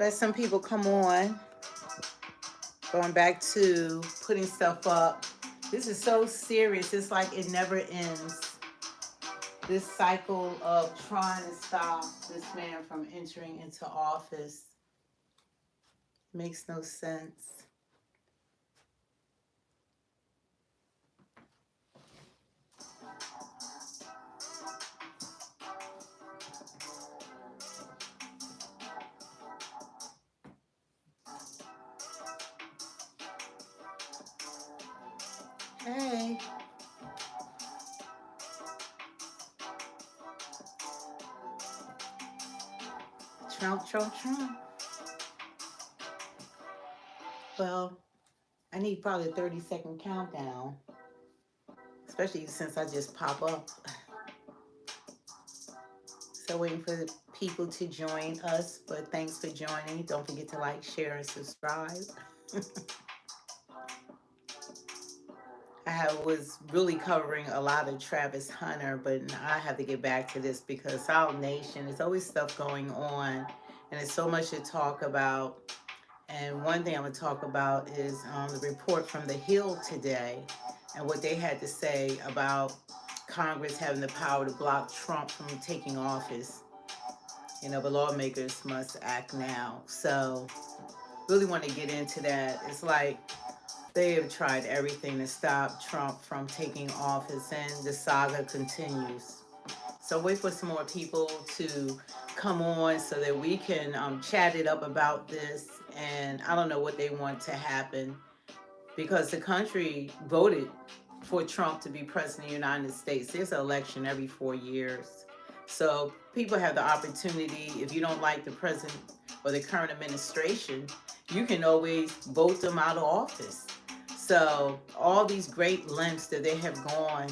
Let some people come on. Going back to putting stuff up. This is so serious. It's like it never ends. This cycle of trying to stop this man from entering into office makes no sense. Hey. Trump, Trump, Trump. Well, I need probably a 30-second countdown, especially since I just pop up. So waiting for the people to join us, but thanks for joining. Don't forget to like, share, and subscribe. Was really covering a lot of Travis Hunter, but I have to get back to this because our nation, there's always stuff going on, and there's so much to talk about. And one thing I'm going to talk about is the report from the Hill today and what they had to say about Congress having the power to block Trump from taking office. You know, but lawmakers must act now. So really want to get into that. It's like they have tried everything to stop Trump from taking office, and the saga continues. So wait for some more people to come on so that we can chat it up about this. And I don't know what they want to happen because the country voted for Trump to be president of the United States. There's an election every 4 years. So people have the opportunity, if you don't like the president or the current administration, you can always vote them out of office. So all these great lengths that they have gone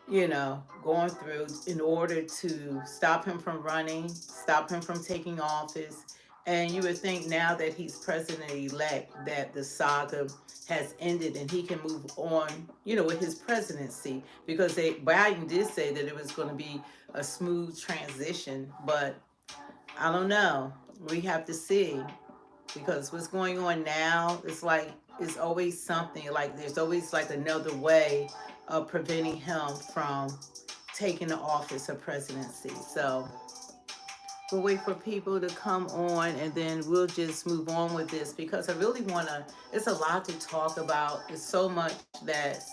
through in order to stop him from running, stop him from taking office. And you would think now that he's president-elect that the saga has ended and he can move on, with his presidency. Because Biden did say that it was going to be a smooth transition. But I don't know. We have to see. Because what's going on now, it's always something. Like there's always like another way of preventing him from taking the office of presidency. So we'll wait for people to come on and then we'll just move on with this because I really want to, it's a lot to talk about. It's so much that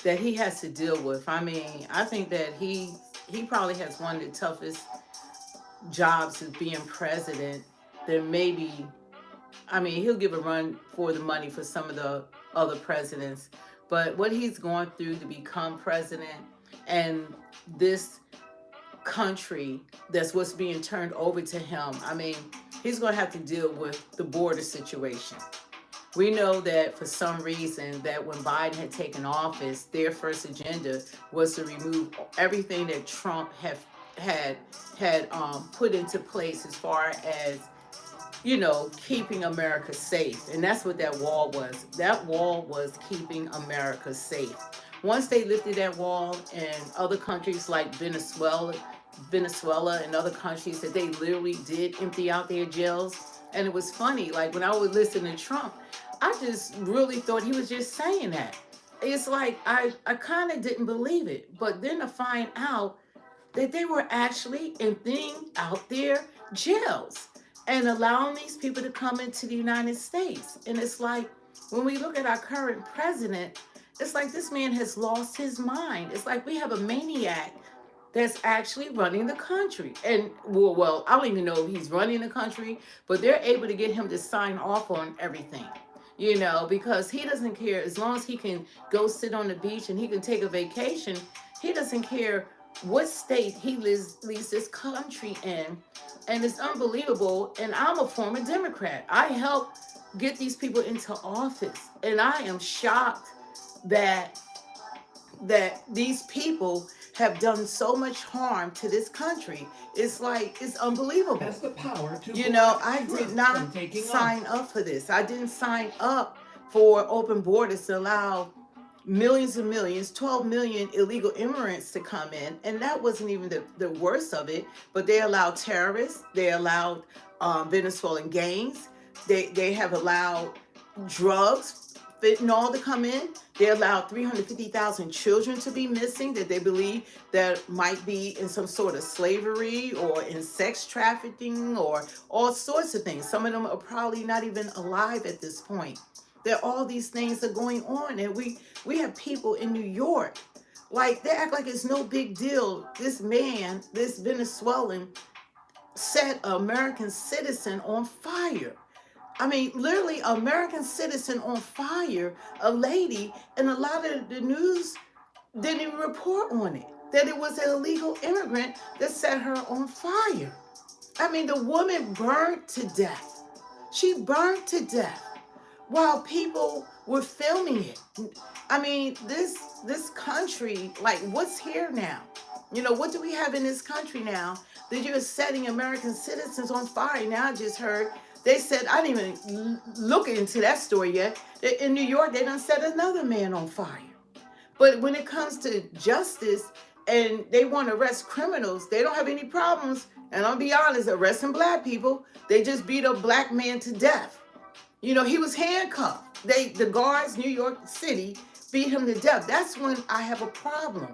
he has to deal with. I mean, I think that he probably has one of the toughest jobs as being president. Then maybe, I mean, he'll give a run for the money for some of the other presidents, but what he's going through to become president and this country, that's what's being turned over to him. I mean, he's going to have to deal with the border situation. We know that for some reason that when Biden had taken office, their first agenda was to remove everything that Trump had put into place as far as keeping America safe. And that's what that wall was. That wall was keeping America safe. Once they lifted that wall and other countries like Venezuela and other countries that they literally did empty out their jails. And it was funny, like when I would listen to Trump, I just really thought he was just saying that. It's like I kind of didn't believe it. But then to find out that they were actually emptying out their jails and allowing these people to come into the United States. And it's like, when we look at our current president, it's like this man has lost his mind. It's like we have a maniac that's actually running the country. And, well, I don't even know if he's running the country, but they're able to get him to sign off on everything, because he doesn't care. As long as he can go sit on the beach and he can take a vacation, he doesn't care what state he leads this country in. And it's unbelievable. And I'm a former Democrat. I helped get these people into office. And I am shocked that these people have done so much harm to this country. It's like, it's unbelievable. Has the power to I did not sign up for this. I didn't sign up for open borders to allow millions and millions, 12 million illegal immigrants to come in. And that wasn't even the worst of it, but they allowed terrorists, they allowed Venezuelan gangs, they have allowed drugs, fentanyl to come in. They allowed 350,000 children to be missing that they believe that might be in some sort of slavery or in sex trafficking or all sorts of things. Some of them are probably not even alive at this point. That all these things are going on, and we have people in New York, like they act like it's no big deal. This man, this Venezuelan, set an American citizen on fire. I mean, literally, American citizen on fire, a lady, and a lot of the news didn't even report on it, that it was an illegal immigrant that set her on fire. I mean, the woman burned to death. She burned to death while people were filming it. I mean, this country, like, what's here now? You know, what do we have in this country now that you're setting American citizens on fire? Now I just heard they said, I didn't even look into that story yet, that in New York they done set another man on fire. But when it comes to justice and they want to arrest criminals, they don't have any problems. And I'll be honest, arresting black people, they just beat a black man to death. You know, he was handcuffed. The guards, New York City, beat him to death. That's when I have a problem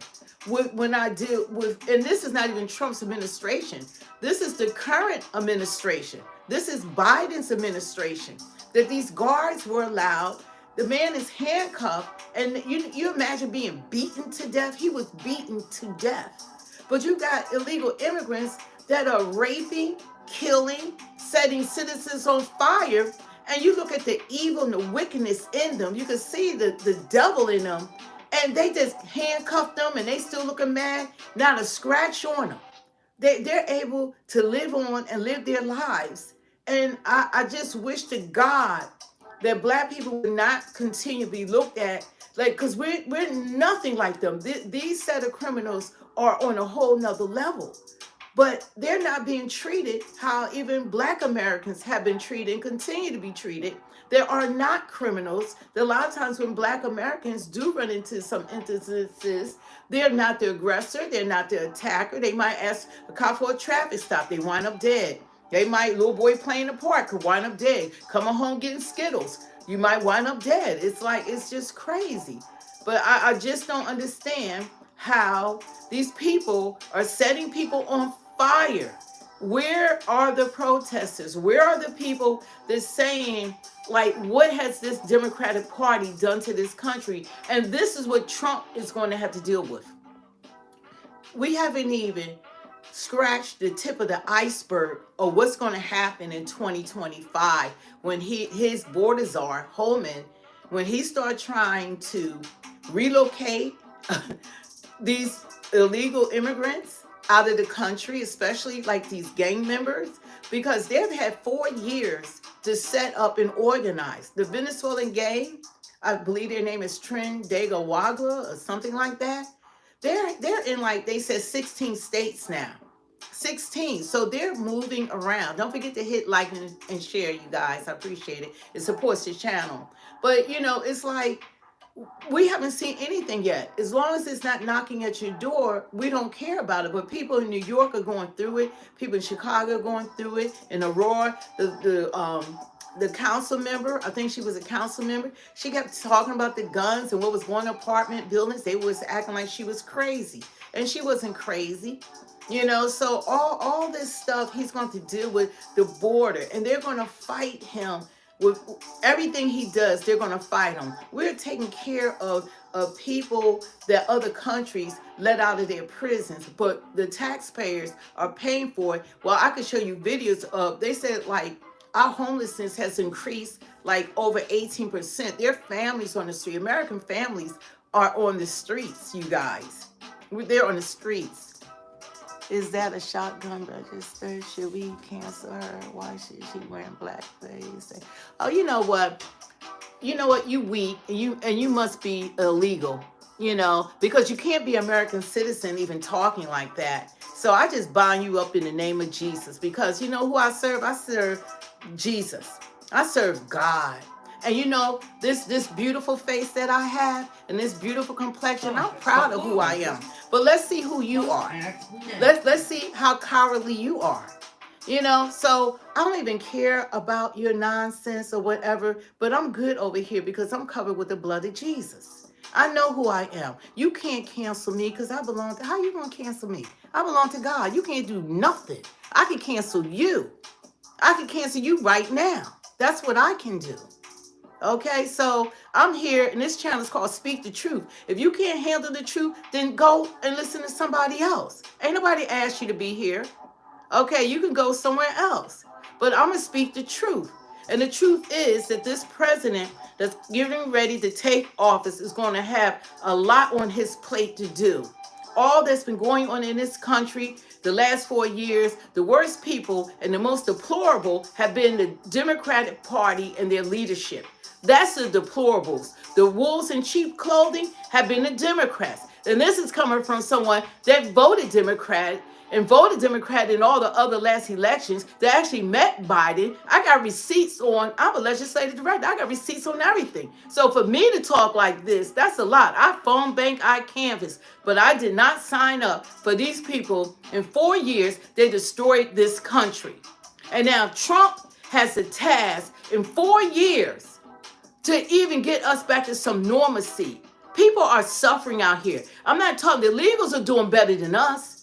with when I deal with, and this is not even Trump's administration. This is the current administration. This is Biden's administration, that these guards were allowed. The man is handcuffed, and you imagine being beaten to death. He was beaten to death. But you got illegal immigrants that are raping, killing, setting citizens on fire. And you look at the evil and the wickedness in them. You can see the devil in them. And they just handcuffed them and they still looking mad. Not a scratch on them. They're able to live on and live their lives. And I just wish to God that black people would not continue to be looked at like, because we're nothing like them. These set of criminals are on a whole nother level. But they're not being treated how even black Americans have been treated and continue to be treated. There are not criminals. A lot of times when black Americans do run into some instances, they're not the aggressor, they're not the attacker. They might ask a cop for a traffic stop, they wind up dead. They might, little boy playing the park could wind up dead. Coming home getting Skittles, you might wind up dead. It's like, it's just crazy. But I just don't understand how these people are setting people on fire. Where are the protesters? Where are the people that's saying, like, what has this Democratic Party done to this country? And this is what Trump is going to have to deal with. We haven't even scratched the tip of the iceberg of what's going to happen in 2025 when his border czar, Holman, when he starts trying to relocate these illegal immigrants out of the country, especially like these gang members, because they've had 4 years to set up and organize. The Venezuelan gang, I believe their name is Wagla or something like that. They're in, like they said, 16 states now. 16. So they're moving around. Don't forget to hit like and share, you guys. I appreciate it. It supports the channel. But, you know, it's like, we haven't seen anything yet. As long as it's not knocking at your door, we don't care about it. But people in New York are going through it. People in Chicago are going through it. In Aurora, the council member, I think she was a council member, she kept talking about the guns and what was going on in apartment buildings. They was acting like she was crazy. And she wasn't crazy. You know, so all this stuff he's going to deal with the border. And they're going to fight him. With everything he does, they're going to fight him. We're taking care of people that other countries let out of their prisons, but the taxpayers are paying for it. Well, I could show you videos of, they said, like, our homelessness has increased like over 18%. Their families on the street. American families are on the streets, you guys. They're on the streets. Is that a shotgun register? Should we cancel her? Why should she wearing blackface? Oh, you know what? You know what? You weak, and you must be illegal. You know, because you can't be an American citizen even talking like that. So I just bind you up in the name of Jesus, because you know who I serve? I serve Jesus. I serve God. And you know, this beautiful face that I have and this beautiful complexion, I'm proud of who I am. But let's see who you are. Let's see how cowardly you are. You know, so I don't even care about your nonsense or whatever, but I'm good over here because I'm covered with the blood of Jesus. I know who I am. You can't cancel me because I belong to, how you going to cancel me? I belong to God. You can't do nothing. I can cancel you. I can cancel you right now. That's what I can do. Okay, so I'm here, and this channel is called Speak the Truth. If you can't handle the truth, then go and listen to somebody else. Ain't nobody asked you to be here. Okay, you can go somewhere else. But I'm going to speak the truth. And the truth is that this president that's getting ready to take office is going to have a lot on his plate to do. All that's been going on in this country the last 4 years, the worst people and the most deplorable have been the Democratic Party and their leadership. That's the deplorables. The wolves in cheap clothing have been the Democrats. And this is coming from someone that voted Democrat and voted Democrat in all the other last elections that actually met Biden. I got receipts on, I'm a legislative director. I got receipts on everything. So for me to talk like this, that's a lot. I phone bank, I canvass, but I did not sign up for these people. In 4 years, they destroyed this country. And now Trump has the task in 4 years to even get us back to some normalcy. People are suffering out here. I'm not talking, the illegals are doing better than us.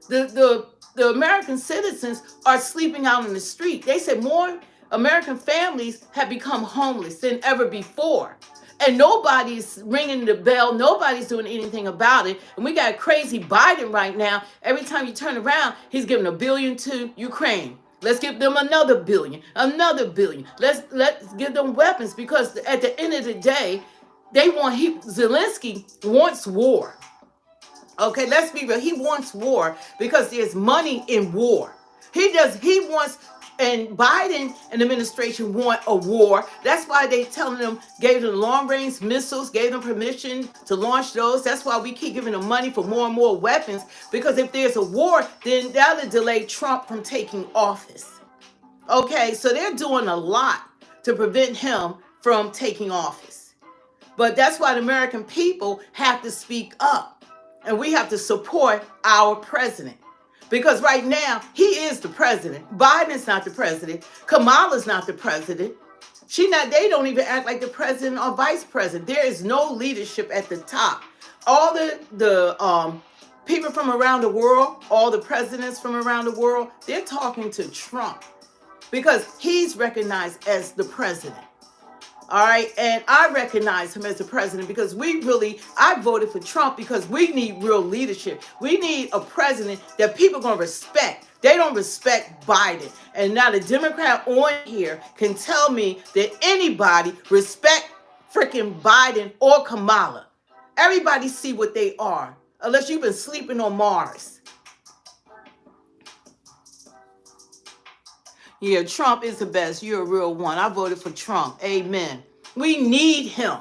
The American citizens are sleeping out in the street. They said more American families have become homeless than ever before. And nobody's ringing the bell. Nobody's doing anything about it. And we got crazy Biden right now. Every time you turn around, he's giving $1 billion to Ukraine. Let's give them another billion, another billion. Let's give them weapons, because at the end of the day, Zelensky wants war. Okay, let's be real. He wants war because there's money in war. He wants, and Biden and the administration want a war. That's why they telling them, gave them long-range missiles, gave them permission to launch those. That's why we keep giving them money for more and more weapons, because if there's a war, then that'll delay Trump from taking office. Okay, so they're doing a lot to prevent him from taking office. But that's why the American people have to speak up. And we have to support our president. Because right now, he is the president. Biden's not the president. Kamala's not the president. They don't even act like the president or vice president. There is no leadership at the top. All the people from around the world, all the presidents from around the world, they're talking to Trump because he's recognized as the president. All right, and I recognize him as the president because I voted for Trump because we need real leadership. We need a president that people are going to respect. They don't respect Biden. And now the Democrat on here can tell me that anybody respect freaking Biden or Kamala. Everybody see what they are, unless you've been sleeping on Mars. Yeah, Trump is the best. You're a real one. I voted for Trump. Amen. We need him.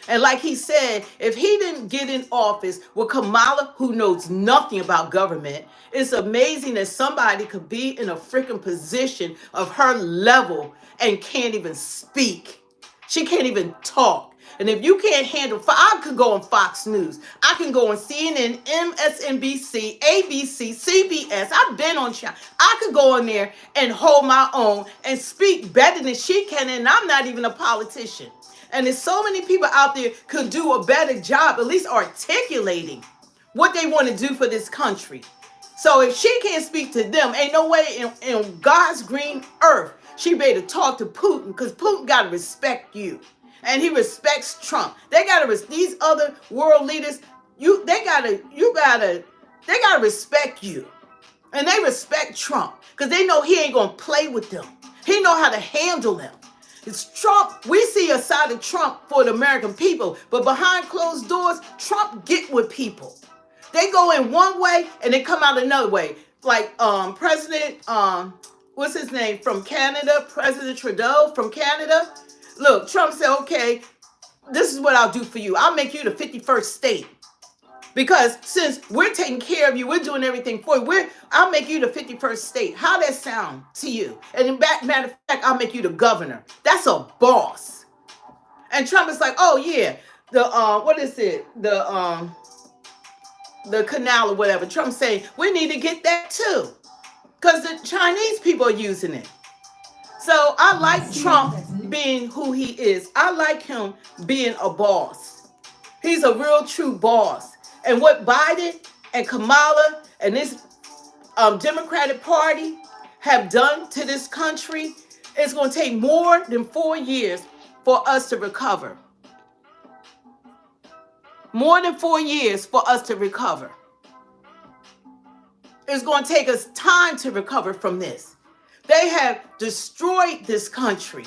And like he said, if he didn't get in office with Kamala, who knows nothing about government, it's amazing that somebody could be in a freaking position of her level and can't even speak. She can't even talk. And if you can't handle, I could go on Fox News. I can go on CNN, MSNBC, ABC, CBS. I've been on channel. I could go on there and hold my own and speak better than she can. And I'm not even a politician. And there's so many people out there could do a better job, at least articulating what they want to do for this country. So if she can't speak to them, ain't no way in God's green earth she better talk to Putin, because Putin got to respect you. And he respects Trump. They gotta these other world leaders. They gotta respect you, and they respect Trump because they know he ain't gonna play with them. He know how to handle them. It's Trump. We see a side of Trump for the American people, but behind closed doors, Trump get with people. They go in one way and they come out another way. Like President what's his name from Canada, President Trudeau from Canada. Look, Trump said, okay, this is what I'll do for you. I'll make you the 51st state. Because since we're taking care of you, we're doing everything for you, I'll make you the 51st state. How that sound to you? And matter of fact, I'll make you the governor. That's a boss. And Trump is like, oh yeah, the what is it? The canal or whatever. Trump saying we need to get that too, because the Chinese people are using it. So I like Trump being who he is. I like him being a boss. He's a real true boss. And what Biden and Kamala and this Democratic Party have done to this country, it's going to take more than 4 years for us to recover. More than 4 years for us to recover. It's going to take us time to recover from this. They have destroyed this country.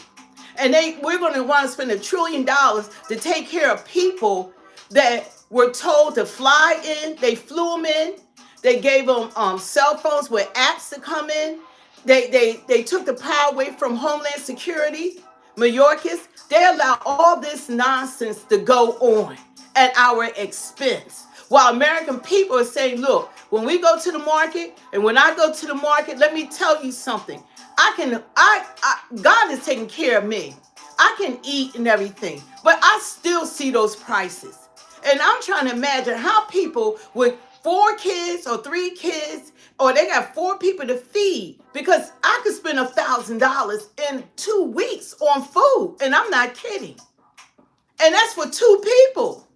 And we're going to want to spend $1 trillion to take care of people that were told to fly in. They flew them in. They gave them cell phones with apps to come in. They took the power away from Homeland Security, Mayorkas. They allow all this nonsense to go on at our expense. While American people are saying, look, when we go to the market, and when I go to the market, let me tell you something. God is taking care of me. I can eat and everything, but I still see those prices. And I'm trying to imagine how people with 4 kids or 3 kids, or they got 4 people to feed, because I could spend $1,000 in 2 weeks on food, and I'm not kidding. And that's for 2 people.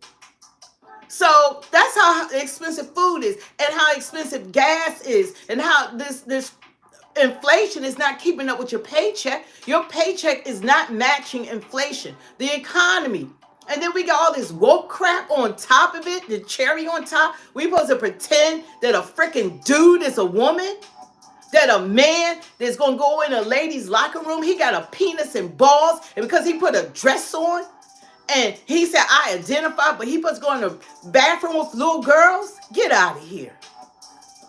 So that's how expensive food is, and how expensive gas is, and how this inflation is not keeping up with your paycheck. Your paycheck is not matching inflation. The economy. And then we got all this woke crap on top of it, the cherry on top. We supposed to pretend that a freaking dude is a woman, that a man that's going to go in a lady's locker room, he got a penis and balls, and because he put a dress on, and he said, I identify, but he was going to the bathroom with little girls? Get out of here.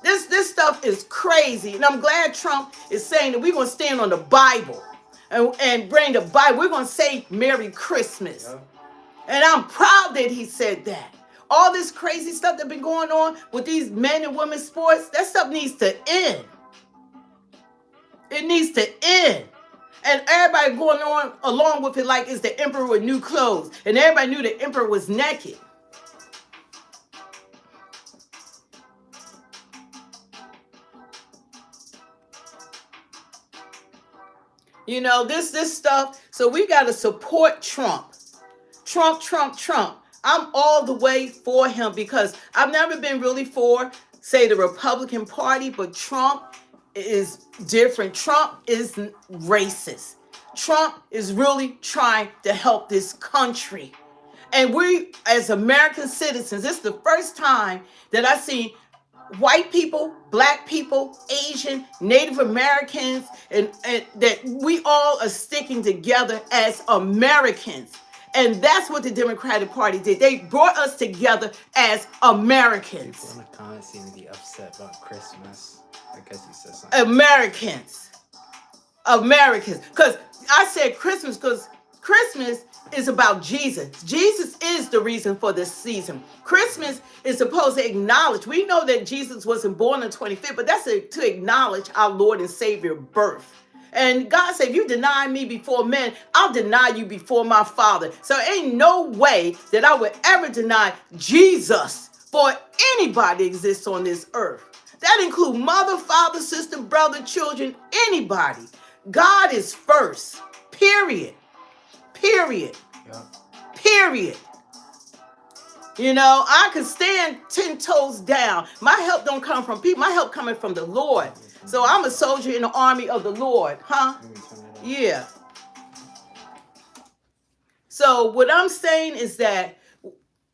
This stuff is crazy. And I'm glad Trump is saying that we're going to stand on the Bible and bring the Bible. We're going to say Merry Christmas. Yeah. And I'm proud that he said that. All this crazy stuff that's been going on with these men and women sports, that stuff needs to end. It needs to end. And everybody going on along with it like it's the emperor with new clothes. And everybody knew the emperor was naked. You know, this stuff. So we got to support Trump. Trump. I'm all the way for him, because I've never been really for, say, the Republican Party, but Trump is different. Trump is racist. Trump is really trying to help this country. And we, as American citizens, this is the first time that I see white people, black people, Asian, Native Americans, and that we all are sticking together as Americans. And that's what the Democratic Party did. They brought us together as Americans. People in the comments seem to be upset about Christmas. I guess you said something. Americans. Because I said Christmas because Christmas is about Jesus. Jesus is the reason for this season. Christmas is supposed to acknowledge. We know that Jesus wasn't born on the 25th, but that's to acknowledge our Lord and Savior birth. And God said, if you deny me before men, I'll deny you before my Father. So ain't no way that I would ever deny Jesus for anybody exists on this earth. That includes mother, father, sister, brother, children, anybody. God is first. Period. Yeah. Period. You know, I could stand 10 toes down. My help don't come from people. My help coming from the Lord. So I'm a soldier in the army of the Lord. Huh? Yeah. So what I'm saying is that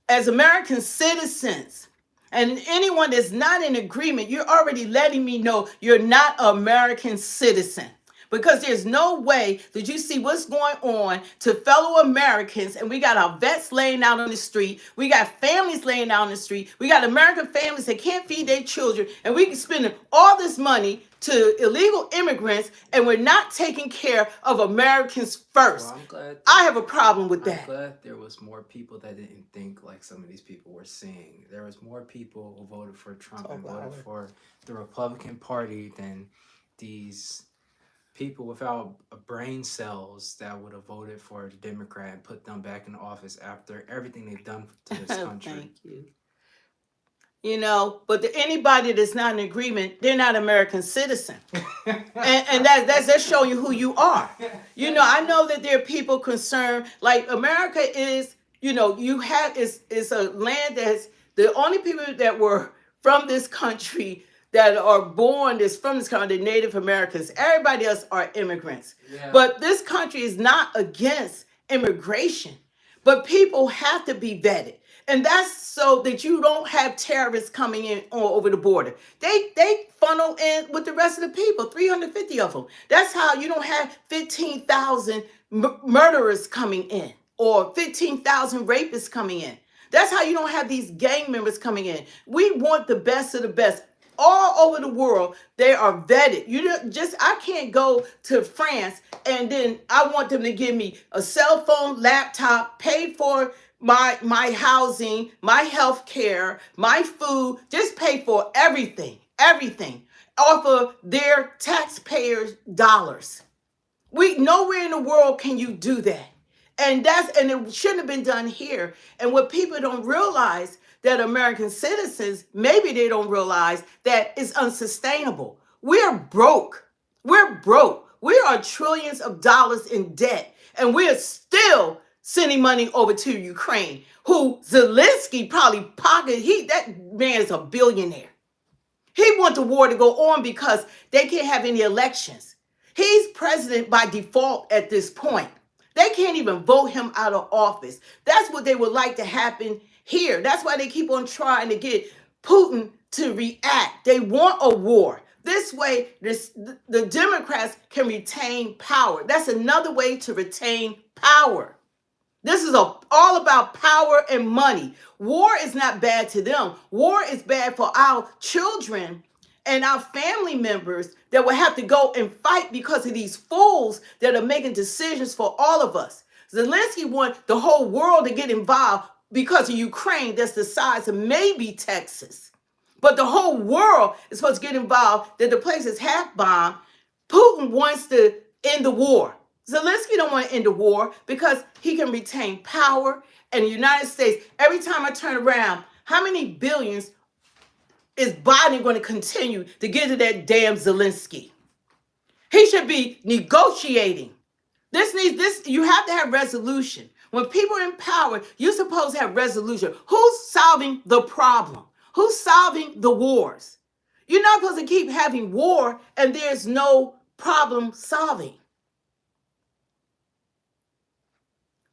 as American citizens, and anyone that's not in agreement, you're already letting me know you're not an American citizen. Because there's no way that you see what's going on to fellow Americans, and we got our vets laying out on the street. We got families laying out on the street. We got American families that can't feed their children, and we can spend all this money to illegal immigrants, and we're not taking care of Americans first. Well, I'm glad I have a problem with that. I'm glad there was more people that didn't think like some of these people were saying. There was more people who voted for Trump and voted for the Republican Party than these people without brain cells that would have voted for a Democrat and put them back in office after everything they've done to this country. Thank you. You know, but anybody that's not in agreement, they're not American citizen. And that's showing you who you are. You know, I know that there are people concerned, like America is, you know, you have is a land that's the only people that were from this country that are born is from this country, the Native Americans. Everybody else are immigrants. Yeah. But this country is not against immigration. But people have to be vetted. And that's so that you don't have terrorists coming in over the border. They funnel in with the rest of the people, 350 of them. That's how you don't have 15,000 murderers coming in or 15,000 rapists coming in. That's how you don't have these gang members coming in. We want the best of the best. All over the world, they are vetted. I can't go to France and then I want them to give me a cell phone, laptop, paid for my housing, my health care, my food, just pay for everything off of their taxpayers' dollars. We nowhere in the world can you do that. And it shouldn't have been done here. And what people don't realize that American citizens, maybe they don't realize that it's unsustainable. We're broke. We're broke. We are trillions of dollars in debt. And we're still sending money over to Ukraine, who Zelensky probably that man is a billionaire. He wants the war to go on because they can't have any elections. He's president by default at this point. They can't even vote him out of office. That's what they would like to happen here. That's why they keep on trying to get Putin to react. They want a war. This way, the Democrats can retain power. That's another way to retain power. This is all about power and money. War is not bad to them. War is bad for our children and our family members that will have to go and fight because of these fools that are making decisions for all of us. Zelensky wants the whole world to get involved because of Ukraine that's the size of maybe Texas. But the whole world is supposed to get involved that the place is half bombed. Putin wants to end the war. Zelensky don't want to end the war because he can retain power. And the United States, every time I turn around, how many billions is Biden going to continue to give to that damn Zelensky? He should be negotiating. You have to have resolution. When people are in power, you're supposed to have resolution. Who's solving the problem? Who's solving the wars? You're not supposed to keep having war and there's no problem solving.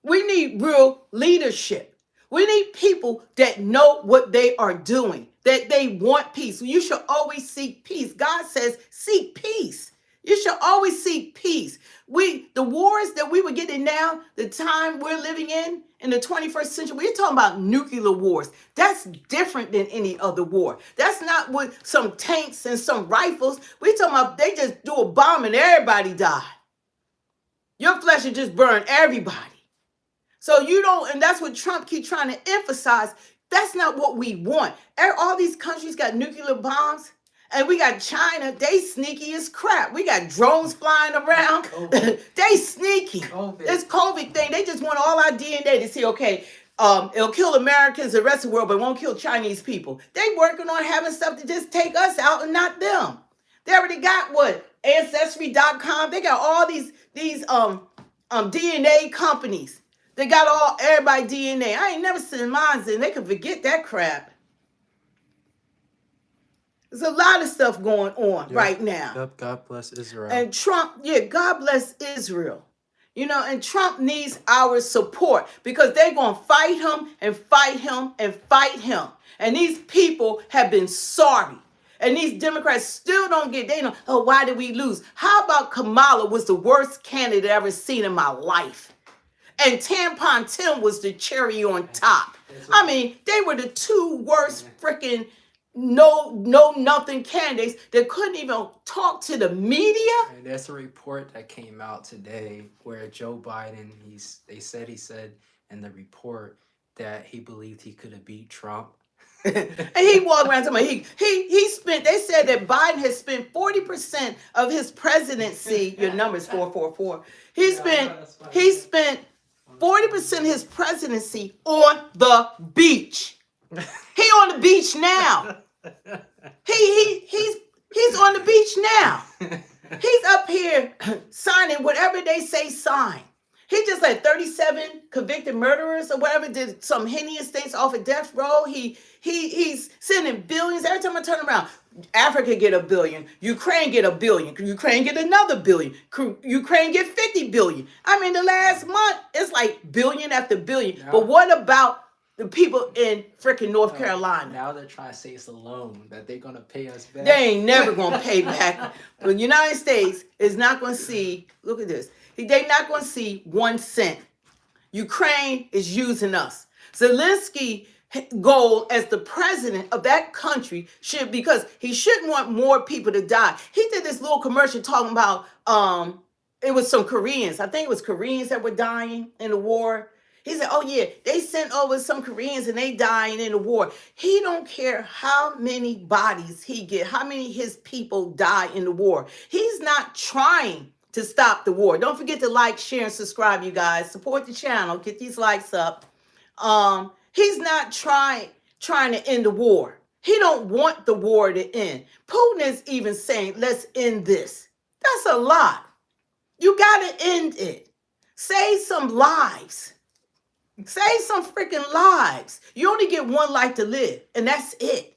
We need real leadership. We need people that know what they are doing, that they want peace. You should always seek peace. God says, seek peace. You should always seek peace. The wars that we were getting now, the time we're living in the 21st century, we're talking about nuclear wars. That's different than any other war. That's not with some tanks and some rifles. We're talking about they just do a bomb and everybody die. Your flesh will just burn everybody. So and that's what Trump keeps trying to emphasize. That's not what we want. All these countries got nuclear bombs, and we got China. They sneaky as crap. We got drones flying around. They sneaky. This COVID thing, they just want all our DNA to see, okay, it'll kill Americans, the rest of the world, but it won't kill Chinese people. They working on having stuff to just take us out and not them. They already got Ancestry.com. They got all these DNA companies. They got everybody DNA. I ain't never seen mine in. They can forget that crap. There's a lot of stuff going on right now. Yep, God bless Israel. And Trump, God bless Israel. And Trump needs our support because they're going to fight him and fight him and fight him. And these people have been sorry. And these Democrats still don't get, why did we lose? How about Kamala was the worst candidate I've ever seen in my life? And Tampon Tim was the cherry on top. I mean, they were the two worst freaking nothing candidates that couldn't even talk to the media. And there's a report that came out today where Joe Biden, he said in the report that he believed he could have beat Trump. And he walked around talking about he spent, they said that Biden has spent 40% of his presidency, your number is 444. He spent 40% of his presidency on the beach. He on the beach now. He's on the beach now. He's up here signing whatever they say sign. He just let 37 convicted murderers or whatever did some heinous things off of death row. He's sending billions. Every time I turn around, Africa get $1 billion, Ukraine get $1 billion, Ukraine get another $1 billion, Ukraine get 50 billion. I mean, the last month it's like billion after billion. But what about the people in freaking North Carolina? Now they're trying to say it's a loan that they're gonna pay us back. They ain't never gonna pay back. The United States is not gonna see. Look at this. They're not gonna see 1 cent. Ukraine is using us. Zelensky goal as the president of that country should, because he shouldn't want more people to die. He did this little commercial talking about it was some Koreans. I think it was Koreans that were dying in the war. He said, oh yeah, they sent over some Koreans and they dying in the war. He don't care how many bodies he get, how many his people die in the war. He's not trying to stop the war. Don't forget to like, share, and subscribe, you guys. Support the channel. Get these likes up. He's not trying to end the war. He don't want the war to end. Putin is even saying, let's end this. That's a lot. You got to end it. Save some lives. Save some freaking lives. You only get one life to live, and that's it.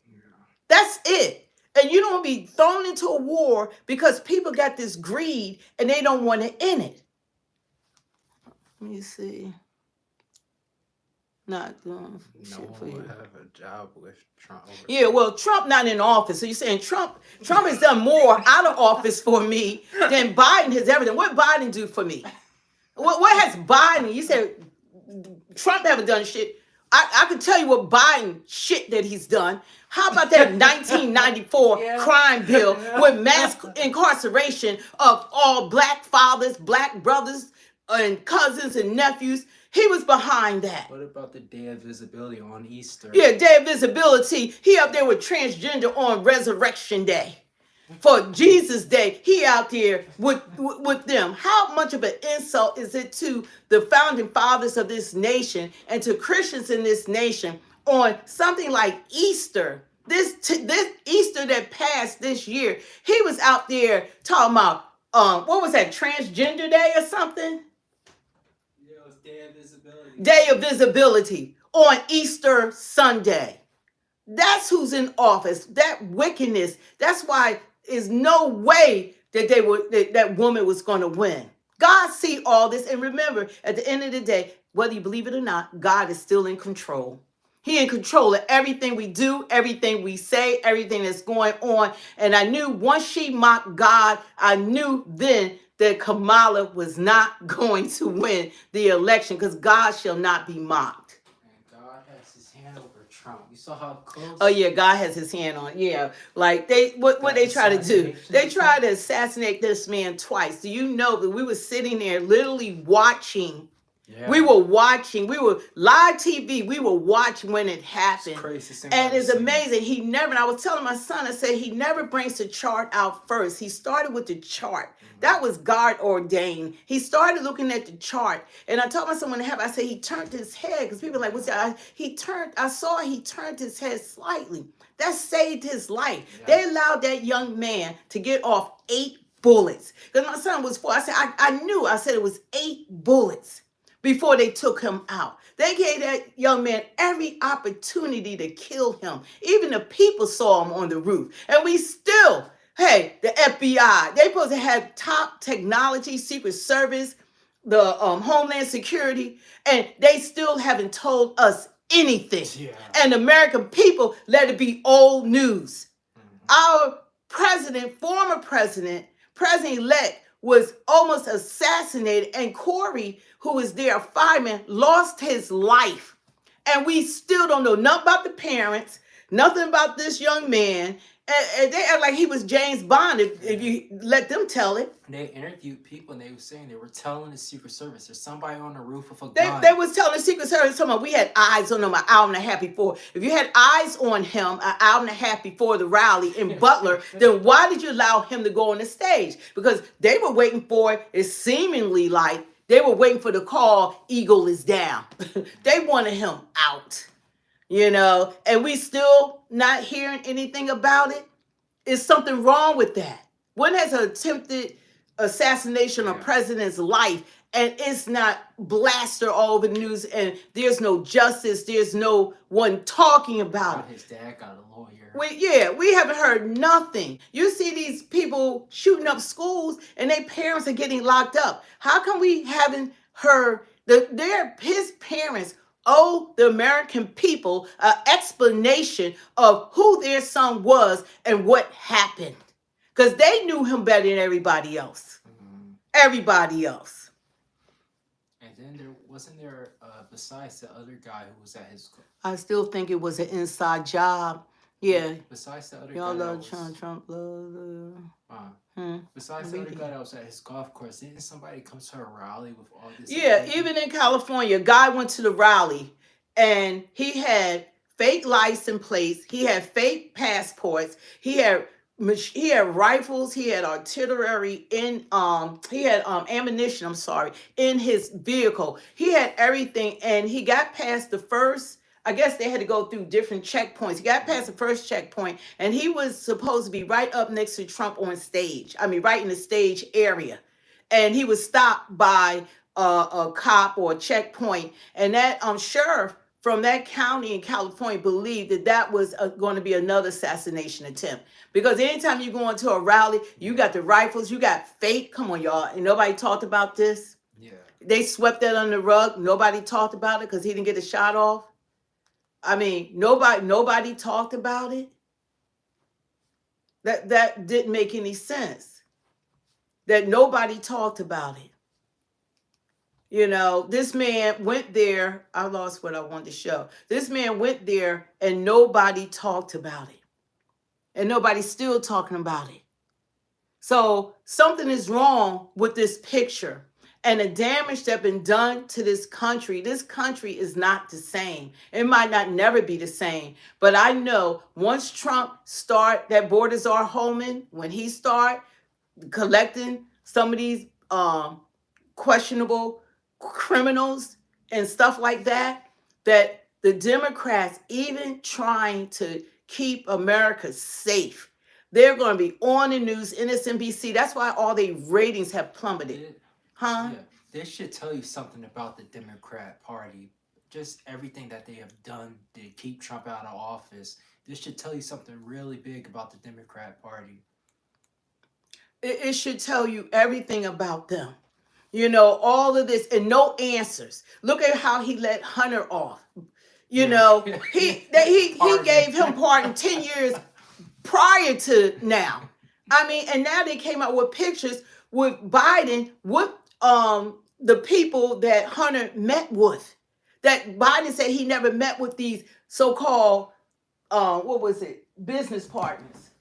That's it. And you don't be thrown into a war because people got this greed and they don't want to end it. Let me see. Not doing no shit for one you. will have a job with Trump. Yeah, well, Trump not in office. So you're saying Trump has done more out of office for me than Biden has ever done. What Biden do for me? What has Biden? You said Trump haven't done shit. I can tell you what Biden shit that he's done. How about that 1994 crime bill with mass incarceration of all black fathers, black brothers, and cousins and nephews? He was behind that. What about the Day of Visibility on Easter? Yeah, Day of Visibility. He up there with transgender on Resurrection Day. For Jesus Day, he out there with them. How much of an insult is it to the founding fathers of this nation and to Christians in this nation on something like Easter? This Easter that passed this year, he was out there talking about what was that, Transgender Day or something? Yeah, it was Day of Visibility. Day of Visibility on Easter Sunday. That's who's in office. That wickedness. That's why is no way that that woman was going to win. God see all this, and remember, at the end of the day, whether you believe it or not, God is still in control. He in control of everything we do, everything we say, everything that's going on. And I knew once she mocked God, I knew then that Kamala was not going to win the election, because God shall not be mocked. And God has his hand over Trump. You saw how close? Oh yeah, God has his hand on. Yeah, like what they try to do? They try to assassinate this man twice. Do you know that we were sitting there literally watching? Yeah. We were watching. We were live TV. We were watching when it happened. It's crazy. And it's amazing. He never. And I was telling my son, I said he never brings the chart out first. He started with the chart. That was God ordained. He started looking at the chart. And I told my son when it happened, I said he turned his head, because people are like, what's that? I saw he turned his head slightly. That saved his life. Yeah. They allowed that young man to get off 8 bullets. Because my son was 4. I said, I knew. I said it was 8 bullets before they took him out. They gave that young man every opportunity to kill him. Even the people saw him on the roof. And we still... Hey, the FBI, they supposed to have top technology, Secret Service, the Homeland Security, and they still haven't told us anything. Yeah. And American people let it be old news. Mm-hmm. Our president, former president-elect, was almost assassinated, and Corey, who was there, a fireman, lost his life. And we still don't know nothing about the parents, nothing about this young man. And they act like he was James Bond if you let them tell it. They interviewed people and they were saying they were telling the Secret Service there's somebody on the roof with a They, gun. they was telling the Secret Service, we had eyes on him an hour and a half before. If you had eyes on him an hour and a half before the rally in Butler, then why did you allow him to go on the stage? Because they were waiting for it. It seemingly like they were waiting for the call, Eagle is down. They wanted him out, and we still not hearing anything about it. Is something wrong with that? One has an attempted assassination of president's life, and it's not blasted all over the news, and there's no justice. There's no one talking about it. His dad got a lawyer. We haven't heard nothing. You see these people shooting up schools, and their parents are getting locked up. How come we haven't heard his parents owe the American people an explanation of who their son was and what happened? Because they knew him better than everybody else. Mm-hmm. Everybody else. And then wasn't there, besides the other guy who was at his... I still think it was an inside job. Yeah. Besides the other Y'all guy love Trump love. Besides the other guy that was at his golf course, didn't somebody come to a rally with all this? Yeah, even in California, a guy went to the rally and he had fake license plates, he had fake passports, he had rifles, he had artillery he had ammunition, in his vehicle. He had everything, and he got past the first, I guess they had to go through different checkpoints. He got past the first checkpoint, and he was supposed to be right up next to Trump on stage. I mean, right in the stage area. And he was stopped by a cop or a checkpoint, and that sheriff from that county in California believed that was going to be another assassination attempt. Because anytime you go into a rally, you got the rifles, you got fake. Come on, y'all. And nobody talked about this. Yeah. They swept that under the rug. Nobody talked about it because he didn't get a shot off. I mean, nobody talked about it. That didn't make any sense. That nobody talked about it. This man went there. I lost what I wanted to show. This man went there and nobody talked about it. And nobody's still talking about it. So something is wrong with this picture. And the damage that's been done to this country is not the same. It might not never be the same. But I know once Trump start, that Bordazar Holman, when he start collecting some of these questionable criminals and stuff like that the Democrats, even trying to keep America safe, they're going to be on the news, MSNBC. That's why all their ratings have plummeted. Yeah, this should tell you something about the Democrat Party. Just everything that they have done to keep Trump out of office. This should tell you something really big about the Democrat Party. It should tell you everything about them. All of this and no answers. Look at how he let Hunter off. He gave him pardon 10 years prior to now. I mean, and now they came out with pictures with Biden with the people that Hunter met with. That Biden said he never met with these so-called business partners.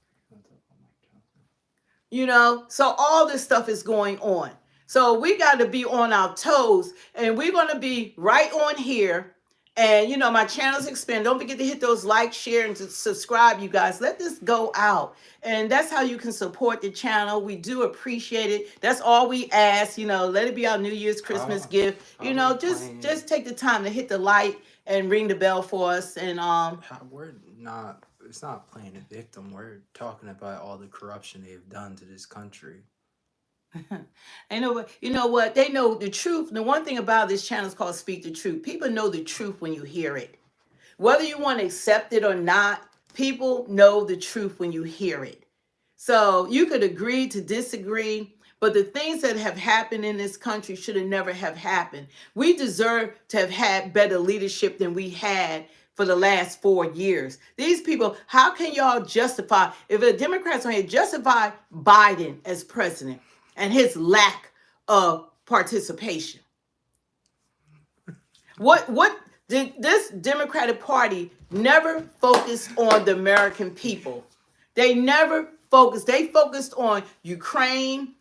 So all this stuff is going on. So we got to be on our toes, and we're going to be right on here. And, my channel's expanding. Don't forget to hit those like, share, and to subscribe, you guys. Let this go out. And that's how you can support the channel. We do appreciate it. That's all we ask. Let it be our New Year's, Christmas gift. Just take the time to hit the like and ring the bell for us. And it's not playing a victim. We're talking about all the corruption they've done to this country. You know what? They know the truth. The one thing about this channel is called Speak the Truth. People know the truth when you hear it. Whether you want to accept it or not, people know the truth when you hear it. So you could agree to disagree, but the things that have happened in this country should have never have happened. We deserve to have had better leadership than we had for the last 4 years. These people, how can y'all justify, if the Democrats want to justify Biden as president and his lack of participation? What did this Democratic Party never focus on the American people? They never focused. They focused on Ukraine,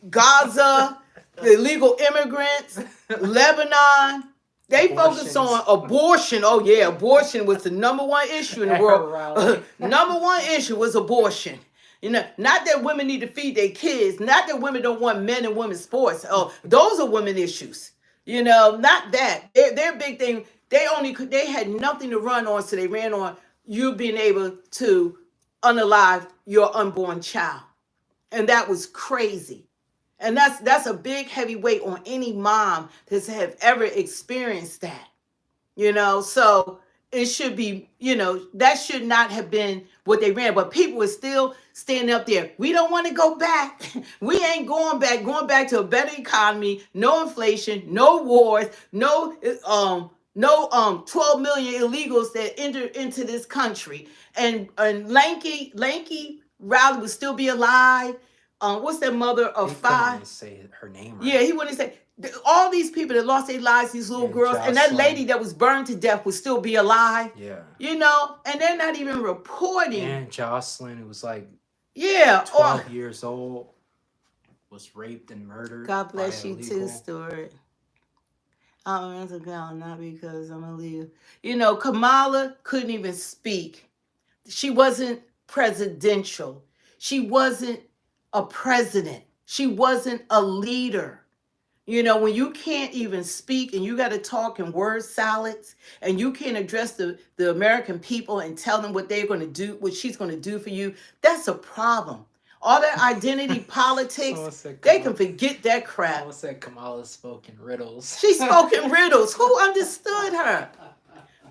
Gaza, the illegal immigrants, Lebanon. They focused on Abortions. abortion. Oh yeah, abortion was the number one issue in the world. Rally. Number one issue was abortion. You know, not that women need to feed their kids, not that women don't want men and women's sports. Oh, those are women issues. You know, not that. Their big thing. They had nothing to run on, so they ran on you being able to unalive your unborn child, and that was crazy. And that's a big heavy weight on any mom that's have ever experienced that. So it should be, that should not have been what they ran, but people were still standing up there. We don't want to go back. We ain't going back to a better economy, no inflation, no wars, no 12 million illegals that entered into this country. And lanky Riley would still be alive. What's that mother of He couldn't five? even say her name right. Yeah, he wouldn't say. All these people that lost their lives, these little And girls, and that Jocelyn. lady that was burned to death would still be alive. Yeah. And they're not even reporting. And Jocelyn, who was like Yeah. 12 years old, was raped and murdered. God bless by you illegal. too, Stuart. I'm a mental girl, not because I'm illegal. Kamala couldn't even speak. She wasn't presidential. She wasn't a president. She wasn't a leader. When you can't even speak and you got to talk in word salads and you can't address the American people and tell them what they're going to do, what she's going to do for you, that's a problem. All that identity politics, they can forget that crap. Someone said Kamala spoke in riddles. She spoke in riddles. Who understood her?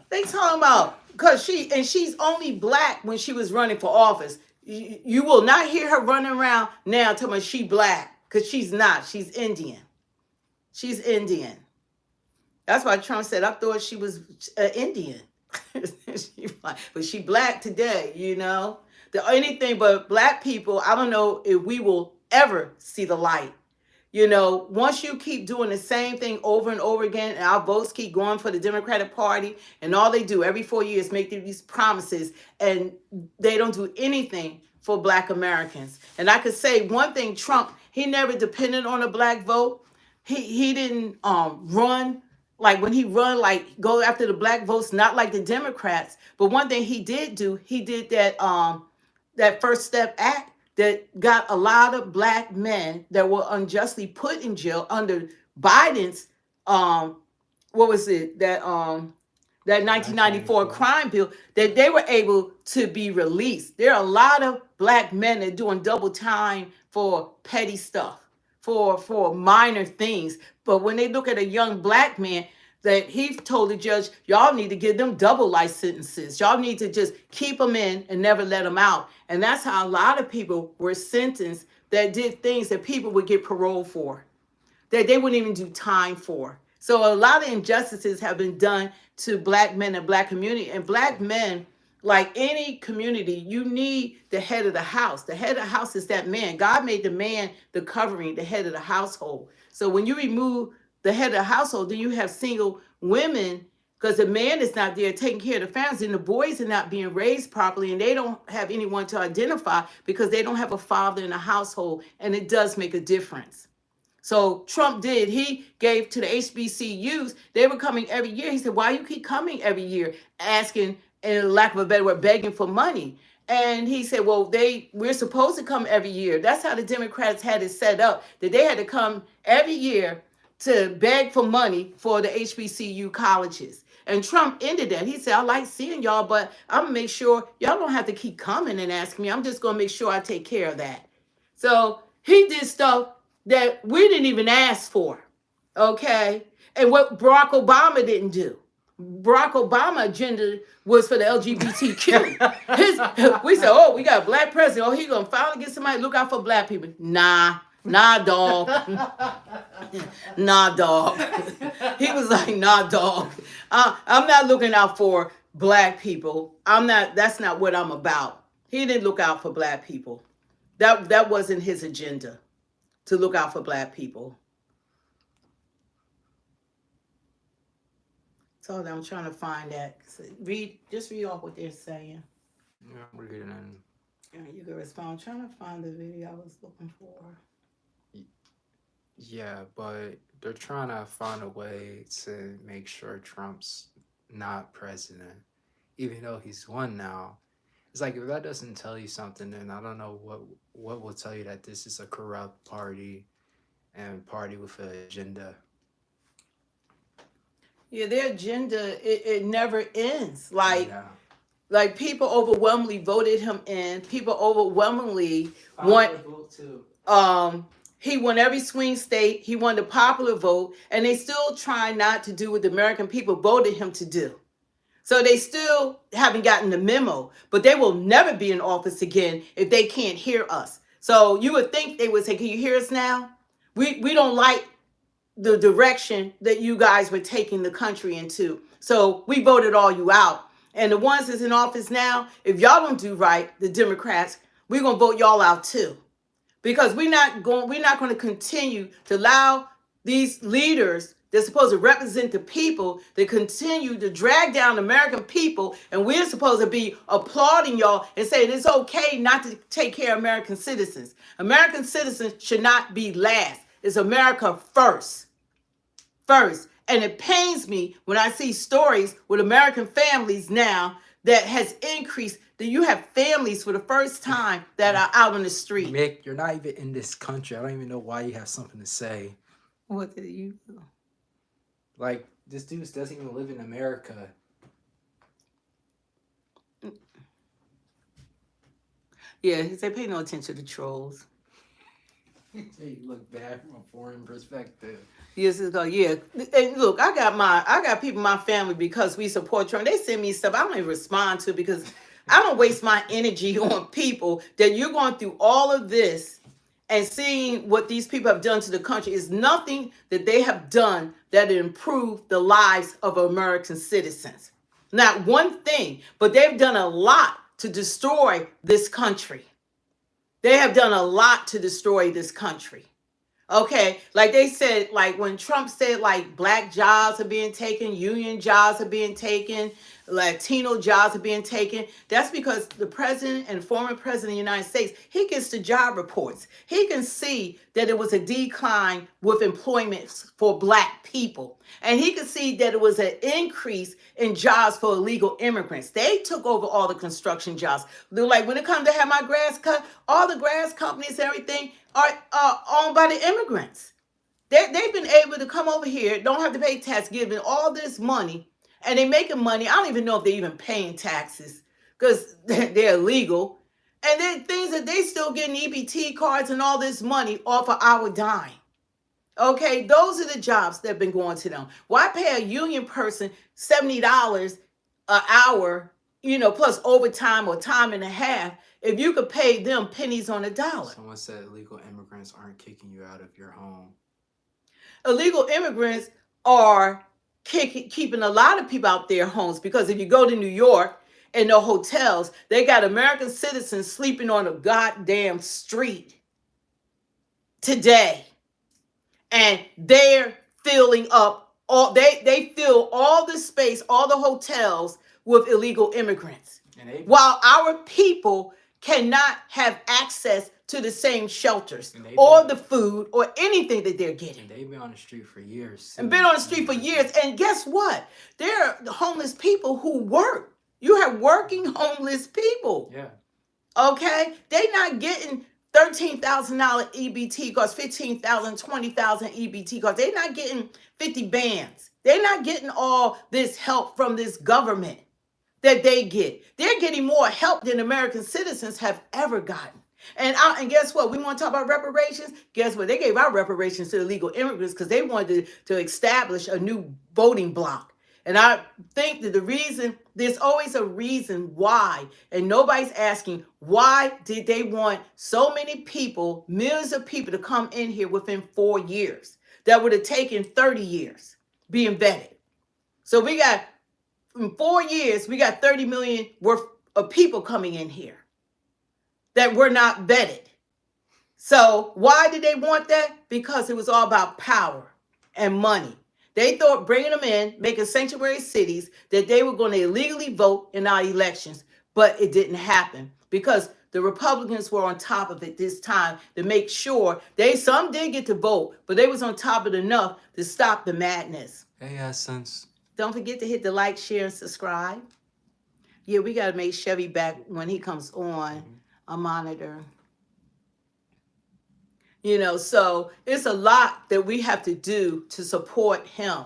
They talking about, because she's only black when she was running for office. You will not hear her running around now telling me she black, because she's not. She's Indian. She's Indian. That's why Trump said, I thought she was Indian. But she black today, anything but black people, I don't know if we will ever see the light. Once you keep doing the same thing over and over again, and our votes keep going for the Democratic Party, and all they do every 4 years make these promises, and they don't do anything for black Americans. And I could say one thing, Trump, he never depended on a black vote. He didn't run, like when he run, like go after the black votes, not like the Democrats. But one thing he did do, he did that First Step Act that got a lot of black men that were unjustly put in jail under Biden's what was it, that 1994 crime bill, that they were able to be released. There are a lot of black men that are doing double time for petty stuff, for minor things. But when they look at a young black man, that he told the judge, y'all need to give them double life sentences. Y'all need to just keep them in and never let them out. And that's how a lot of people were sentenced that did things that people would get parole for, that they wouldn't even do time for. So a lot of injustices have been done to black men and black community. And black men, like any community, you need the head of the house. The head of the house is that man. God made the man the covering, the head of the household. So when you remove the head of the household, then you have single women, because the man is not there taking care of the families, and the boys are not being raised properly, and they don't have anyone to identify because they don't have a father in the household, and it does make a difference. So Trump did. He gave to the HBCUs. They were coming every year. He said, why you keep coming every year asking, in lack of a better word, begging for money? And he said, well, we're supposed to come every year. That's how the Democrats had it set up, that they had to come every year to beg for money for the HBCU colleges. And Trump ended that. He said, I like seeing y'all, but I'm going to make sure y'all don't have to keep coming and asking me. I'm just going to make sure I take care of that. So he did stuff that we didn't even ask for, okay? And what Barack Obama didn't do. Barack Obama agenda was for the LGBTQ. We said, oh, we got a black president. Oh, he going to finally get somebody to look out for black people. Nah, dog. Nah, dog. He was like, nah, dog. I'm not looking out for black people. That's not what I'm about. He didn't look out for black people. That wasn't his agenda, to look out for black people. So I'm trying to find that. Just read off what they're saying. Yeah, I'm reading. You can respond. I'm trying to find the video I was looking for. Yeah, but they're trying to find a way to make sure Trump's not president, even though he's won now. It's like if that doesn't tell you something, then I don't know what will tell you that this is a corrupt party and party with an agenda. Yeah, their agenda, it never ends. Yeah, Like people overwhelmingly voted him in. People overwhelmingly want popular vote too. he won every swing state. He won the popular vote, and they still try not to do what the American people voted him to do. So they still haven't gotten the memo, but they will never be in office again if they can't hear us. So you would think they would say, "Can you hear us now? We don't like the direction that you guys were taking the country into. So we voted all you out. And the ones that's in office now, if y'all don't do right, the Democrats, we're gonna vote y'all out too. Because we're not going to continue to allow these leaders that's supposed to represent the people to continue to drag down the American people, and we're supposed to be applauding y'all and saying it's okay not to take care of American citizens. American citizens should not be last. It's America first. First. And it pains me when I see stories with American families now that has increased, that you have families for the first time that are out on the street. Mick, you're not even in this country. I don't even know why you have something to say. What did you do? Like, this dude doesn't even live in America. Yeah, they pay no attention to trolls. You look bad from a foreign perspective. Years ago, yeah. And look, I got people in my family because we support Trump. They send me stuff I don't even respond to because I don't waste my energy on people that you're going through all of this and seeing what these people have done to the country. Is nothing that they have done that improved the lives of American citizens. Not one thing, but they've done a lot to destroy this country. They have done a lot to destroy this country. Okay, like they said, like when Trump said, like black jobs are being taken, union jobs are being taken, Latino jobs are being taken. That's because the president and former president of the United States, he gets the job reports. He can see that it was a decline with employment for black people. And he could see that it was an increase in jobs for illegal immigrants. They took over all the construction jobs. They're like, when it comes to have my grass cut, all the grass companies and everything are owned by the immigrants. They've been able to come over here, don't have to pay tax, giving all this money, and they're making money. I don't even know if they're even paying taxes because they're illegal. And then things that they still getting EBT cards and all this money off of our dime. Okay, those are the jobs that have been going to them. Why pay a union person $70 an hour, plus overtime or time and a half, if you could pay them pennies on a dollar? Someone said illegal immigrants aren't kicking you out of your home. Illegal immigrants are keeping a lot of people out their homes, because if you go to New York and the hotels, they got American citizens sleeping on a goddamn street today. And they're filling up they fill all the space, all the hotels with illegal immigrants. While our people cannot have access to the same shelters or the food or anything that they're getting. And they've been on the street for years. And been on the street for years. And guess what? There are homeless people who work. You have working homeless people. Yeah. Okay? They're not getting $13,000 EBT cards, $15,000, $20,000 EBT cards. They're not getting 50 bands. They're not getting all this help from this government that they get. They're getting more help than American citizens have ever gotten. And guess what? We want to talk about reparations. Guess what? They gave out reparations to illegal immigrants because they wanted to establish a new voting bloc. And I think that there's always a reason why, and nobody's asking, why did they want so many people, millions of people to come in here within 4 years? That would have taken 30 years being vetted. So in 4 years, we got 30 million worth of people coming in here that were not vetted. So why did they want that? Because it was all about power and money. They thought bringing them in, making sanctuary cities, that they were going to illegally vote in our elections. but it didn't happen because the Republicans were on top of it this time to make sure some did get to vote, but they was on top of it enough to stop the madness. Hey, Essence. Don't forget to hit the like, share, and subscribe. Yeah, we got to make Chevy back when he comes on a monitor. You know, so it's a lot that we have to do to support him.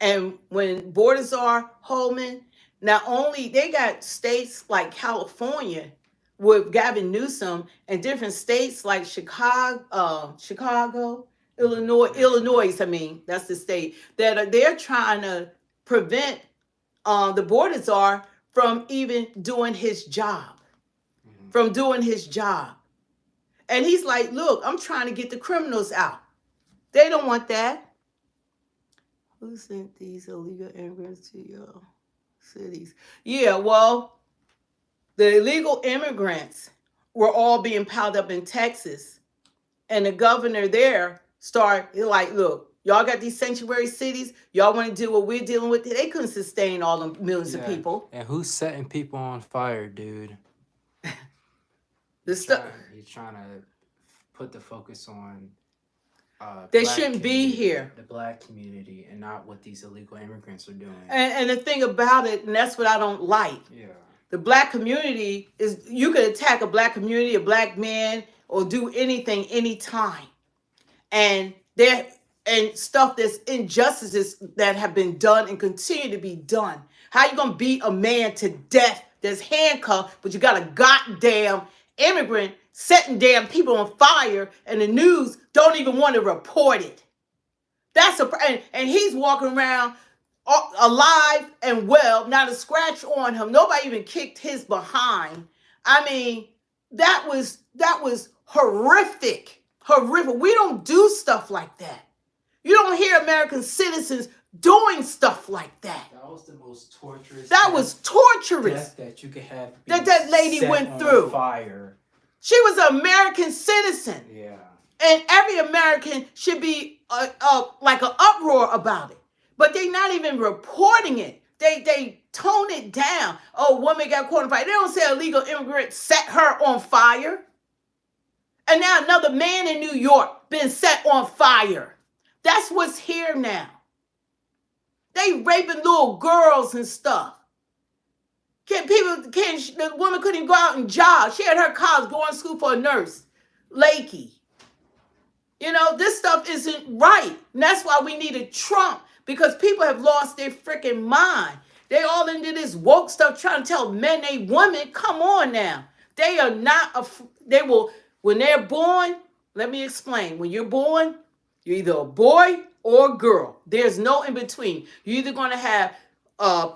And when borders are Holman, not only they got states like California with Gavin Newsom and different states like Chicago, Illinois. I mean, that's the state that they're trying to prevent the border czar from even doing his job, from doing his job. And he's like, look, I'm trying to get the criminals out. They don't want that. Who sent these illegal immigrants to your cities? Yeah, well, the illegal immigrants were all being piled up in Texas. And the governor there started like, look, y'all got these sanctuary cities. Y'all want to do what we're dealing with. They couldn't sustain all the millions of people. And who's setting people on fire, dude? He's trying to put the focus on they shouldn't be here. The black community, and not what these illegal immigrants are doing. And the thing about it, and that's what I don't like. Yeah. The black community is, you could attack a black community, a black man, or do anything, anytime. And stuff that's injustices that have been done and continue to be done. How you gonna beat a man to death that's handcuffed, but you got a goddamn immigrant setting damn people on fire, and the news don't even want to report it? That's and he's walking around alive and well, not a scratch on him. Nobody even kicked his behind. I mean, that was horrific. We don't do stuff like that. You don't hear American citizens doing stuff like that. That was the most torturous. That was torturous. That you could have. That lady went through. Fire. She was an American citizen. Yeah. And every American should be like an uproar about it. But they're not even reporting it. They tone it down. Oh, woman got caught on fire. They don't say illegal immigrant set her on fire. And now another man in New York been set on fire. That's what's here now. They raping little girls and stuff. The woman couldn't even go out and jog. She had her college, going to school for a nurse. Lakey. You know, this stuff isn't right. And that's why we needed Trump, because people have lost their freaking mind. They all into this woke stuff trying to tell men they women. Come on now. They are not, when they're born, let me explain. When you're born, you're either a boy or a girl. There's no in between. You're either going to have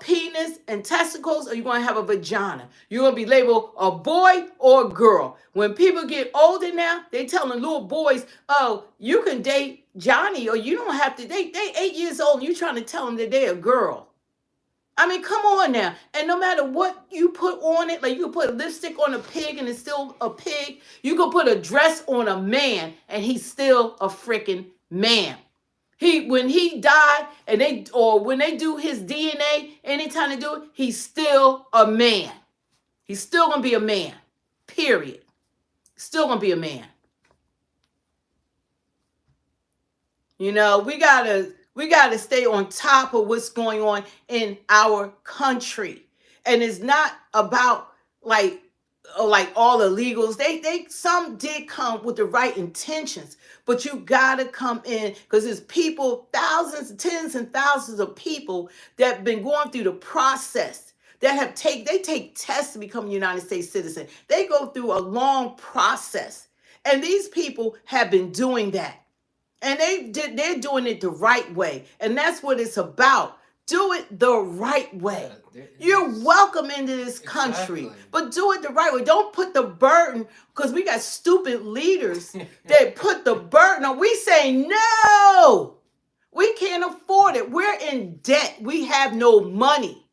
penis and testicles, or you're going to have a vagina. You're going to be labeled a boy or a girl. When people get older now, they telling little boys, oh, you can date Johnny, or you don't have to date. They 8 years old and you trying to tell them that they're a girl. I mean, come on now. And no matter what you put on it, like you can put lipstick on a pig and it's still a pig. You can put a dress on a man and he's still a freaking man. When he died when they do his DNA, anytime they do it, he's still a man. He's still gonna be a man. Period. Still gonna be a man. You know, we gotta stay on top of what's going on in our country. And it's not about like all illegals. They some did come with the right intentions, but you gotta come in, because there's people, thousands, tens and thousands of people that have been going through the process, that they take tests to become a United States citizen. They go through a long process, and these people have been doing that, and they're doing it the right way, and that's what it's about. Do it the right way. You're welcome into this country, but do it the right way. Don't put the burden, because we got stupid leaders that put the burden on. We say, no, we can't afford it. We're in debt. We have no money.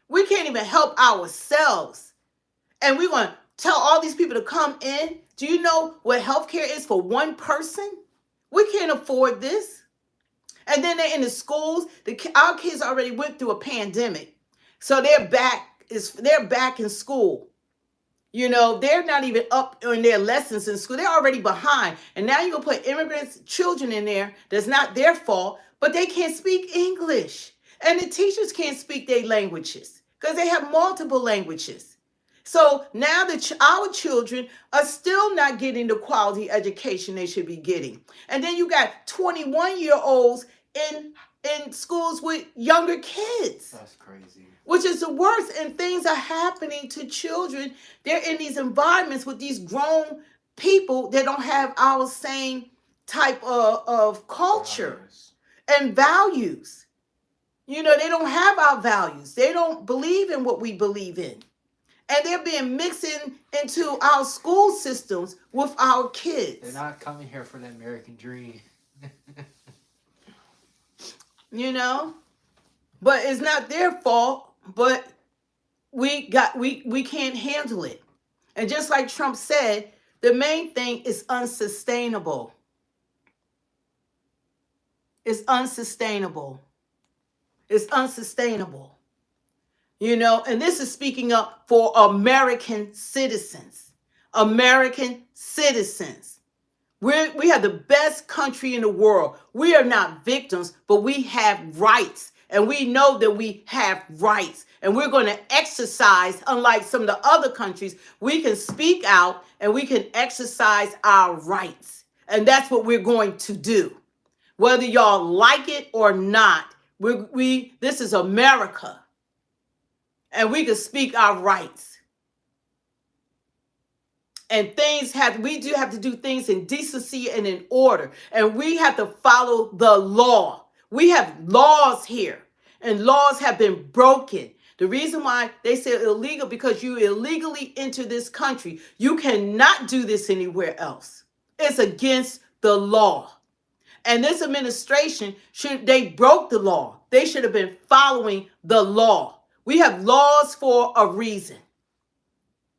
We can't even help ourselves. And we want to tell all these people to come in. Do you know what healthcare is for one person? We can't afford this. And then they're in the schools. Our kids already went through a pandemic. So they're back they're back in school. You know, they're not even up on their lessons in school. They're already behind. And now you're going to put immigrants, children in there. That's not their fault, but they can't speak English. And the teachers can't speak their languages because they have multiple languages. So now our children are still not getting the quality education they should be getting. And then you got 21-year-olds in schools with younger kids. That's crazy. Which is the worst. And things are happening to children. They're in these environments with these grown people that don't have our same type of culture and values. You know, they don't have our values. They don't believe in what we believe in. And they're being mixed into our school systems with our kids. They're not coming here for the American dream. You know? But it's not their fault. But we can't handle it. And just like Trump said, the main thing is unsustainable. It's unsustainable. It's unsustainable. You know, and this is speaking up for American citizens. American citizens. We have the best country in the world. We are not victims, but we have rights. And we know that we have rights. And we're going to exercise, unlike some of the other countries, we can speak out and we can exercise our rights. And that's what we're going to do. Whether y'all like it or not, this is America. And we can speak our rights. And we do have to do things in decency and in order. And we have to follow the law. We have laws here. And laws have been broken. The reason why they say illegal, because you illegally enter this country. You cannot do this anywhere else. It's against the law. And this administration, they broke the law. They should have been following the law. We have laws for a reason.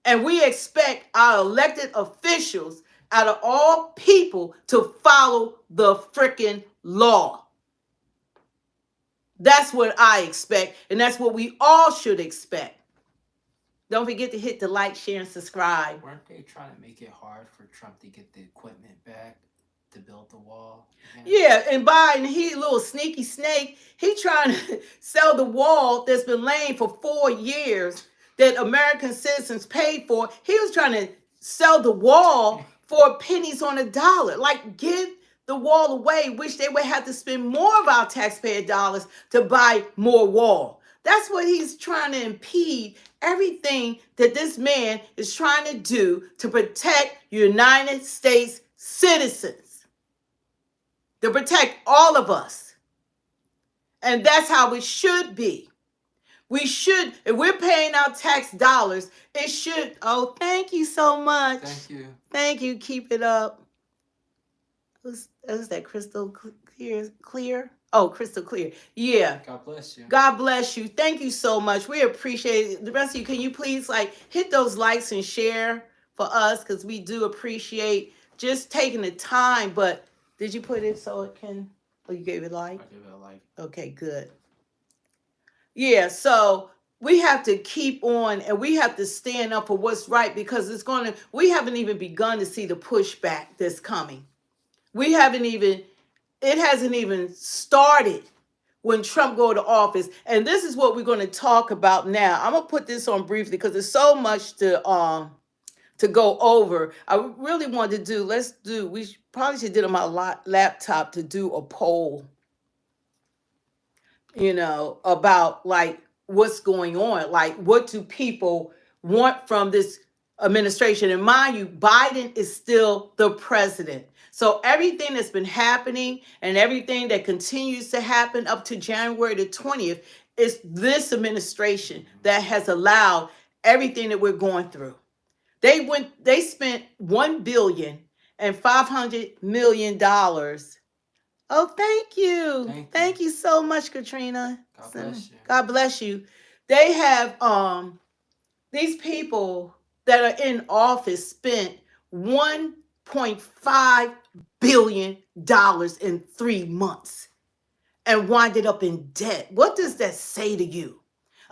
And we expect our elected officials out of all people to follow the freaking law. That's what I expect. And that's what we all should expect. Don't forget to hit the like, share, and subscribe. Weren't they trying to make it hard for Trump to get the equipment back to build the wall again? Yeah, and Biden, he a little sneaky snake. He trying to sell the wall that's been laying for 4 years that American citizens paid for. He was trying to sell the wall for pennies on a dollar. Like, give the wall away, which they would have to spend more of our taxpayer dollars to buy more wall. That's what he's trying to impede everything that this man is trying to do to protect United States citizens, to protect all of us. And that's how it should be. We should, if we're paying our tax dollars, it should, oh, thank you so much. Thank you. Thank you. Keep it up. Who's that? Crystal clear? Oh, crystal clear. Yeah. God bless you. God bless you. Thank you so much. We appreciate it. The rest of you, can you please hit those likes and share for us? Because we do appreciate just taking the time. But did you put it so it can, oh, you gave it like? I gave it a like. Okay, good. Yeah, so we have to keep on and we have to stand up for what's right, because we haven't even begun to see the pushback that's coming. It hasn't even started when Trump go to office. And this is what we're going to talk about now. I'm going to put this on briefly because there's so much to go over. I really wanted to we probably should do it on my laptop to do a poll, about what's going on. What do people want from this administration? And mind you, Biden is still the president. So everything that's been happening and everything that continues to happen up to January the 20th is this administration that has allowed everything that we're going through. They spent $1.5 billion. Oh, thank you. Thank you so much, Katrina. God bless you. God bless you. They have these people that are in office spent $1.5 billion in 3 months and winded up in debt. What does that say to you?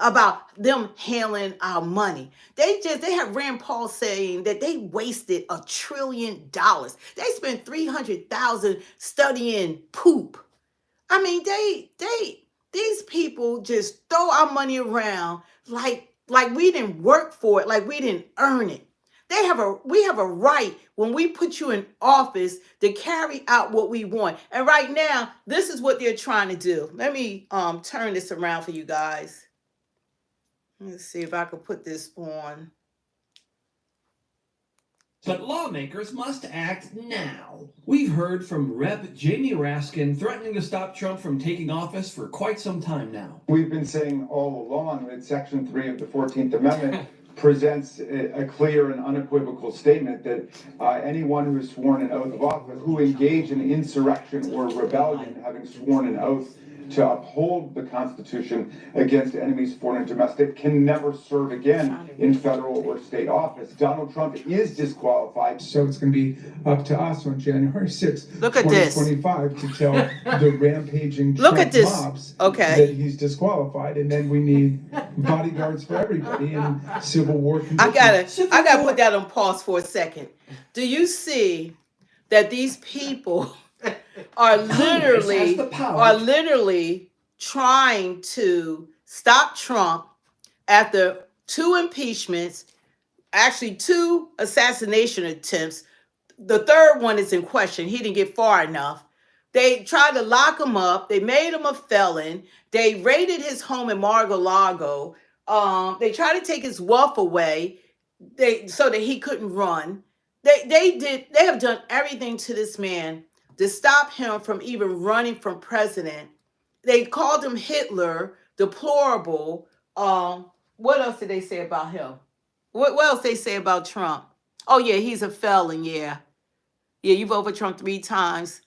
about them handling our money. They have Rand Paul saying that they wasted $1 trillion. They spent 300,000 studying poop. I mean, these people just throw our money around like we didn't work for it, like we didn't earn it. We have a right when we put you in office to carry out what we want. And right now, this is what they're trying to do. Let me turn this around for you guys. Let's see if I can put this on. But lawmakers must act now. We've heard from Rep. Jamie Raskin threatening to stop Trump from taking office for quite some time now. We've been saying all along that Section 3 of the 14th Amendment presents a clear and unequivocal statement that anyone who is sworn an oath of office, who engage in insurrection or rebellion, having sworn an oath to uphold the Constitution against enemies, foreign and domestic, can never serve again in federal or state office. Donald Trump is disqualified. So it's going to be up to us on January 6th, Look at this. 2025, to tell the rampaging Look Trump at this. mobs Okay. that he's disqualified, and then we need bodyguards for everybody and civil war conditions. I gotta put that on pause for a second. Do you see that these people are literally trying to stop Trump after 2 impeachments, actually 2 assassination attempts. The third one is in question. He didn't get far enough. They tried to lock him up. They made him a felon. They raided his home in Mar-a-Lago. They tried to take his wealth away so that he couldn't run. They have done everything to this man to stop him from even running for president. They called him Hitler, deplorable. What else did they say about him? What else they say about Trump? Oh yeah, he's a felon. Yeah, you vote for Trump 3 times.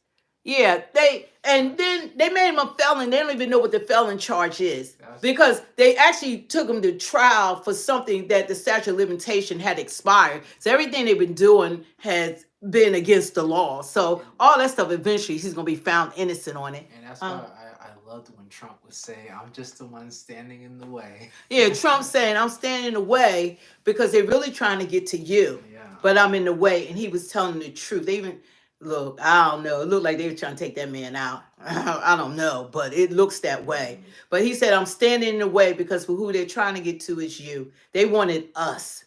Yeah, then they made him a felon. They don't even know what the felon charge is because they actually took him to trial for something that the statute of limitation had expired. So everything they've been doing has been against the law. So all that stuff, eventually he's going to be found innocent on it. And that's why I loved when Trump would say, "I'm just the one standing in the way." Yeah, Trump saying, "I'm standing in the way because they're really trying to get to you, but I'm in the way." And he was telling the truth. They even... Look, I don't know. It looked like they were trying to take that man out. I don't know, but it looks that way. But he said, "I'm standing in the way because for who they're trying to get to is you." They wanted us.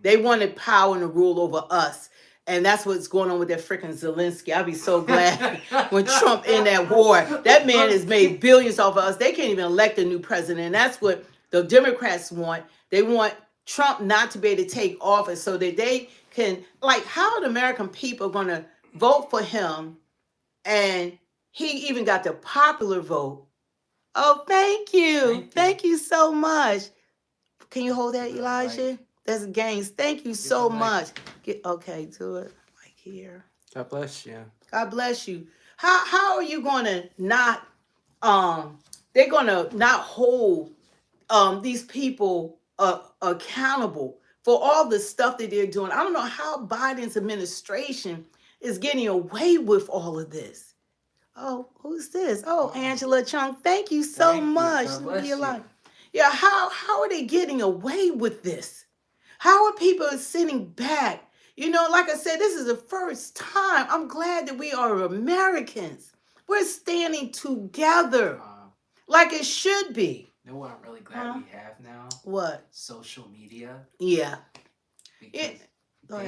They wanted power and to rule over us. And that's what's going on with that freaking Zelensky. I'll be so glad when Trump in that war. That man has made billions off of us. They can't even elect a new president. And that's what the Democrats want. They want Trump not to be able to take office so that they can, like, how are the American people going to vote for him, and he even got the popular vote? Oh, thank you so much. Can you hold that, Elijah? That's gains. Thank you so much. Okay, do it like here. God bless you. God bless you. How are you gonna not they're gonna not hold these people accountable for all the stuff that they're doing? I don't know how Biden's administration is getting away with all of this. Oh, who's this? Oh, Angela Chung. Thank you so much. Yeah, how are they getting away with this? How are people sitting back? You know, like I said, this is the first time. I'm glad that we are Americans. We're standing together like it should be. You know what I'm really glad we have now? What? Social media. Yeah. Because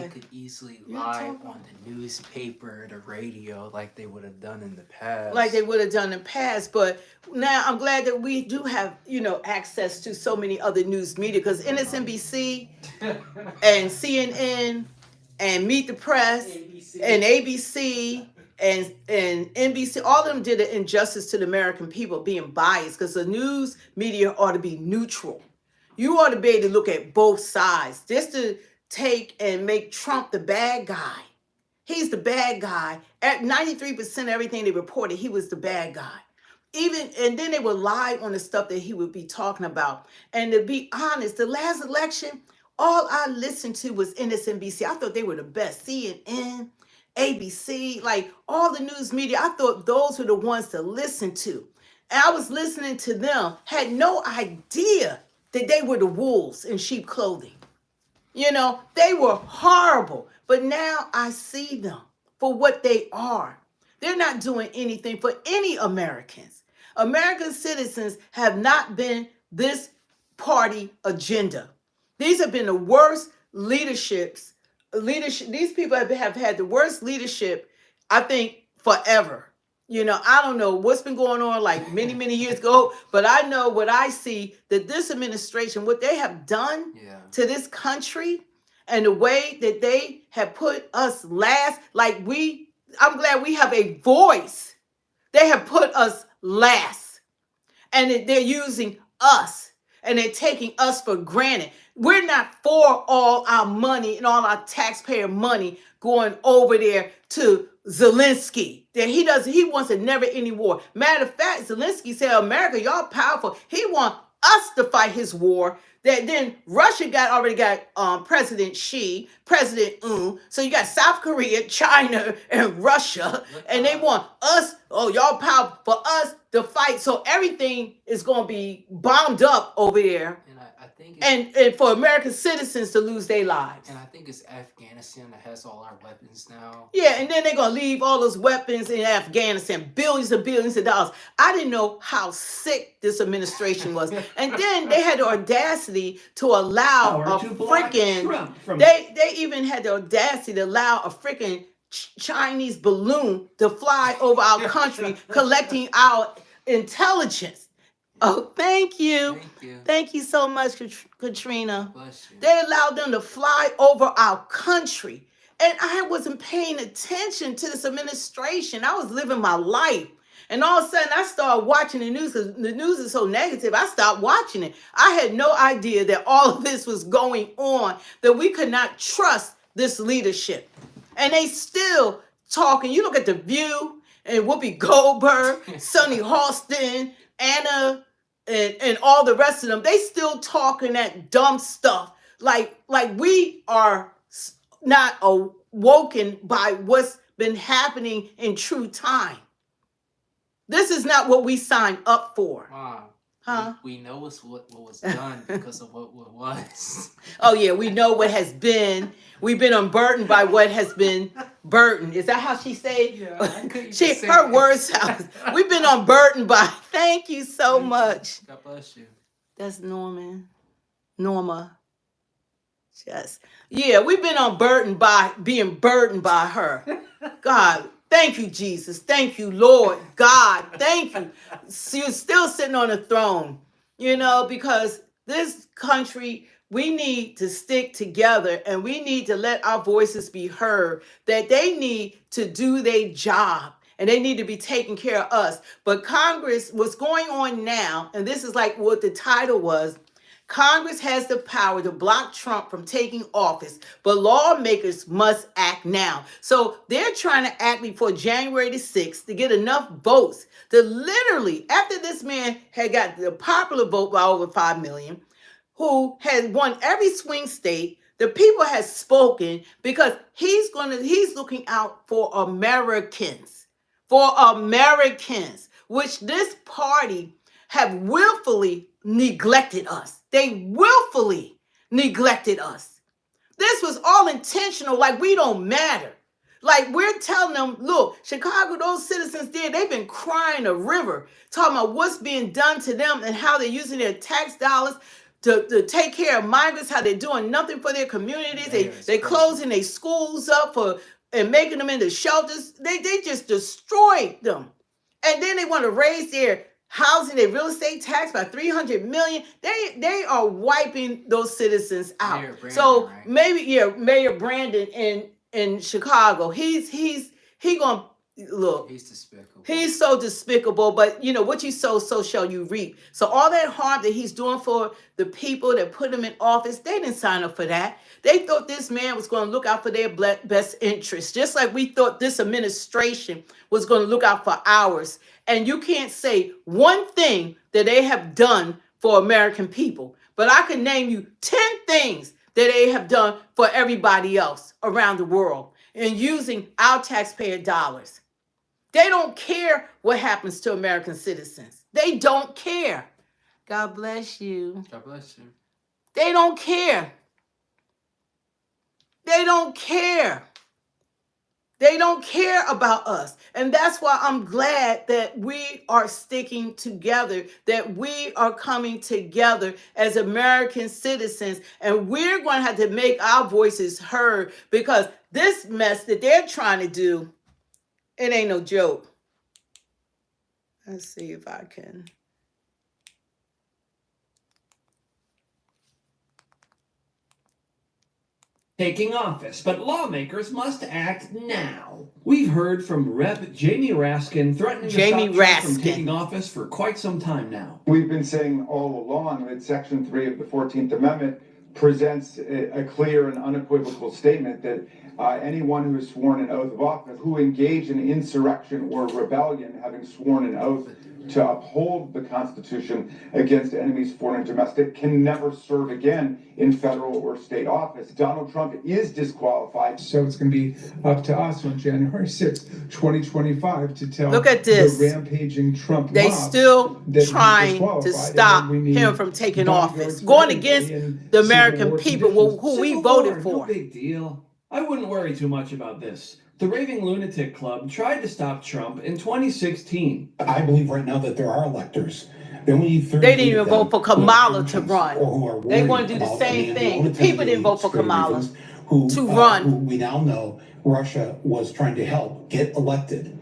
they could easily lie on the newspaper, the radio, like they would have done in the past. But now I'm glad that we do have, access to so many other news media, because MSNBC and CNN and Meet the Press and ABC and NBC, all of them did an injustice to the American people being biased, because the news media ought to be neutral. You ought to be able to look at both sides. Just to take and make Trump the bad guy. He's the bad guy. At 93% of everything they reported, he was the bad guy. And then they would lie on the stuff that he would be talking about. And to be honest, the last election, all I listened to was MSNBC. I thought they were the best. CNN, ABC, like all the news media, I thought those were the ones to listen to. And I was listening to them, had no idea that they were the wolves in sheep clothing. You know, they were horrible. But now I see them for what they are. They're not doing anything for any Americans. American citizens have not been this party agenda. These have been the worst leaderships. These people have had the worst leadership, I think, forever. You know, I don't know what's been going on like many, many years ago, but I know what I see that this administration, what they have done to this country and the way that they have put us last, I'm glad we have a voice. They have put us last and they're using us and they're taking us for granted. We're not for all our money and all our taxpayer money going over there to Zelensky. That he wants a never ending war. Matter of fact, Zelensky said, America, y'all powerful. He wants us to fight his war. That then Russia already got President Xi, President Un. So you got South Korea, China, and Russia, and they want us. Oh, y'all power for us to fight. So everything is going to be bombed up over there. And I think And for American citizens to lose their lives. And I think it's Afghanistan that has all our weapons now. Yeah, and then they're going to leave all those weapons in Afghanistan, billions and billions of dollars. I didn't know how sick this administration was. And then they had the audacity to allow a freaking, they even had the audacity to allow a freaking Chinese balloon to fly over our country, collecting our intelligence. Oh, thank you. Thank you. Thank you so much, Katrina. Bless you. They allowed them to fly over our country. And I wasn't paying attention to this administration. I was living my life. And all of a sudden, I started watching the news because the news is so negative. I stopped watching it. I had no idea that all of this was going on, that we could not trust this leadership. And they still talking. You look at The View and Whoopi Goldberg, Sonny Halston, Anna, and all the rest of them, they still talking that dumb stuff. Like we are not awoken by what's been happening in true time. This is not what we signed up for. Mom, Huh? we know what was done because of what was. Oh, yeah, we know what has been. We've been unburdened by what has been burdened. Is that how she said? Yeah, her words sound. We've been unburdened by. Thank you so much. God bless you. That's Norma. Yes. Yeah, we've been unburdened by being burdened by her. God, thank you, Jesus. Thank you, Lord. God, thank you. You're still sitting on the throne, you know, because this country, we need to stick together and we need to let our voices be heard, that they need to do their job and they need to be taking care of us. But Congress, what's going on now, and this is like what the title was, Congress has the power to block Trump from taking office, but lawmakers must act now. So they're trying to act before January the 6th to get enough votes to literally, after this man had got the popular vote by over 5 million, who has won every swing state, the people has spoken because he's looking out for Americans, which this party have willfully neglected us. They willfully neglected us. This was all intentional, like we don't matter. Like we're telling them, look, Chicago, those citizens there, they've been crying a river, talking about what's being done to them and how they're using their tax dollars to take care of migrants, how they're doing nothing for their communities. They're closing their schools up and making them into shelters. They just destroyed them. And then they want to raise their housing, their real estate tax by $300 million. They are wiping those citizens out. Mayor Brandon, so right? maybe, Mayor Brandon in Chicago, he gonna look. He's despicable. He's so despicable, but you know, what you sow, so shall you reap. So all that harm that he's doing for the people that put him in office, they didn't sign up for that. They thought this man was going to look out for their best interests, just like we thought this administration was going to look out for ours. And you can't say one thing that they have done for American people, but I can name you 10 things that they have done for everybody else around the world and using our taxpayer dollars. They don't care what happens to American citizens. They don't care. God bless you. God bless you. They don't care. They don't care. They don't care about us. And that's why I'm glad that we are sticking together, that we are coming together as American citizens. And we're going to have to make our voices heard, because this mess that they're trying to do, it ain't no joke. Let's see if I can. Taking office, but lawmakers must act now. We've heard from Rep. Jamie Raskin threatening to stop Trump from taking office for quite some time now. We've been saying all along that Section 3 of the 14th Amendment presents a clear and unequivocal statement that anyone who has sworn an oath of office, who engage in insurrection or rebellion, having sworn an oath to uphold the Constitution against enemies, foreign and domestic, can never serve again in federal or state office. Donald Trump is disqualified. So it's going to be up to us on January 6th, 2025 to tell Look at this. the rampaging Trump They mob still that he's trying disqualified, to and stop then we need him from taking bodyguards office, for going everybody against in the civil American war people conditions. who we Civil voted war, for. No big deal. I wouldn't worry too much about this. The Raving Lunatic Club tried to stop Trump in 2016. I believe right now that there are electors. They didn't even vote for Kamala to run. They want to do the same thing. The people didn't vote for Kamala to run. Who we now know Russia was trying to help get elected.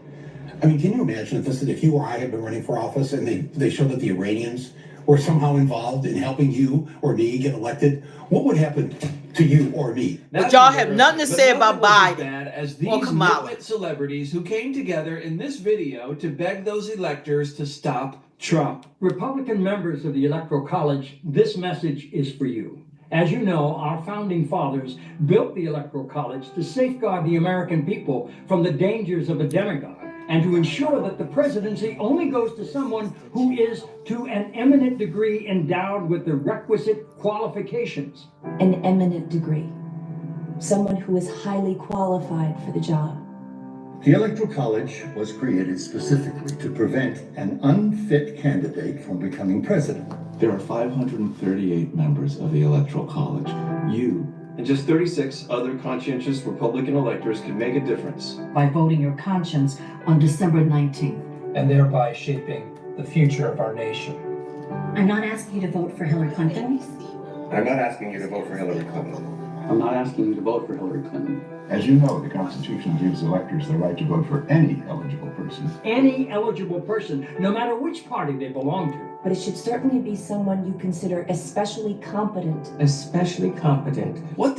I mean, can you imagine if you or I had been running for office and they showed that the Iranians were somehow involved in helping you or me get elected? What would happen to you or me? But y'all have nothing to say about Biden Bad as these or Kamala. nitwit celebrities who came together in this video to beg those electors to stop Trump. Republican members of the Electoral College, this message is for you. As you know, our founding fathers built the Electoral College to safeguard the American people from the dangers of a demagogue, and to ensure that the presidency only goes to someone who is to an eminent degree endowed with the requisite qualifications. An eminent degree. Someone who is highly qualified for the job. The Electoral College was created specifically to prevent an unfit candidate from becoming president. There are 538 members of the Electoral College. You and just 36 other conscientious Republican electors can make a difference. By voting your conscience on December 19th. And thereby shaping the future of our nation. I'm not asking you to vote for Hillary Clinton. I'm not asking you to vote for Hillary Clinton. I'm not asking you to vote for Hillary Clinton. As you know, the Constitution gives electors the right to vote for any eligible person. Any eligible person, no matter which party they belong to. But it should certainly be someone you consider especially competent. Especially competent. What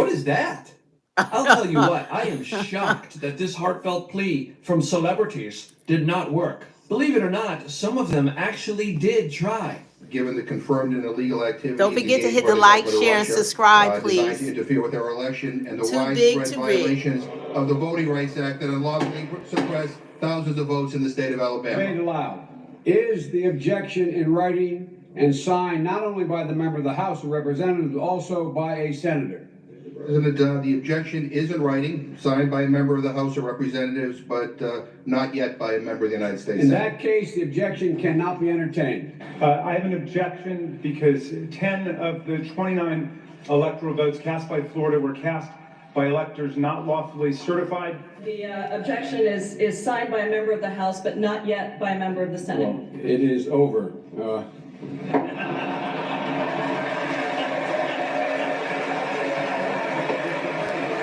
is that? I'll tell you what, I am shocked that this heartfelt plea from celebrities did not work. Believe it or not, some of them actually did try. Given the confirmed and illegal activity. Don't forget to hit the like, share, and subscribe, please. Designed to interfere with our election and the Too widespread violations of the Voting Rights Act that unlawfully suppressed thousands of votes in the state of Alabama. Made aloud. Is the objection in writing and signed not only by the member of the House of Representatives, but also by a senator? President, the objection is in writing, signed by a member of the House of Representatives, but not yet by a member of the United States In Senate. that case, the objection cannot be entertained. I have an objection because 10 of the 29 electoral votes cast by Florida were cast by electors not lawfully certified. The objection is signed by a member of the House, but not yet by a member of the Senate. Well, it is over.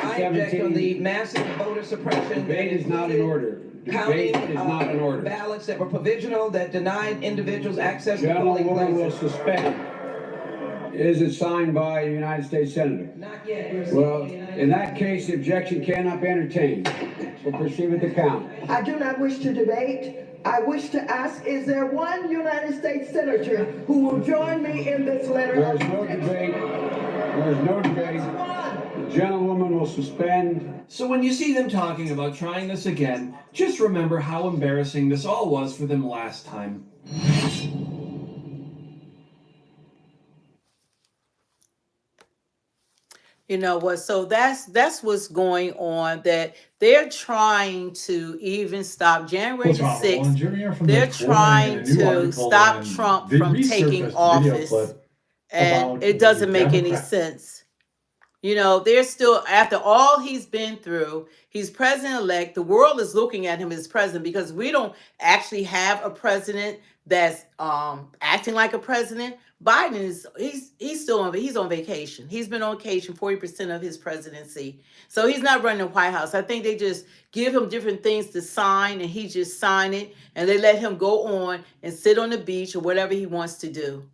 I object on the massive voter suppression. Debate is not in order. Debate is not in order. Ballots that were provisional that denied individuals access to polling Gentlewoman will places. suspend. Is it signed by a United States Senator? Not yet. Well, in that case, the objection cannot be entertained. We'll proceed with the count. I do not wish to debate. I wish to ask, is there one United States Senator who will join me in this letter? There's no debate. There's no debate. The gentlewoman will suspend. So when you see them talking about trying this again, just remember how embarrassing this all was for them last time. You know what? So that's what's going on. That they're trying to even stop January What's the wrong, Roland? 6th. Jimmy here from They're the Quartering in trying a new to article, stop and Trump they from taking resurfaced a video office, clip and about it the doesn't make any Democrat. sense. You know, they're still, after all he's been through, he's president-elect. The world is looking at him as president because we don't actually have a president that's acting like a president. Biden is he's still on he's on vacation. He's been on vacation 40% of his presidency. So he's not running the White House. I think they just give him different things to sign and he just sign it and they let him go on and sit on the beach or whatever he wants to do.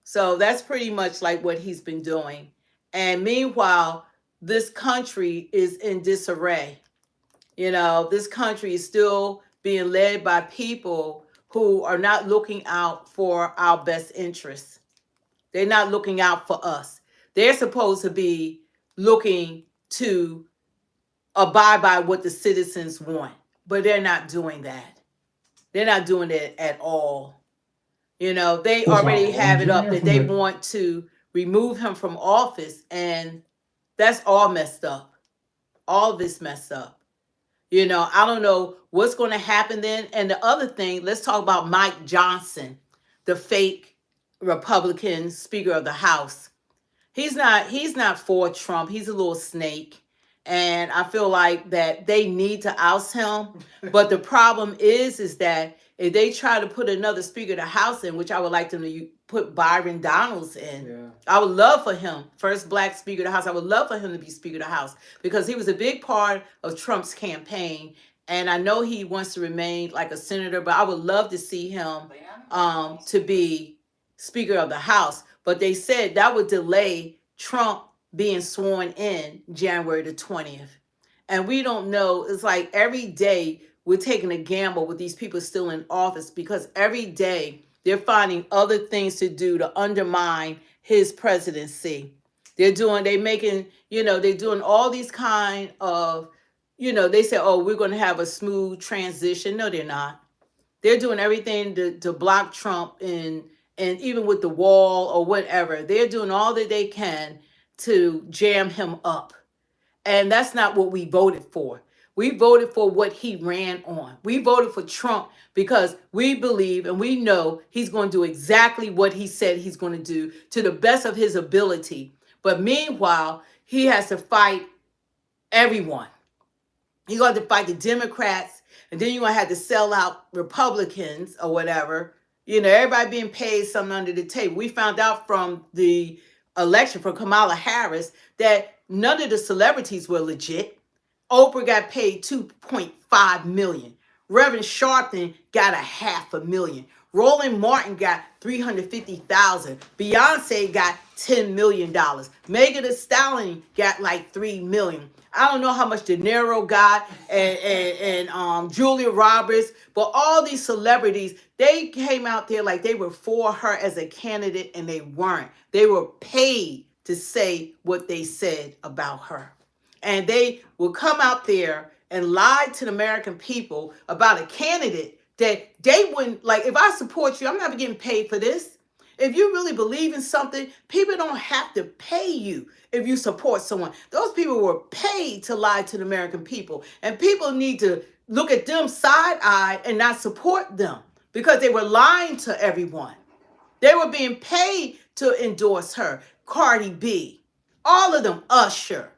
So that's pretty much like what he's been doing. And meanwhile, this country is in disarray. You know, this country is still being led by people who are not looking out for our best interests. They're not looking out for us. They're supposed to be looking to abide by what the citizens want, but they're not doing that. They're not doing it at all. You know, they What's already wrong, have Roland? it Jimmy up here that from they the want to remove him from office, and that's all messed up. All this messed up. You know, I don't know what's going to happen then. And the other thing, let's talk about Mike Johnson, the fake Republican Speaker of the House. He's not for Trump. He's a little snake. And I feel like that they need to oust him. But the problem is that if they try to put another Speaker of the House in, which I would like them to put Byron Donalds in, I would love for him, first black Speaker of the House, I would love for him to be Speaker of the House because he was a big part of Trump's campaign. And I know he wants to remain like a senator, but I would love to see him to be Speaker of the House. But they said that would delay Trump being sworn in January the 20th. And we don't know. It's like every day we're taking a gamble with these people still in office because every day they're finding other things to do to undermine his presidency. They're doing all these kind of, they say, oh, we're going to have a smooth transition. No, they're not. They're doing everything to block Trump and even with the wall or whatever, they're doing all that they can to jam him up. And that's not what we voted for. We voted for what he ran on. We voted for Trump because we believe and we know he's going to do exactly what he said he's going to do to the best of his ability. But meanwhile, he has to fight everyone. He's going to fight the Democrats, and then you're going to have to sell out Republicans or whatever. Everybody being paid something under the table. We found out from the election for Kamala Harris that none of the celebrities were legit. Oprah got paid $2.5 million. Reverend Sharpton got $500,000. Roland Martin got $350,000. Beyonce got $10 million. Megan Thee Stallion got like $3 million. I don't know how much De Niro got and Julia Roberts, but all these celebrities, they came out there like they were for her as a candidate, and they weren't. They were paid to say what they said about her. And they will come out there and lie to the American people about a candidate that they wouldn't, like, if I support you, I'm not getting paid for this. If you really believe in something, people don't have to pay you if you support someone. Those people were paid to lie to the American people. And people need to look at them side-eye and not support them because they were lying to everyone. They were being paid to endorse her. Cardi B, all of them, Usher.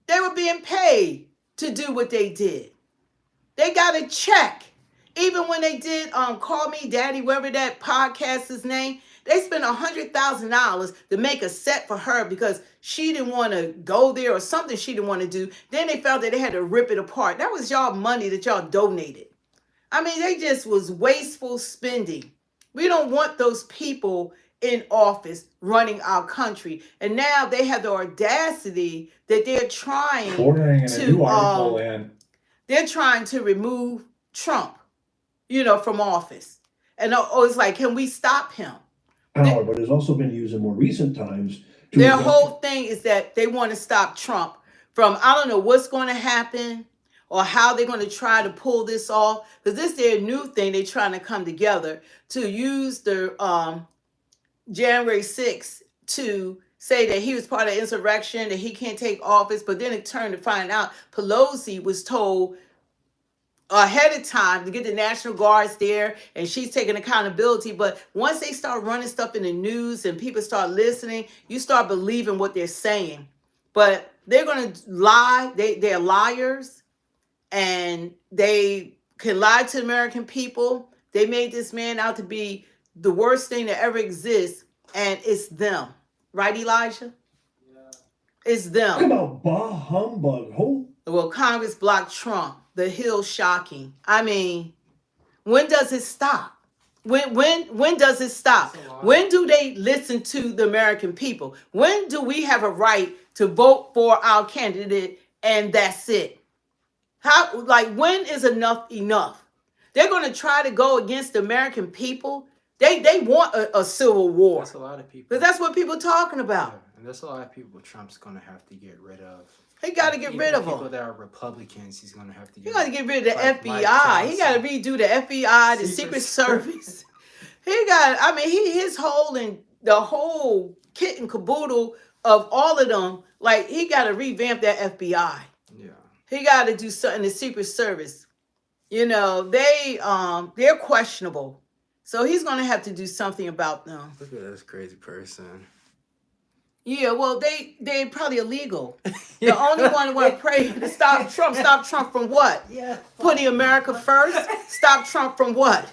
They were being paid to do what they did. They got a check. Even when they did Call Me Daddy, whatever that podcast is named, they spent $100,000 to make a set for her because she didn't want to go there or something she didn't want to do. Then they felt that they had to rip it apart. That was y'all money that y'all donated. I mean, they just was wasteful spending. We don't want those people in office running our country. And now they have the audacity that they're trying they're trying to remove Trump, from office. And it's like, can we stop him? power, but has also been used in more recent times. Their whole thing is that they want to stop Trump from, I don't know what's going to happen or how they're going to try to pull this off. Because this is their new thing. They're trying to come together to use the January 6th to say that he was part of insurrection, that he can't take office, but then it turned to find out Pelosi was told ahead of time to get the National Guards there, and she's taking accountability. But once they start running stuff in the news and people start listening, you start believing what they're saying. But they're going to lie. They're liars, and they can lie to the American people. They made this man out to be the worst thing that ever exists, and it's them. Right, Elijah? Yeah. It's them. Talk about bah humbug. Well, Congress blocked Trump. The Hill shocking. I mean, when does it stop? When does it stop? When do they listen to the American people? When do we have a right to vote for our candidate and that's it? How, like, when is enough enough? They're going to try to go against the American people. They want a civil war. That's a lot of people. Because that's what people are talking about. Yeah, and there's a lot of people Trump's going to have to get rid of. He got to get rid of them. People that are Republicans, he's going to have to get rid of. He got to get rid of the FBI. FBI. He got to redo the FBI, the Secret Service. He got, I mean, his whole and the whole kit and caboodle of all of them, like, he got to revamp that FBI. Yeah. He got to do something, the Secret Service. You know, they're questionable. So he's going to have to do something about them. Look at this crazy person. Yeah, well, they're probably illegal. The only one who want to pray to stop Trump. Stop Trump from what? Yeah. Putting America first. Stop Trump from what?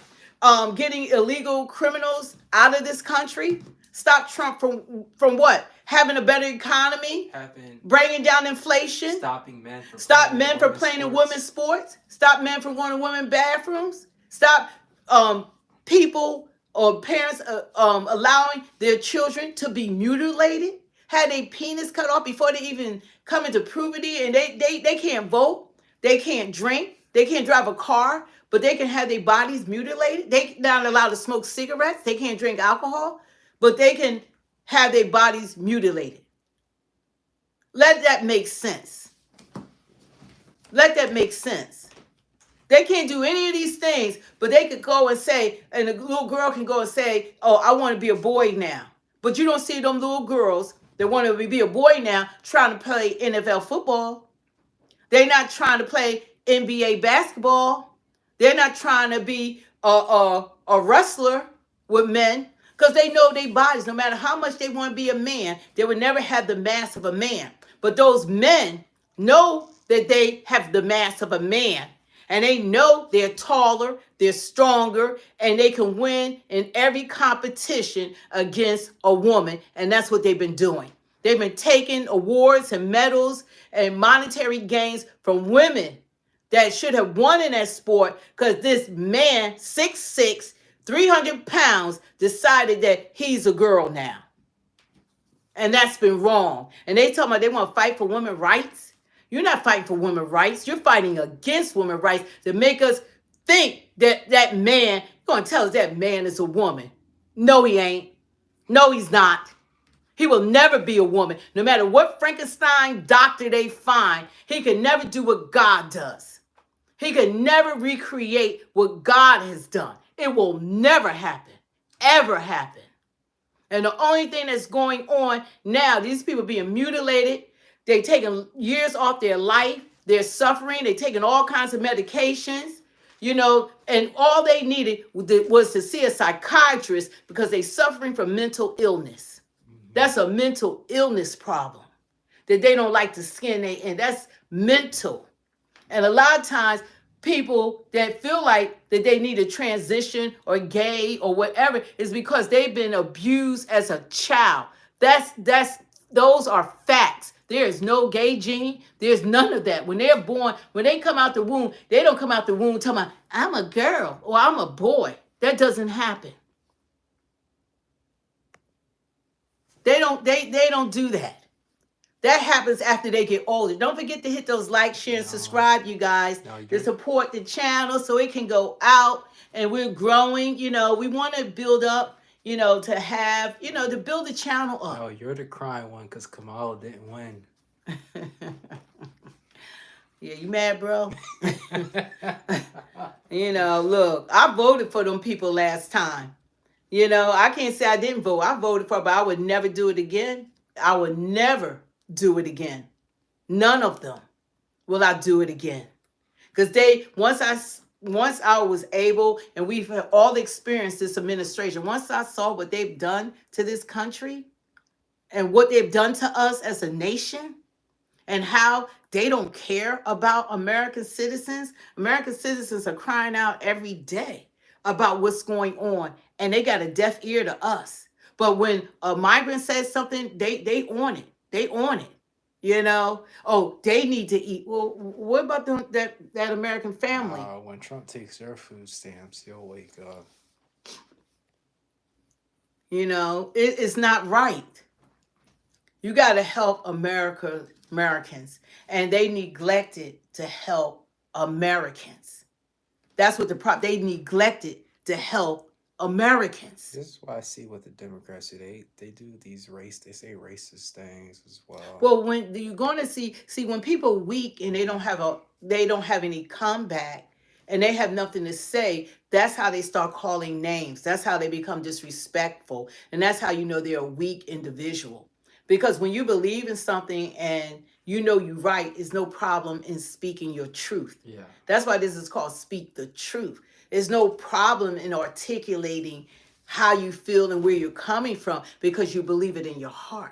Getting illegal criminals out of this country. Stop Trump from what? Having a better economy. Bringing down inflation. Stopping men from stop men from playing in women's sports. Stop men from going to women's bathrooms. Stop people or parents allowing their children to be mutilated, had their penis cut off before they even come into puberty, and they can't vote, they can't drink, they can't drive a car, but they can have their bodies mutilated. They're not allowed to smoke cigarettes, they can't drink alcohol, but they can have their bodies mutilated. Let that make sense. Let that make sense. They can't do any of these things, but they could go and say, and a little girl can go and say, oh, I want to be a boy now. But you don't see them little girls that want to be a boy now trying to play NFL football. They're not trying to play NBA basketball. They're not trying to be a wrestler with men because they know their bodies, no matter how much they want to be a man, they would never have the mass of a man. But those men know that they have the mass of a man. And they know they're taller, they're stronger, and they can win in every competition against a woman. And that's what they've been doing. They've been taking awards and medals and monetary gains from women that should have won in that sport because this man, 6'6", 300 pounds, decided that he's a girl now. And that's been wrong. And they talking about they want to fight for women's rights. You're not fighting for women's rights. You're fighting against women's rights to make us think that that man, you're going to tell us that man is a woman. No, he ain't. No, he's not. He will never be a woman. No matter what Frankenstein doctor they find, he can never do what God does. He can never recreate what God has done. It will never happen. Ever happen. And the only thing that's going on now, these people being mutilated, they're taking years off their life. They're suffering. They're taking all kinds of medications, you know, and all they needed was to see a psychiatrist because they're suffering from mental illness. That's a mental illness problem that they don't like to skin they in. That's mental. And a lot of times people that feel like that they need a transition or gay or whatever is because they've been abused as a child. Those are facts. There is no gay gene. There's none of that. When they're born, when they come out the womb, they don't come out the womb talking about, I'm a girl or I'm a boy. That doesn't happen. They don't do that. That happens after they get older. Don't forget to hit those like, share, and subscribe, you guys, to support the channel so it can go out and we're growing. You know, we want to build up, you know, to have, you know, to build the channel up. No, you're the crying one because Kamala didn't win. Yeah, you mad, bro? You know, look, I voted for them people last time. You know, I can't say I didn't vote. I voted for it, but I would never do it again. I will never do it again. None of them will I do it again. Because once I was able, and we've all experienced this administration, once I saw what they've done to this country and what they've done to us as a nation, and how they don't care about American citizens. American citizens are crying out every day about what's going on, and they got a deaf ear to us. But when a migrant says something, they on it. They on it. You know, oh, they need to eat. Well, what about that American family? When Trump takes their food stamps, he'll wake up. You know, it's not right. You got to help Americans, and they neglected to help Americans. That's what they neglected to help Americans. This is why I see what the Democrats do. They do these they say racist things as well. Well, when you're going to see when people weak and they don't have any comeback and they have nothing to say, that's how they start calling names. That's how they become disrespectful, and that's how you know they're a weak individual. Because when you believe in something and you know you're right, there's no problem in speaking your truth. Yeah. That's why this is called Speak the Truth. There's no problem in articulating how you feel and where you're coming from because you believe it in your heart.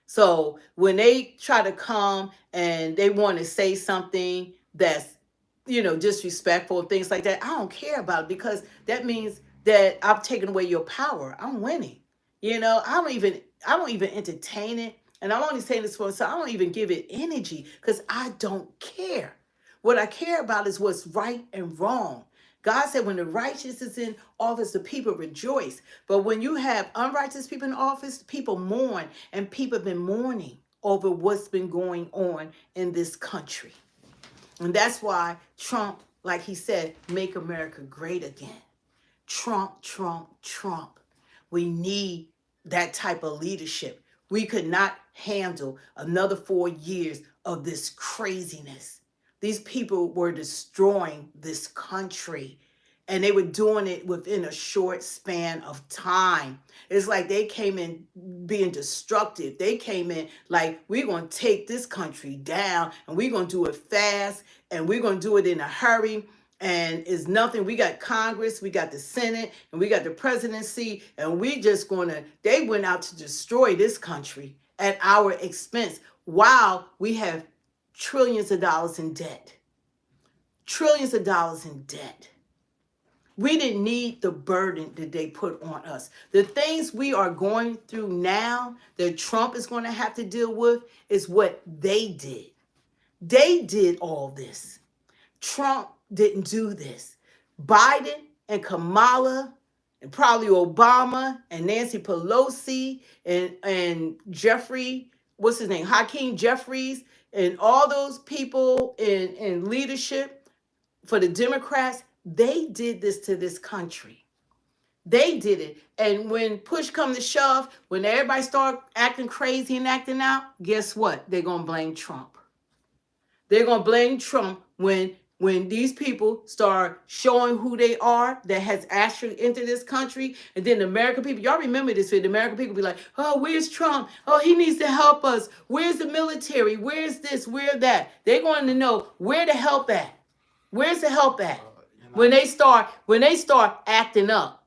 So when they try to come and they want to say something that's, disrespectful and things like that, I don't care about it, because that means that I've taken away your power. I'm winning. I don't even entertain it. And I'm only saying this for myself. I don't even give it energy because I don't care. What I care about is what's right and wrong. God said when the righteous is in office, the people rejoice. But when you have unrighteous people in office, people mourn, and people have been mourning over what's been going on in this country. And that's why Trump, like he said, make America great again. Trump, Trump, Trump. We need that type of leadership. We could not handle another 4 years of this craziness. These people were destroying this country, and they were doing it within a short span of time. It's like they came in being destructive. They came in like, we're going to take this country down, and we're going to do it fast, and we're going to do it in a hurry. And it's nothing. We got Congress, we got the Senate, and we got the presidency, and they went out to destroy this country at our expense while we have trillions of dollars in debt. Trillions of dollars in debt. We didn't need the burden that they put on us. The things we are going through now that Trump is going to have to deal with is what they did. They did all this. Trump didn't do this. Biden and Kamala and probably Obama and Nancy Pelosi and Jeffrey, what's his name? Hakeem Jeffries, and all those people in leadership for the Democrats, they did this to this country. They did it. And when push comes to shove, when everybody start acting crazy and acting out, guess what? They're going to blame Trump. They're going to blame Trump when these people start showing who they are that has actually entered this country. And then the American people, y'all remember this, the American people be like, oh, where's Trump? Oh, he needs to help us. Where's the military? Where's this? Where's that? They're going to know where the help at. Where's the help at? When they start acting up.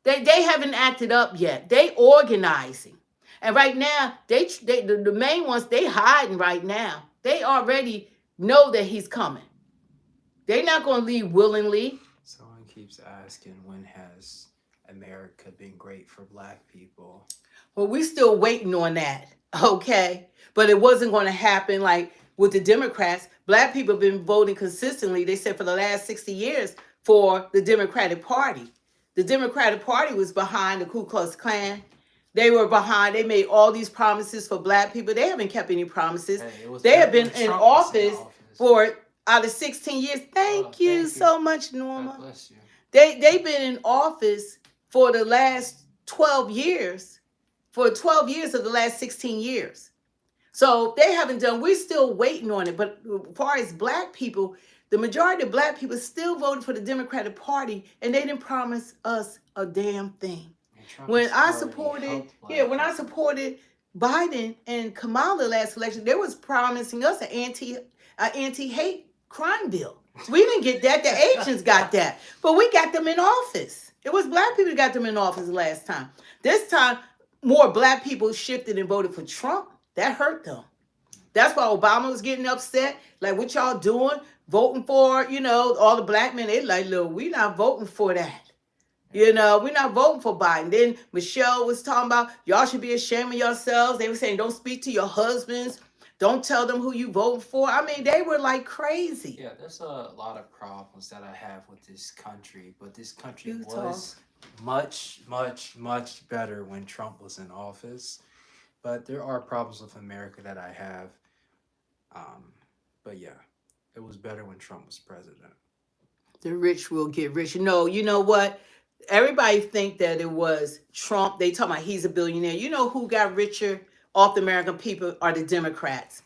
They haven't acted up yet. They organizing. And right now, the main ones, they hiding right now. They already know that he's coming. They're not going to leave willingly. Someone keeps asking, when has America been great for Black people? Well, we're still waiting on that, okay? But it wasn't going to happen like with the Democrats. Black people have been voting consistently, they said, for the last 60 years for the Democratic Party. The Democratic Party was behind the Ku Klux Klan. They made all these promises for Black people. They haven't kept any promises. They have been in office for out of 16 years. Thank you so much, Norma. Bless you. They've been in office for the last 12 years, for 12 years of the last 16 years. So they haven't done, we're still waiting on it. But as far as Black people, the majority of Black people still voted for the Democratic Party, and they didn't promise us a damn thing. When I supported Biden and Kamala last election, they was promising us an anti-hate crime bill. We didn't get that. The Asians got that. But we got them in office. It was black people that got them in office last time. This time, more black people shifted and voted for Trump. That hurt them. That's why Obama was getting upset. Like, what y'all doing? Voting for, all the black men. They like, look, we not voting for that. We're not voting for Biden. Then Michelle was talking about, y'all should be ashamed of yourselves. They were saying, don't speak to your husbands. Don't tell them who you voting for. I mean, they were like crazy. Yeah, there's a lot of problems that I have with this country, but this country was much, much, much better when Trump was in office. But there are problems with America that I have. But yeah, it was better when Trump was president. The rich will get richer. No, you know what? Everybody think that it was Trump. They talking about he's a billionaire. You know who got richer off the American people are the Democrats.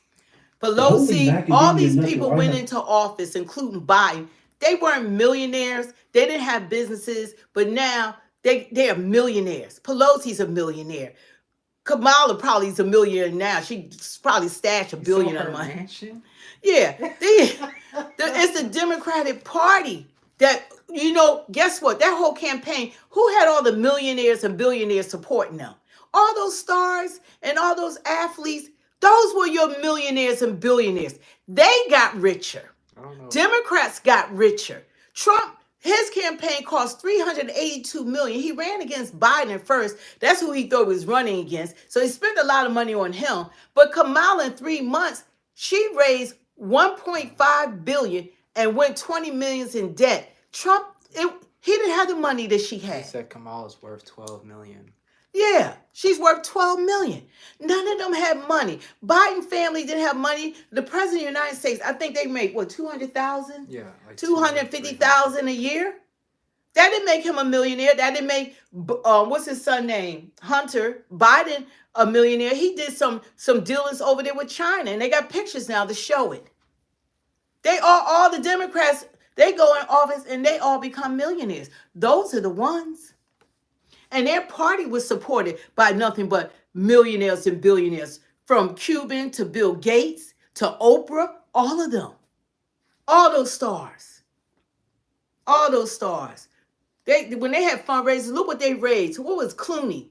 Pelosi, all these people went into office, including Biden. They weren't millionaires. They didn't have businesses, but now they are millionaires. Pelosi's a millionaire. Kamala probably is a millionaire now. She probably stashed $1 billion of money. Mansion? Yeah, it's the Democratic Party that, guess what? That whole campaign, who had all the millionaires and billionaires supporting them? All those stars and all those athletes, those were your millionaires and billionaires. They got richer. Democrats got richer. Trump, his campaign cost $382 million. He ran against Biden first. That's who he thought he was running against. So he spent a lot of money on him. But Kamala, in 3 months, she raised $1.5 billion and went $20 million in debt. Trump, he didn't have the money that she had. He said Kamala's worth $12 million. Yeah, she's worth $12 million. None of them had money. Biden family didn't have money. The president of the United States, I think they make, what, $200,000? Yeah. Like $250,000 a year? That didn't make him a millionaire. That didn't make, what's his son name? Hunter Biden a millionaire. He did some dealings over there with China, and they got pictures now to show it. They are all the Democrats. They go in office and they all become millionaires. Those are the ones. And their party was supported by nothing but millionaires and billionaires, from Cuban to Bill Gates to Oprah, all of them. All those stars. All those stars. When they had fundraisers, look what they raised. What was Clooney?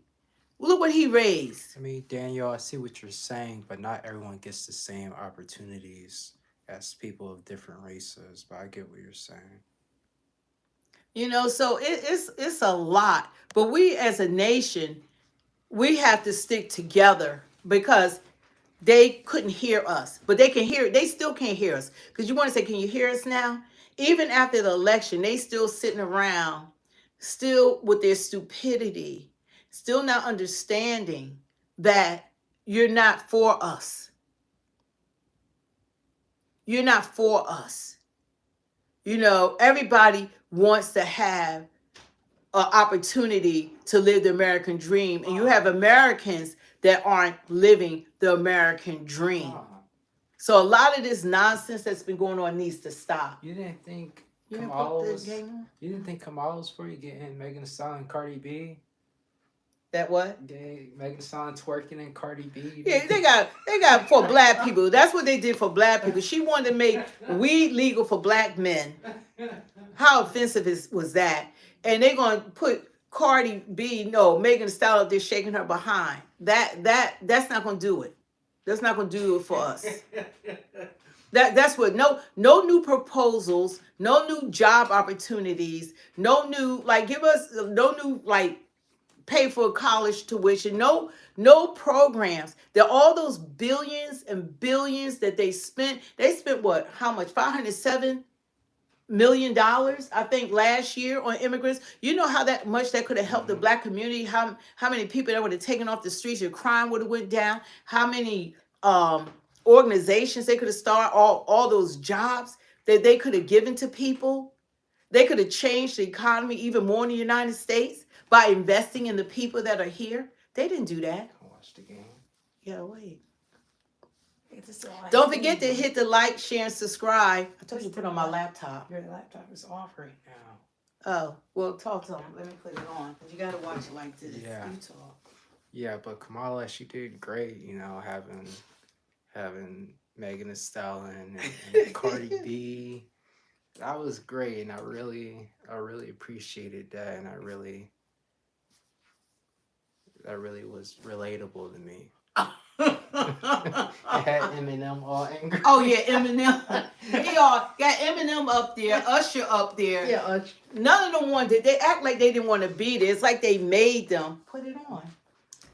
Look what he raised. I mean, Daniel, I see what you're saying, but not everyone gets the same opportunities as people of different races. But I get what you're saying. So it's a lot. But we as a nation, we have to stick together because they couldn't hear us. But they can hear, they still can't hear us. Because you want to say, can you hear us now? Even after the election, they still sitting around, still with their stupidity, still not understanding that you're not for us. You're not for us. Everybody wants to have an opportunity to live the American dream. And you have Americans that aren't living the American dream. So a lot of this nonsense that's been going on needs to stop. You didn't think Kamala was for you getting Megan Thee Stallion and Cardi B? That what? Megan Thee Stallion twerking and Cardi B. Yeah, they got for black people. That's what they did for black people. She wanted to make weed legal for black men. How offensive was that? And they're gonna put Megan Thee Stallion up there shaking her behind. That's not gonna do it. That's not gonna do it for us. That's what no new proposals, no new job opportunities, no new give us no new pay for college tuition, no programs. That all those billions and billions that they spent what? How much? $507 million, I think, last year on immigrants. You know how much that could have helped the black community, how many people that would have taken off the streets, your crime would have went down, how many organizations they could have started, all those jobs that they could have given to people. They could have changed the economy even more in the United States by investing in the people that are here. They didn't do that. Watch the game. Yeah, wait. Don't forget to hit the like, share, and subscribe. I told you to put it on my laptop. Your laptop is off right now. Oh, well, talk to them. Let me put it on. Because you got to watch it like this. Yeah. You talk. Yeah, but Kamala, she did great, you know, having Megan Thee Stallion and Cardi B. That was great, and I really appreciated that, and that really was relatable to me. It had Eminem all angry. Oh yeah, Eminem. They all got Eminem up there, Usher up there. Yeah, Usher. None of them wanted. They act like they didn't want to be there. It's like they made them. Put it on.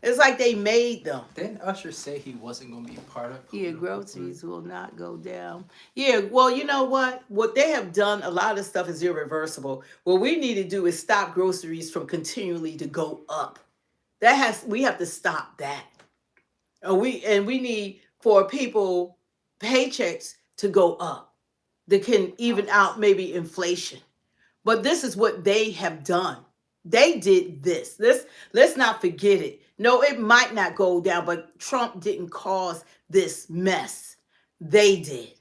It's like they made them. Didn't Usher say he wasn't going to be part of it? Yeah, groceries will not go down. Yeah, well, you know what? What they have done, a lot of stuff is irreversible. What we need to do is stop groceries from continually to go up. We have to stop that. And we need for people paychecks to go up that can even out maybe inflation. But this is what they have done. They did this. Let's not forget it. No, it might not go down, but Trump didn't cause this mess. They did.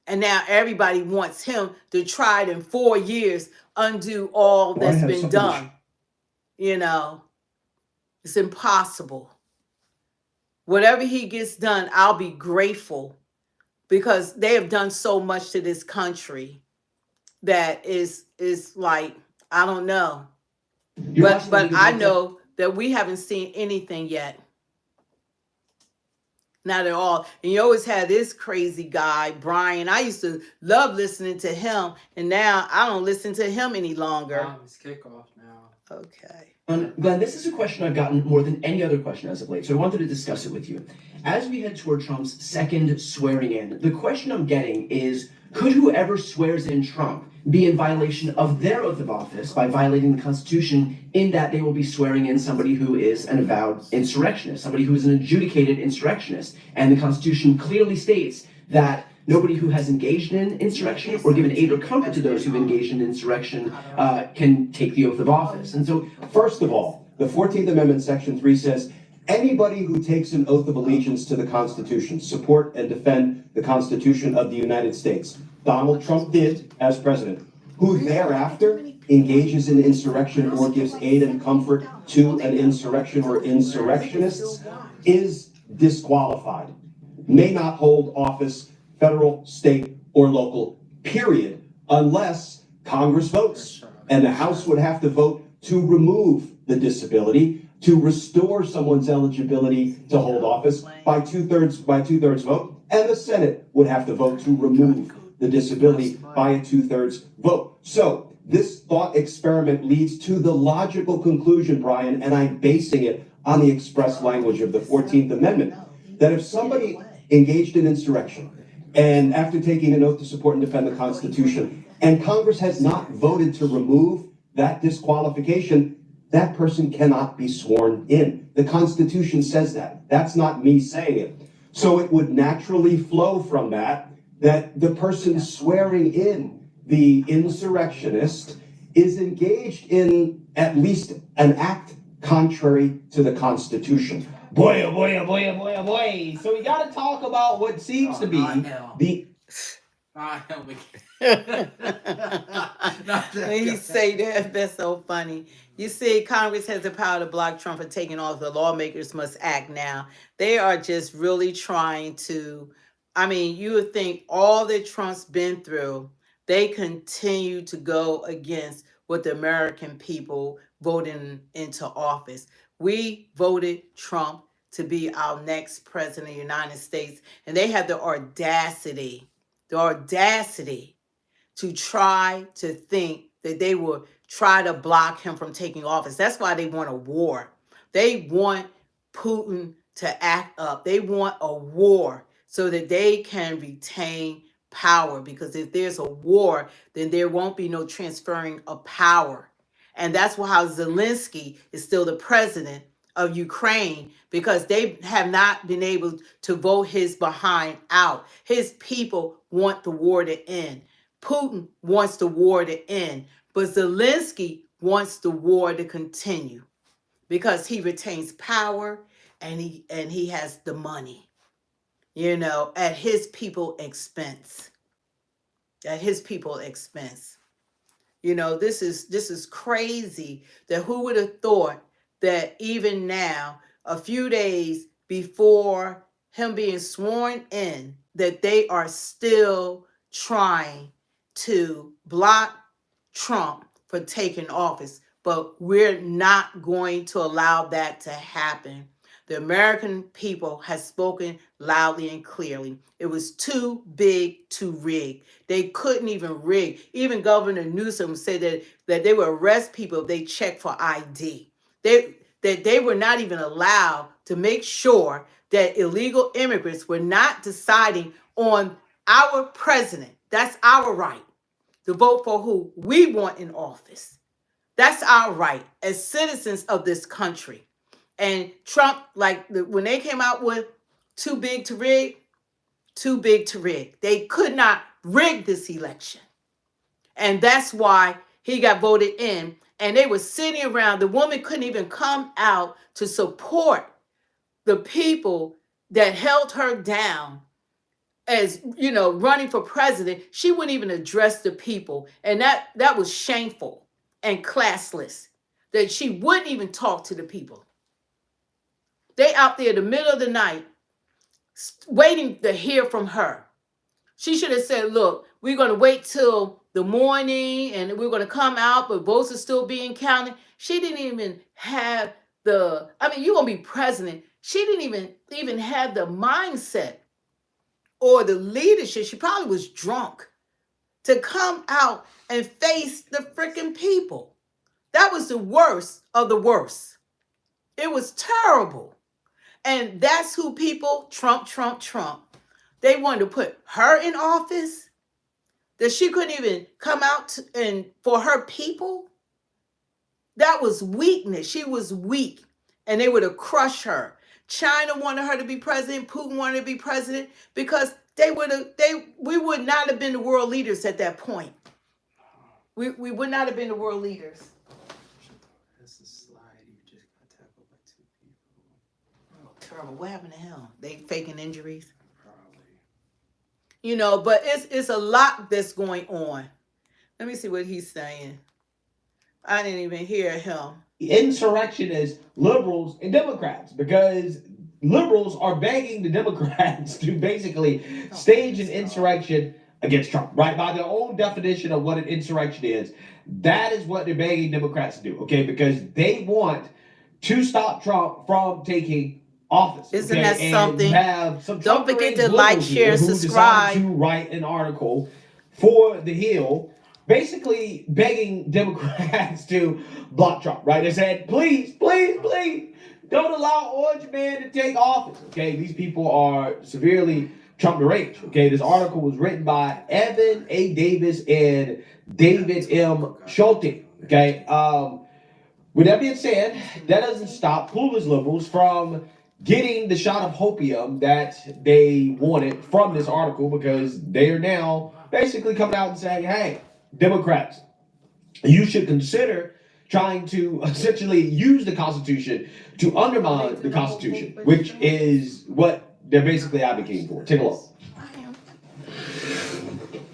And now everybody wants him to try it in 4 years, undo all that's been done. You know, it's impossible. Whatever he gets done, I'll be grateful because they have done so much to this country that is like, I don't know. But I know that we haven't seen anything yet. Not at all. And you always had this crazy guy, Brian. I used to love listening to him, and now I don't listen to him any longer. It's kickoff now. Okay. Glenn, this is a question I've gotten more than any other question as of late, so I wanted to discuss it with you. As we head toward Trump's second swearing in, the question I'm getting is, could whoever swears in Trump be in violation of their oath of office by violating the Constitution in that they will be swearing in somebody who is an avowed insurrectionist, somebody who is an adjudicated insurrectionist? And the Constitution clearly states that nobody who has engaged in insurrection or given aid or comfort to those who've engaged in insurrection can take the oath of office. And so, first of all, the 14th Amendment, Section 3 says, anybody who takes an oath of allegiance to the Constitution, support and defend the Constitution of the United States. Donald Trump did as president, who thereafter engages in insurrection or gives aid and comfort to an insurrection or insurrectionists is disqualified, may not hold office, federal, state, or local, period, unless Congress votes. And the House would have to vote to remove the disability, to restore someone's eligibility to hold office by two-thirds vote, and the Senate would have to vote to remove the disability by a two-thirds vote. So this thought experiment leads to the logical conclusion, Brian, and I'm basing it on the express language of the 14th Amendment, that if somebody engaged in insurrection and after taking an oath to support and defend the Constitution, and Congress has not voted to remove that disqualification, that person cannot be sworn in. The Constitution says that. That's not me saying it. So it would naturally flow from that the person swearing in the insurrectionist is engaged in at least an act contrary to the Constitution. Boy, oh boy, oh boy, oh boy, oh boy. So we got to talk about what seems to be the... When he say that, that's so funny. You see, Congress has the power to block Trump from taking off. The lawmakers must act now. They are just really trying to, I mean, you would think all that Trump's been through, they continue to go against what the American people voted into office. We voted Trump to be our next president of the United States, and they have the audacity to try to think that they will try to block him from taking office. That's why they want a war. They want Putin to act up. They want a war so that they can retain power, because if there's a war, then there won't be no transferring of power. And that's how Zelensky is still the president of Ukraine, because they have not been able to vote his behind out. His people want the war to end. Putin wants the war to end, but Zelensky wants the war to continue because he retains power and he has the money, you know, at his people's expense. At his people's expense. You know, this is crazy that who would have thought that even now a few days before him being sworn in that they are still trying to block Trump for taking office. But we're not going to allow that to happen. The American people has spoken loudly and clearly. It was too big to rig. They couldn't even rig. Even Governor Newsom said that they would arrest people if they check for ID. That they were not even allowed to make sure that illegal immigrants were not deciding on our president. That's our right, to vote for who we want in office. That's our right as citizens of this country. And Trump, when they came out with too big to rig, they could not rig this election. And that's why he got voted in. And they were sitting around. The woman couldn't even come out to support the people that held her down as, running for president. She wouldn't even address the people. And that was shameful and classless, that she wouldn't even talk to the people. They out there in the middle of the night waiting to hear from her. She should have said, look, we're going to wait till the morning and we're going to come out, but votes are still being counted. She didn't even have you're going to be president. She didn't even have the mindset or the leadership. She probably was drunk to come out and face the freaking people. That was the worst of the worst. It was terrible. And that's who people, Trump. They wanted to put her in office, that she couldn't even come out and for her people. That was weakness. She was weak, and they would have crushed her. China wanted her to be president. Putin wanted to be president because we would not have been the world leaders at that point. We would not have been the world leaders. Terrible. What happened to him? They faking injuries? Probably. But it's a lot that's going on. Let me see what he's saying. I didn't even hear him. Insurrection is liberals and Democrats, because liberals are begging the Democrats to basically stage an insurrection against Trump, right? By their own definition of what an insurrection is, that is what they're begging Democrats to do, okay? Because they want to stop Trump from taking office. Isn't okay? that something? Have some Don't forget to like, share, subscribe. To write an article for The Hill, basically begging Democrats to block Trump, right? They said, please, don't allow Orange Man to take office, okay? These people are severely Trump deranged, okay? This article was written by Evan A. Davis and David M. Schulte, okay? With that being said, that doesn't stop clueless liberals from getting the shot of hopium that they wanted from this article, because they are now basically coming out and saying, hey, Democrats, you should consider trying to essentially use the Constitution to undermine the Constitution, which is what they're basically advocating for. Take a look.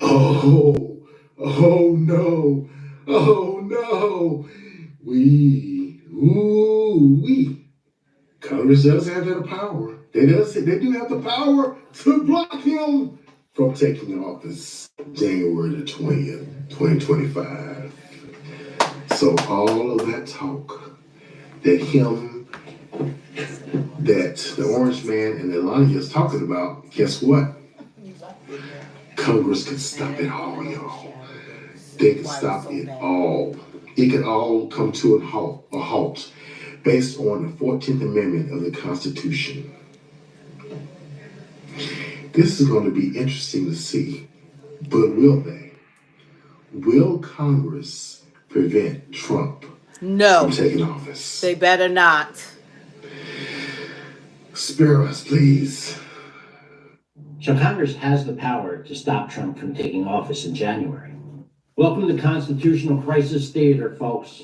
Oh no. We. Congress does have that power. They do have the power to block him from taking office January the 20th, 2025. So all of that talk that the Orange Man and Melania is talking about, guess what? Congress can stop it all, y'all. They can stop it all. It can all come to a halt based on the 14th Amendment of the Constitution. This is going to be interesting to see, but will they? Will Congress prevent Trump from taking office? They better not. Spare us, please. So Congress has the power to stop Trump from taking office in January. Welcome to Constitutional Crisis Theater, folks.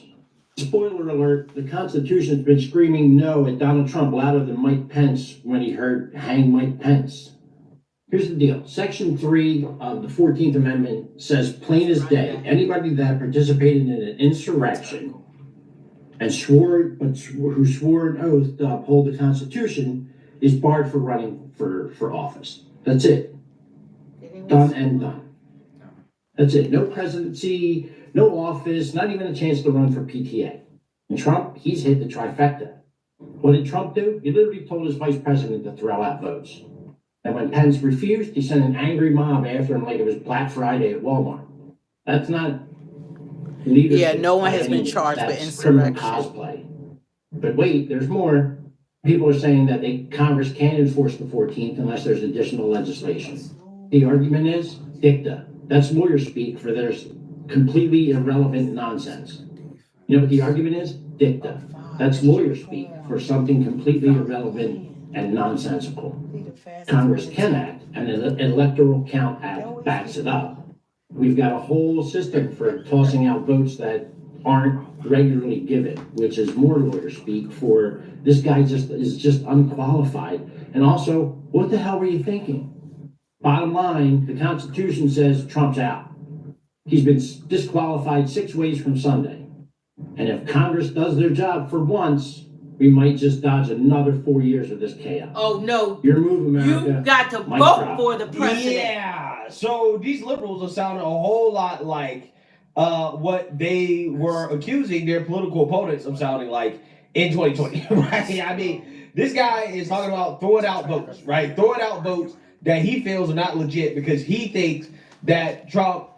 Spoiler alert, the Constitution's been screaming no at Donald Trump louder than Mike Pence when he heard hang Mike Pence. Here's the deal. Section 3 of the 14th Amendment says plain as day, anybody that participated in an insurrection and who swore an oath to uphold the Constitution is barred from running for office. That's it. Done and done. That's it. No presidency, no office, not even a chance to run for PTA. And Trump, he's hit the trifecta. What did Trump do? He literally told his vice president to throw out votes. And when Pence refused, he sent an angry mob after him like it was Black Friday at Walmart. That's not leadership. Yeah, no one by has any been means. charged with That's criminal insurrection. cosplay. But wait, there's more. People are saying that Congress can't enforce the 14th unless there's additional legislation. The argument is dicta. That's lawyer speak for there's completely irrelevant nonsense. You know what the argument is? Dicta. That's lawyer speak for something completely irrelevant and nonsensical. Congress can act, and an Electoral Count Act backs it up. We've got a whole system for tossing out votes that aren't regularly given, which is more lawyer speak for this guy is just unqualified. And also, what the hell were you thinking? Bottom line, the Constitution says Trump's out. He's been disqualified 6 ways from Sunday. And if Congress does their job for once, we might just dodge another 4 years of this chaos. Oh no, Your move, America. you got to Mic vote drop. for the president. Yeah. So these liberals are sounding a whole lot like what they were accusing their political opponents of sounding like in 2020, right? I mean, this guy is talking about throwing out votes, right? Throwing out votes that he feels are not legit because he thinks that Trump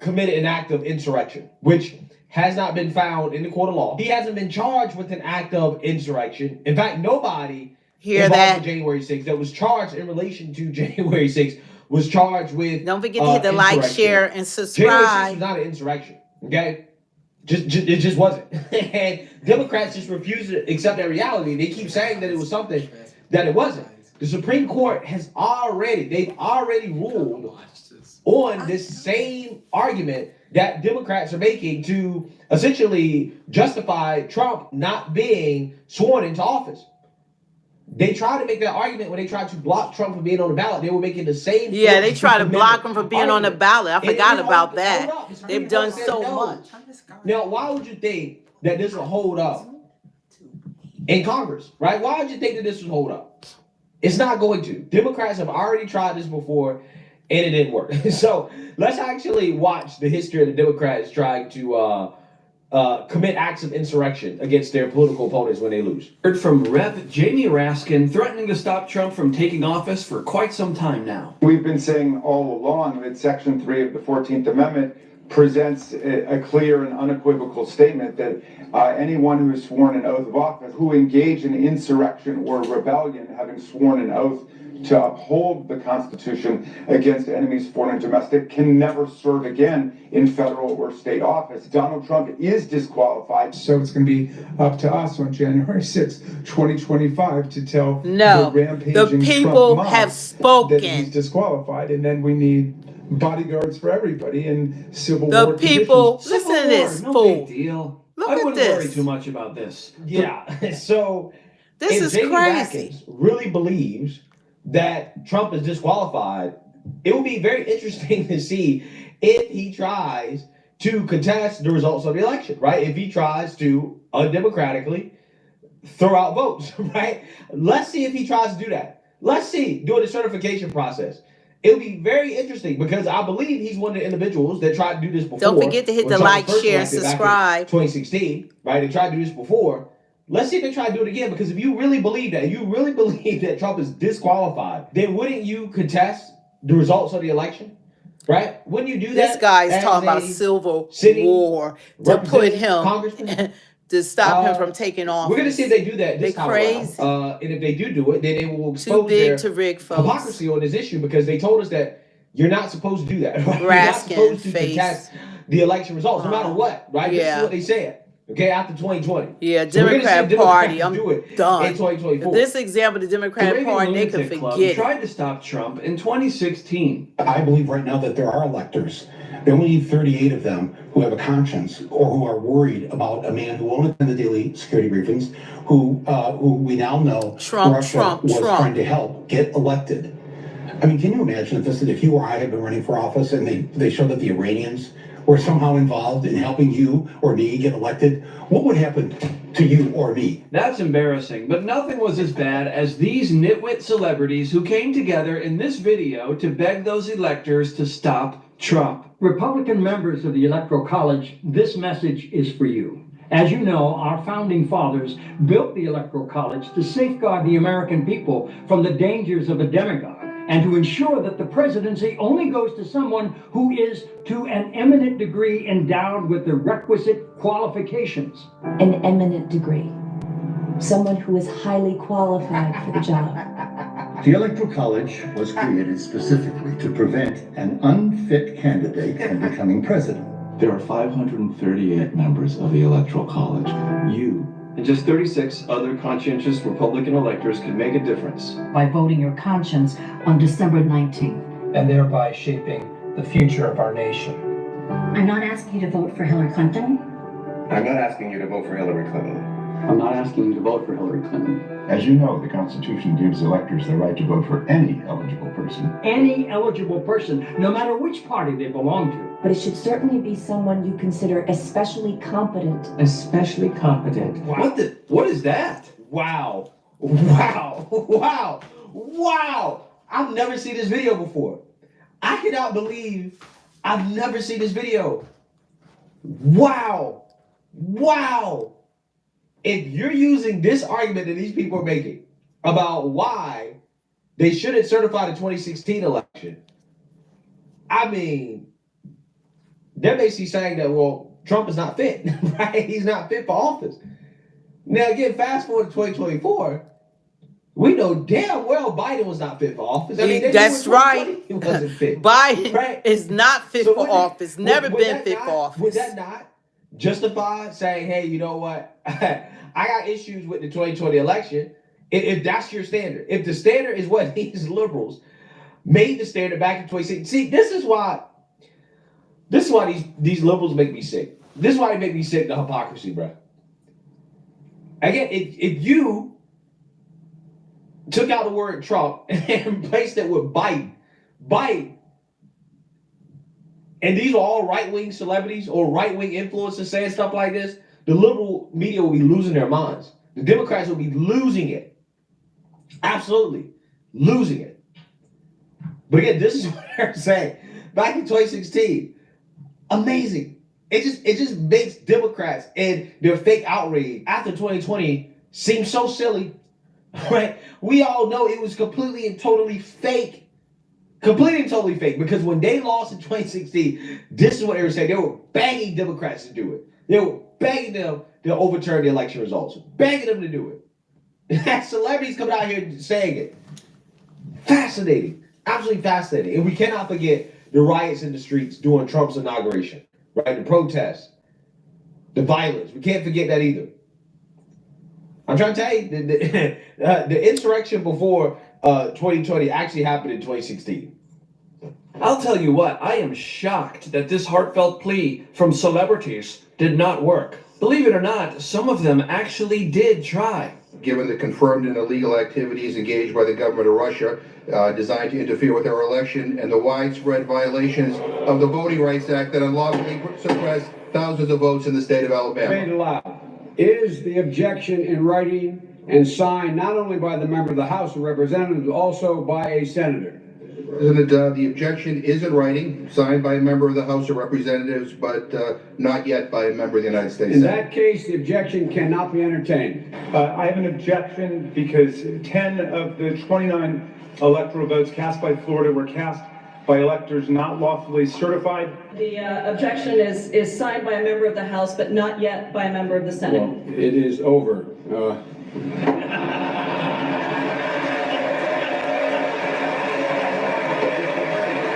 committed an act of insurrection, which has not been found in the court of law. He hasn't been charged with an act of insurrection. In fact, nobody involved with January 6th that was charged in relation to January 6th was charged with Don't forget to hit the like, share, and January 6th subscribe. was not an insurrection, okay? It just wasn't. And Democrats just refuse to accept that reality. They keep saying that it was something that it wasn't. The Supreme Court they've already ruled on this same argument that Democrats are making to essentially justify Trump not being sworn into office. They tried to make that argument when they tried to block Trump from being on the ballot. They were making the same. Yeah, they try to block him from being on the ballot. I forgot about that. They've done so much. Now, why would you think that this will hold up in Congress, right? Why would you think that this would hold up? It's not going to. Democrats have already tried this before, and it didn't work. So let's actually watch the history of the Democrats trying to commit acts of insurrection against their political opponents when they lose. Heard from Rev. Jamie Raskin threatening to stop Trump from taking office for quite some time now. We've been saying all along that Section 3 of the 14th Amendment presents a clear and unequivocal statement that anyone who has sworn an oath of office, who engaged in insurrection or rebellion, having sworn an oath to uphold the Constitution against enemies, foreign and domestic, can never serve again in federal or state office. Donald Trump is disqualified. So it's going to be up to us on January 6th, 2025 to tell No, the rampaging the people Trump mob have spoken. that he's disqualified, and then we need bodyguards for everybody and civil The war people, conditions. listen to this No fool. big deal. Look I at wouldn't worry this. too much about this. Yeah, so This if is Jamie crazy. Watkins really believes that Trump is disqualified, it will be very interesting to see if he tries to contest the results of the election, right? If he tries to undemocratically throw out votes, right? Let's see if he tries to do that. Let's see, during the certification process. It'll be very interesting because I believe he's one of the individuals that tried to do this before. Don't forget to hit when the Trump like, was first share, and elected back in subscribe. 2016, right? They tried to do this before. Let's see if they try to do it again, because if you really believe that Trump is disqualified, then wouldn't you contest the results of the election, right? Wouldn't you do that? This guy is as talking about a civil sitting war to put representative, him congressman? to stop him from taking office. We're going to see if they do that this They time crazy. around. And if they do it, then it will Too expose big their to rig, folks. hypocrisy on this issue, because they told us that you're not supposed to do that. Right? You're not Raskin supposed to face. contest the election results, no matter what, right? This Yeah. is what they said. Okay, after 2020. Yeah, So we're gonna see Democrat if Democrats Party, I'm do it done. in 2024. This example, the Democrat Reagan Party, they could Lunatic Club forget it. tried to stop Trump in 2016. I believe right now that there are electors. They only need 38 of them who have a conscience or who are worried about a man who won't attend the daily security briefings, who we now know Russia was trying to help get elected. I mean, can you imagine if you or I had been running for office and they showed that the Iranians were somehow involved in helping you or me get elected? What would happen to you or me? That's embarrassing, but nothing was as bad as these nitwit celebrities who came together in this video to beg those electors to stop Trump. Republican members of the Electoral College, this message is for you. As you know, our founding fathers built the Electoral College to safeguard the American people from the dangers of a demagogue and to ensure that the presidency only goes to someone who is to an eminent degree endowed with the requisite qualifications. An eminent degree. Someone who is highly qualified for the job. The Electoral College was created specifically to prevent an unfit candidate from becoming president. There are 538 members of the Electoral College. You And just 36 other conscientious Republican electors could make a difference. By voting your conscience on December 19th. And thereby shaping the future of our nation. I'm not asking you to vote for Hillary Clinton. I'm not asking you to vote for Hillary Clinton. I'm not asking you to vote for Hillary Clinton. As you know, the Constitution gives electors the right to vote for any eligible person. Any eligible person, no matter which party they belong to. But it should certainly be someone you consider especially competent. Especially competent. Wow. What is that? Wow. Wow. Wow. Wow. I've never seen this video before. I cannot believe I've never seen this video. Wow. Wow. If you're using this argument that these people are making about why they shouldn't certify the 2016 election, I mean, they're basically saying that, well, Trump is not fit, right? He's not fit for office. Now, again, fast forward to 2024, we know damn well Biden was not fit for office. I mean, that's right. He wasn't fit. Biden right? is not fit for office. Never been fit for office. Would that not justify saying, hey, you know what? I got issues with the 2020 election. If that's your standard, if the standard is what these liberals made the standard back in 2016, see, this is why these liberals make me sick. This is why they make me sick, the hypocrisy, bro. Again, if you took out the word Trump and replaced it with Biden, and these are all right-wing celebrities or right-wing influencers saying stuff like this, the liberal media will be losing their minds. The Democrats will be losing it. Absolutely. Losing it. But again, this is what they're saying. Back in 2016, amazing. It just makes Democrats and their fake outrage after 2020 seem so silly, right? We all know it was completely and totally fake. Completely and totally fake. Because when they lost in 2016, this is what they were saying. They were begging Democrats to do it. They were begging them to overturn the election results. Begging them to do it. Celebrities coming out here saying it. Fascinating. Absolutely fascinating. And we cannot forget the riots in the streets during Trump's inauguration. Right? The protests. The violence. We can't forget that either. I'm trying to tell you, the insurrection before 2020 actually happened in 2016. I'll tell you what, I am shocked that this heartfelt plea from celebrities did not work. Believe it or not, some of them actually did try. Given the confirmed and illegal activities engaged by the government of Russia designed to interfere with our election and the widespread violations of the Voting Rights Act that unlawfully suppressed thousands of votes in the state of Alabama. Read aloud. Is the objection in writing and signed not only by the member of the House of Representatives, but also by a senator? President, the objection is in writing, signed by a member of the House of Representatives, but not yet by a member of the United States In Senate. that case, the objection cannot be entertained. I have an objection because 10 of the 29 electoral votes cast by Florida were cast by electors not lawfully certified. The objection is signed by a member of the House, but not yet by a member of the Senate. Well, it is over.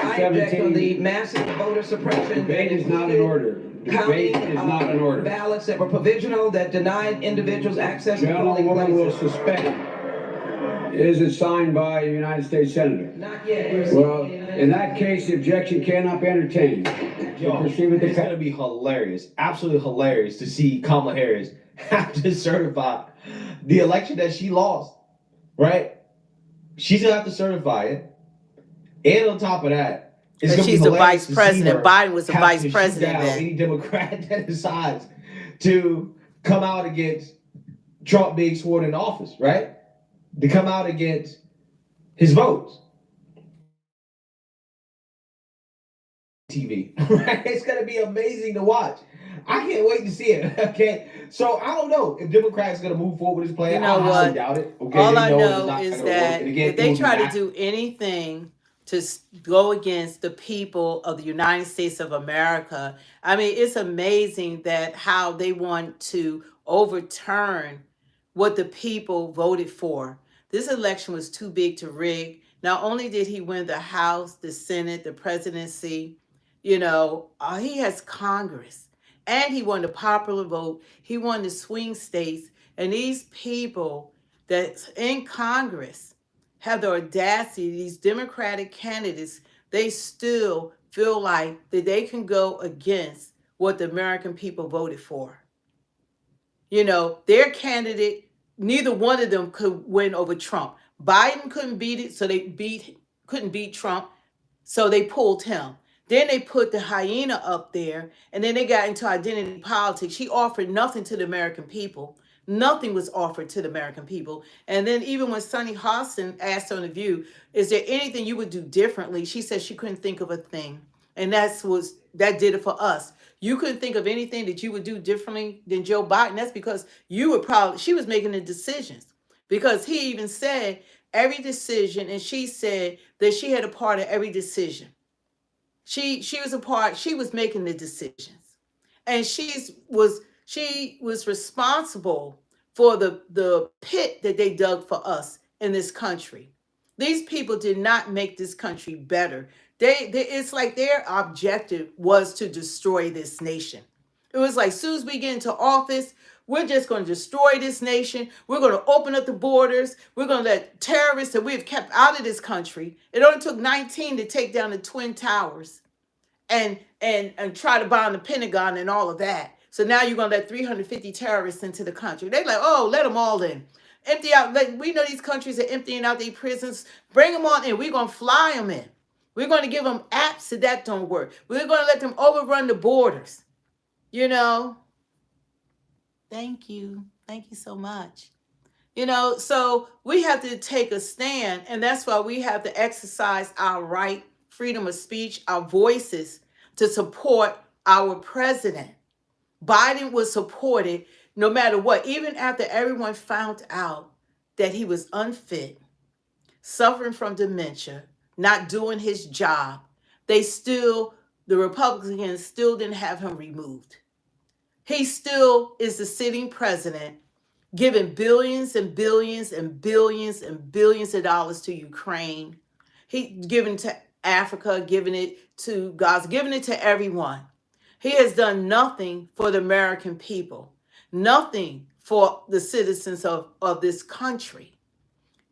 I object on the massive voter suppression. Debate is not in order. Debate is not in order. Ballots that were provisional that denied individuals access to polling Gentlewoman will places. suspend. Is it signed by a United States Senator? Not yet. Well, in that case, the objection cannot be entertained. Proceed with the It's going to be hilarious, absolutely hilarious to see Kamala Harris have to certify the election that she lost, right? She's going to have to certify it. And on top of that, it's And going to be she's the hilarious vice to see president. her Biden was the have vice to shoot president down then. any Democrat that decides to come out against Trump being sworn in office, right? To come out against his votes. TV, right? It's going to be amazing to watch. I can't wait to see it. Okay, so I don't know if Democrats going to move forward with this plan. You know I highly what? doubt it. Okay, All they I know it's know not is going to work. that And again, if they it will try be to do anything to go against the people of the United States of America, I mean, it's amazing that how they want to overturn what the people voted for. This election was too big to rig. Not only did he win the House, the Senate, the presidency, you know, he has Congress. And he won the popular vote. He won the swing states. And these people that's in Congress have the audacity, these Democratic candidates, they still feel like that they can go against what the American people voted for. You know, their candidate, neither one of them could win over Trump. Biden couldn't beat it, so couldn't beat Trump, so they pulled him. Then they put the hyena up there, and then they got into identity politics. She offered nothing to the American people. Nothing was offered to the American people. And then even when Sunny Hostin asked on The View, is there anything you would do differently? She said she couldn't think of a thing. And that did it for us. You couldn't think of anything that you would do differently than Joe Biden. That's because she was making the decisions. Because he even said every decision, and she said that she had a part of every decision. She was making the decisions. And she was responsible for the pit that they dug for us in this country. These people did not make this country better. It's like their objective was to destroy this nation. It was like, as soon as we get into office, we're just going to destroy this nation. We're going to open up the borders. We're going to let terrorists that we've kept out of this country. It only took 19 to take down the Twin Towers and try to bomb the Pentagon and all of that. So now you're going to let 350 terrorists into the country. They're like, oh, let them all in. Empty out. Like, we know these countries are emptying out their prisons. Bring them on in. We're going to fly them in. We're going to give them apps so that don't work. We're going to let them overrun the borders. You know, thank you. Thank you so much. You know, so we have to take a stand, and that's why we have to exercise our right, freedom of speech, our voices to support our president. Biden was supported no matter what, even after everyone found out that he was unfit, suffering from dementia, not doing his job. The Republicans still didn't have him removed. He still is the sitting president, giving billions and billions and billions and billions of dollars to Ukraine. He's giving to Africa, giving it to Gaza, giving it to everyone. He has done nothing for the American people, nothing for the citizens of this country.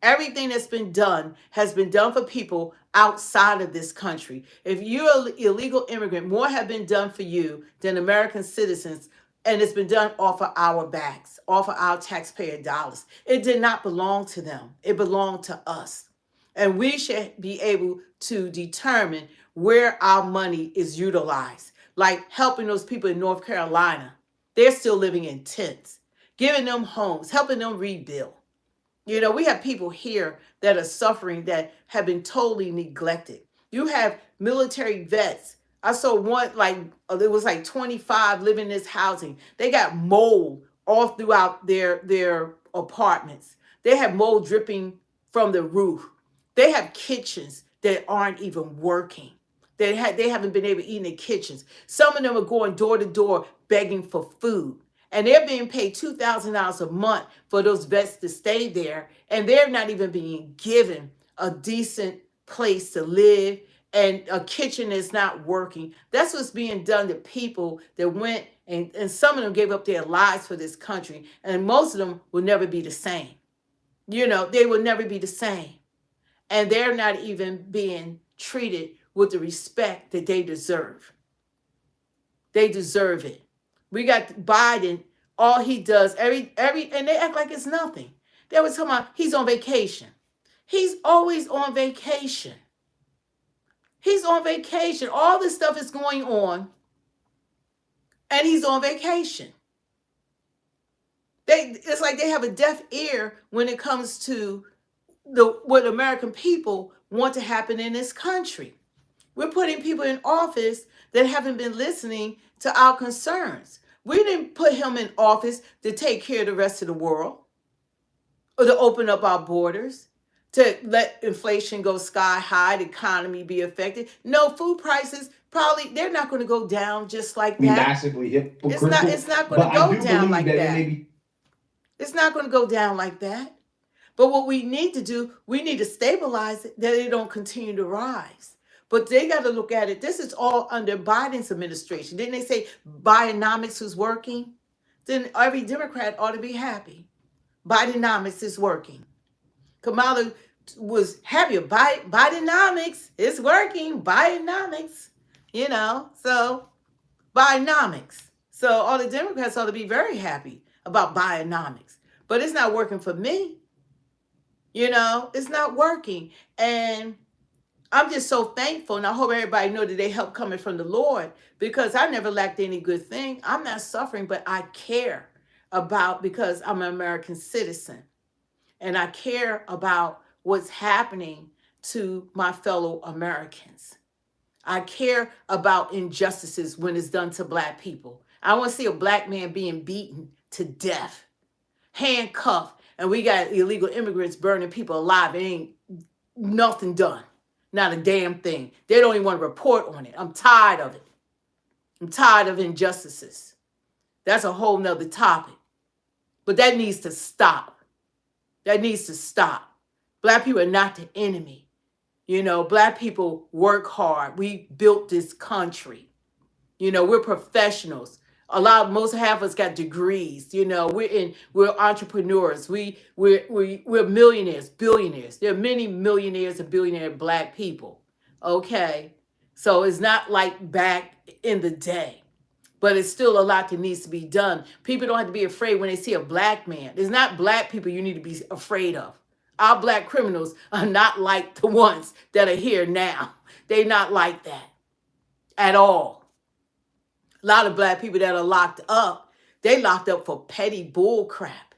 Everything that's been done has been done for people outside of this country. If you're an illegal immigrant, more have been done for you than American citizens, and it's been done off of our backs, off of our taxpayer dollars. It did not belong to them. It belonged to us. And we should be able to determine where our money is utilized, like helping those people in North Carolina. They're still living in tents, giving them homes, helping them rebuild. You know, we have people here that are suffering that have been totally neglected. You have military vets. I saw one, it was like 25 living in this housing. They got mold all throughout their apartments. They have mold dripping from the roof. They have kitchens that aren't even working. They haven't been able to eat in the kitchens. Some of them are going door to door begging for food. And they're being paid $2,000 a month for those vets to stay there. And they're not even being given a decent place to live, and a kitchen that's not working. That's what's being done to people that went, and some of them gave up their lives for this country. And most of them will never be the same. You know, they will never be the same. And they're not even being treated with the respect that they deserve. They deserve it. We got Biden, all he does, and they act like it's nothing. They were talking about he's on vacation. He's always on vacation. He's on vacation. All this stuff is going on, and he's on vacation. It's like they have a deaf ear when it comes to what American people want to happen in this country. We're putting people in office that haven't been listening to our concerns. We didn't put him in office to take care of the rest of the world or to open up our borders, to let inflation go sky high, the economy be affected. No, food prices probably, they're not going to go down just like that. Massively hypocritical. It's not going to go down like that. It's not going to go down like that. But what we need to do, we need to stabilize it, that they don't continue to rise. But they got to look at it. This is all under Biden's administration. Didn't they say Bidenomics was working? Then every Democrat ought to be happy. Bidenomics is working. Kamala was happy. Bidenomics is working. Bidenomics, so Bidenomics. So all the Democrats ought to be very happy about Bidenomics. But it's not working for me. It's not working. And I'm just so thankful. And I hope everybody know that they help coming from the Lord, because I never lacked any good thing. I'm not suffering, but I care because I'm an American citizen. And I care about what's happening to my fellow Americans. I care about injustices when it's done to Black people. I want to see a Black man being beaten to death, handcuffed, and we got illegal immigrants burning people alive. It ain't nothing done. Not a damn thing. They don't even want to report on it. I'm tired of it. I'm tired of injustices. That's a whole nother topic. But that needs to stop. That needs to stop. Black people are not the enemy. Black people work hard. We built this country. We're professionals. Most half of us got degrees. We're entrepreneurs. We're millionaires, billionaires. There are many millionaires and billionaire Black people. Okay, so it's not like back in the day, but it's still a lot that needs to be done. People don't have to be afraid when they see a Black man. It's not Black people you need to be afraid of. Our Black criminals are not like the ones that are here now. They're not like that at all. A lot of Black people that are locked up, they locked up for petty bull crap.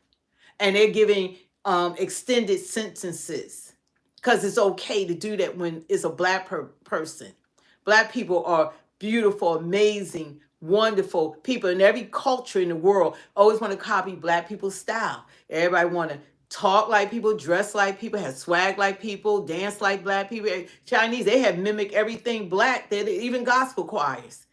And they're giving extended sentences because it's okay to do that when it's a Black person. Black people are beautiful, amazing, wonderful people in every culture in the world. Always want to copy Black people's style. Everybody want to talk like people, dress like people, have swag like people, dance like Black people. Chinese, they have mimicked everything Black. Even gospel choirs.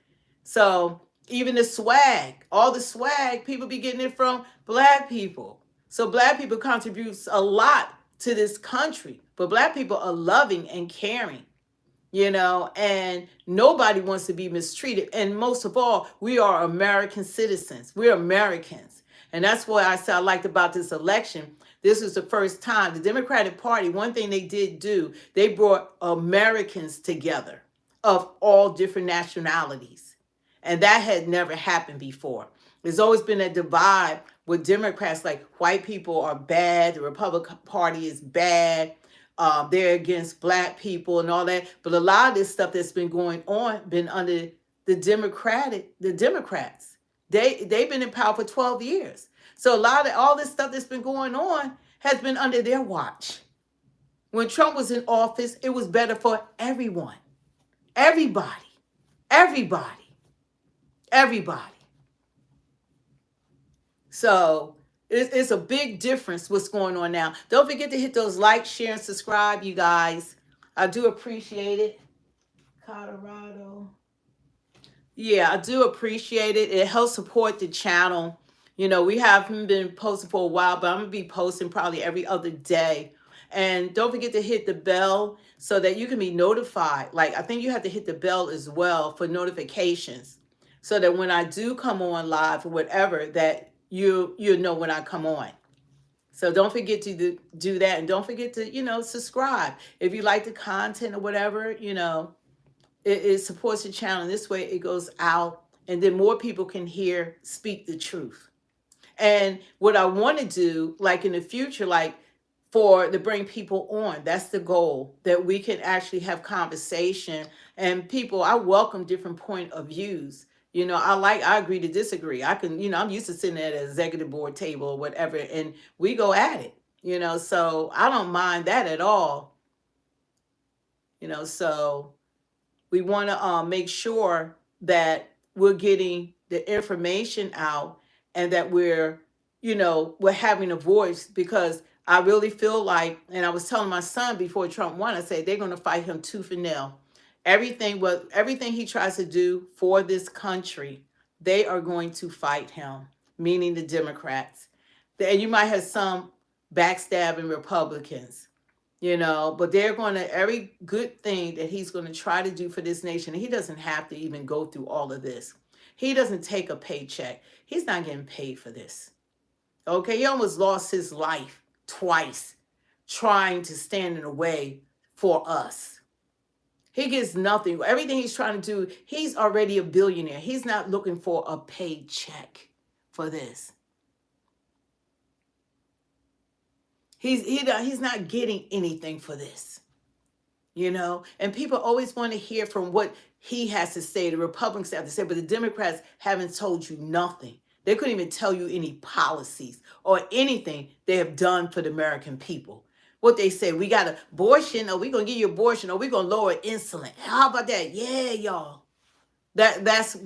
So even the swag, all the swag, people be getting it from Black people. So Black people contributes a lot to this country. But Black people are loving and caring, and nobody wants to be mistreated. And most of all, we are American citizens. We're Americans. And that's what I liked about this election. This was the first time the Democratic Party, one thing they did do, they brought Americans together of all different nationalities. And that had never happened before. There's always been a divide with Democrats, like white people are bad, the Republican Party is bad, they're against Black people and all that. But a lot of this stuff that's been going on been under the Democrats. They've been in power for 12 years. So all this stuff that's been going on has been under their watch. When Trump was in office, it was better for everyone. Everybody. So it's a big difference what's going on now. Don't forget to hit those like, share, and subscribe, you guys. I do appreciate it. Colorado. Yeah, I do appreciate it. It helps support the channel. We haven't been posting for a while, but I'm going to be posting probably every other day. And don't forget to hit the bell so that you can be notified. Like, I think you have to hit the bell as well for notifications, so that when I do come on live or whatever, that you know when I come on. So don't forget to do that. And don't forget to, subscribe. If you like the content or whatever, it supports the channel. This way it goes out, and then more people can speak the truth. And what I want to do, like in the future, like to bring people on. That's the goal, that we can actually have conversation and people. I welcome different point of views. I agree to disagree. I can, I'm used to sitting at an executive board table or whatever, and we go at it, so I don't mind that at all. So we want to make sure that we're getting the information out and that we're having a voice, because I really feel like, and I was telling my son before Trump won, I said they're going to fight him tooth and nail. Everything he tries to do for this country, they are going to fight him, meaning the Democrats. And you might have some backstabbing Republicans, but they're going to, every good thing that he's going to try to do for this nation. He doesn't have to even go through all of this. He doesn't take a paycheck. He's not getting paid for this. Okay, he almost lost his life twice trying to stand in the way for us. He gets nothing. Everything he's trying to do, he's already a billionaire. He's not looking for a paycheck for this. He's not getting anything for this, and people always want to hear from what he has to say, the Republicans have to say, but the Democrats haven't told you nothing. They couldn't even tell you any policies or anything they have done for the American people. What they say, we got abortion, or we're going to give you abortion, or we're going to lower insulin. How about that? Yeah, y'all. That's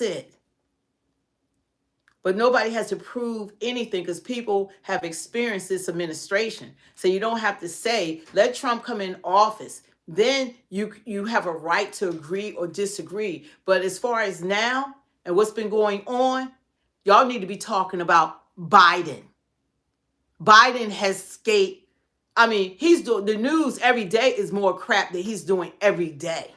it. But nobody has to prove anything, because people have experienced this administration. So you don't have to say, let Trump come in office. Then you have a right to agree or disagree. But as far as now and what's been going on, y'all need to be talking about Biden. Biden has escaped. I mean, he's doing, the news every day is more crap that he's doing every day,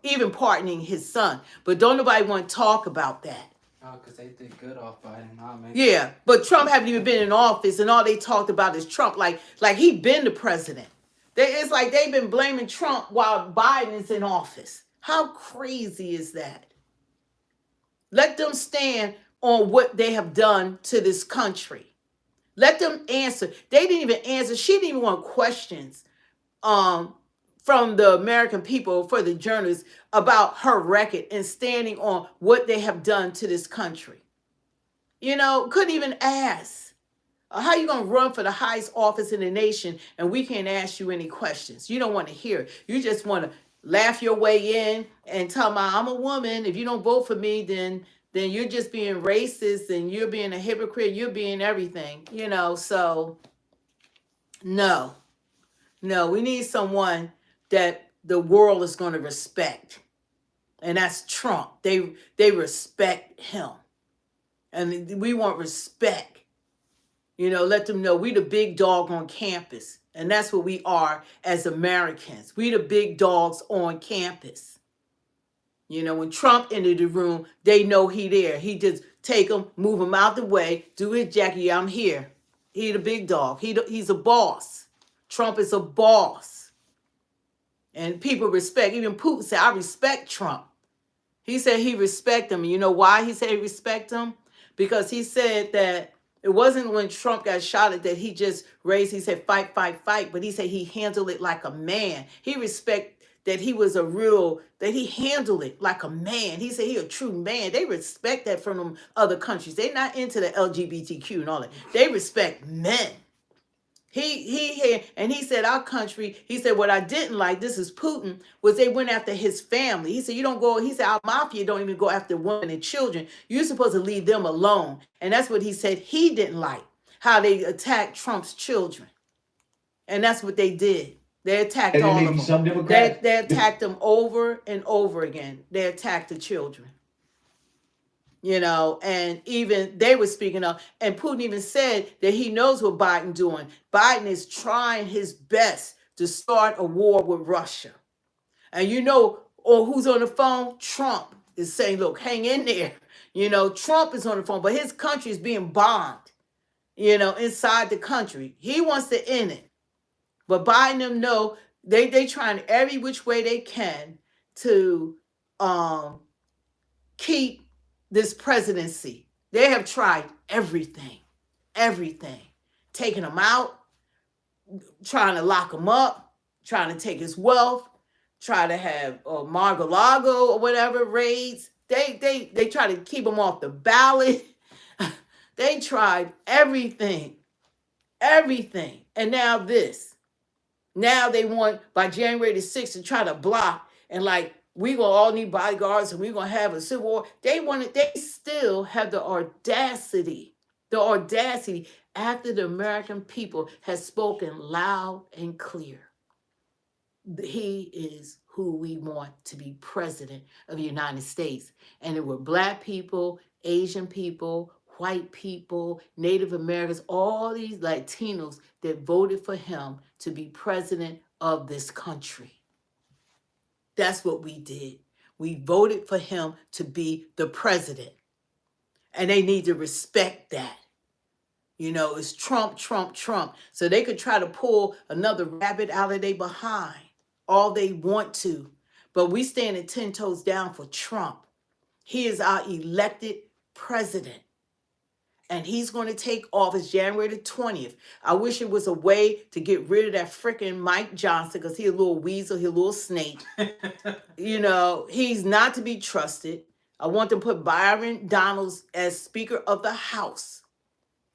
even pardoning his son. But don't nobody want to talk about that. Oh, because they did good off Biden. Yeah, but Trump haven't even been in office, and all they talked about is Trump, like he been the president. It's like they've been blaming Trump while Biden is in office. How crazy is that? Let them stand on what they have done to this country. Let them answer. They didn't even answer. She didn't even want questions from the American people, for the journalists, about her record and standing on what they have done to this country. Couldn't even ask. How you going to run for the highest office in the nation and we can't ask you any questions? You don't want to hear it. You just want to laugh your way in and tell me, I'm a woman. If you don't vote for me, then you're just being racist and you're being a hypocrite. You're being everything, so no, we need someone that the world is going to respect. And that's Trump. They respect him. And we want respect. Let them know we the big dog on campus. And that's what we are as Americans. We the big dogs on campus. When Trump entered the room, they know he there. He just take him, move him out the way, do his jacket. Yeah, I'm here. He the big dog. He's a boss. Trump is a boss. And people respect. Even Putin said, I respect Trump. He said he respect him. And you know why he said he respect him? Because he said that it wasn't when Trump got shot at that he just raised, he said, fight, fight, fight. But he said he handled it like a man. He respect that he was that he handled it like a man. He said he a true man. They respect that from them other countries. They're not into the LGBTQ and all that. They respect men. He said our country, he said what I didn't like, this is Putin, was they went after his family. He said he said our mafia don't even go after women and children. You're supposed to leave them alone. And that's what he said he didn't like, how they attacked Trump's children. And that's what they did. They attacked all of them. They attacked them over and over again. They attacked the children. And even they were speaking up, and Putin even said that he knows what Biden doing. Biden is trying his best to start a war with Russia. And who's on the phone? Trump is saying, look, hang in there. Trump is on the phone, but his country is being bombed, inside the country. He wants to end it. But Biden them know they trying every which way they can to keep this presidency. They have tried everything, taking him out, trying to lock him up, trying to take his wealth, try to have Mar-a-Lago or whatever raids. They try to keep him off the ballot. They tried everything. And now this. Now they want by January the 6th to try to block and like we gonna all need bodyguards and we gonna have a civil war. They still have the audacity after the American people has spoken loud and clear. He is who we want to be president of the United States. And it were Black people, Asian people, white people, Native Americans, all these Latinos that voted for him to be president of this country. That's what we did. We voted for him to be the president. And they need to respect that. You know, it's Trump, Trump, Trump. So they could try to pull another rabbit out of their behind all they want to. But we standing 10 toes down for Trump. He is our elected president. And he's going to take office January the 20th. I wish it was a way to get rid of that freaking Mike Johnson because he's a little weasel, he's a little snake. You know, he's not to be trusted. I want to put Byron Donalds as Speaker of the House.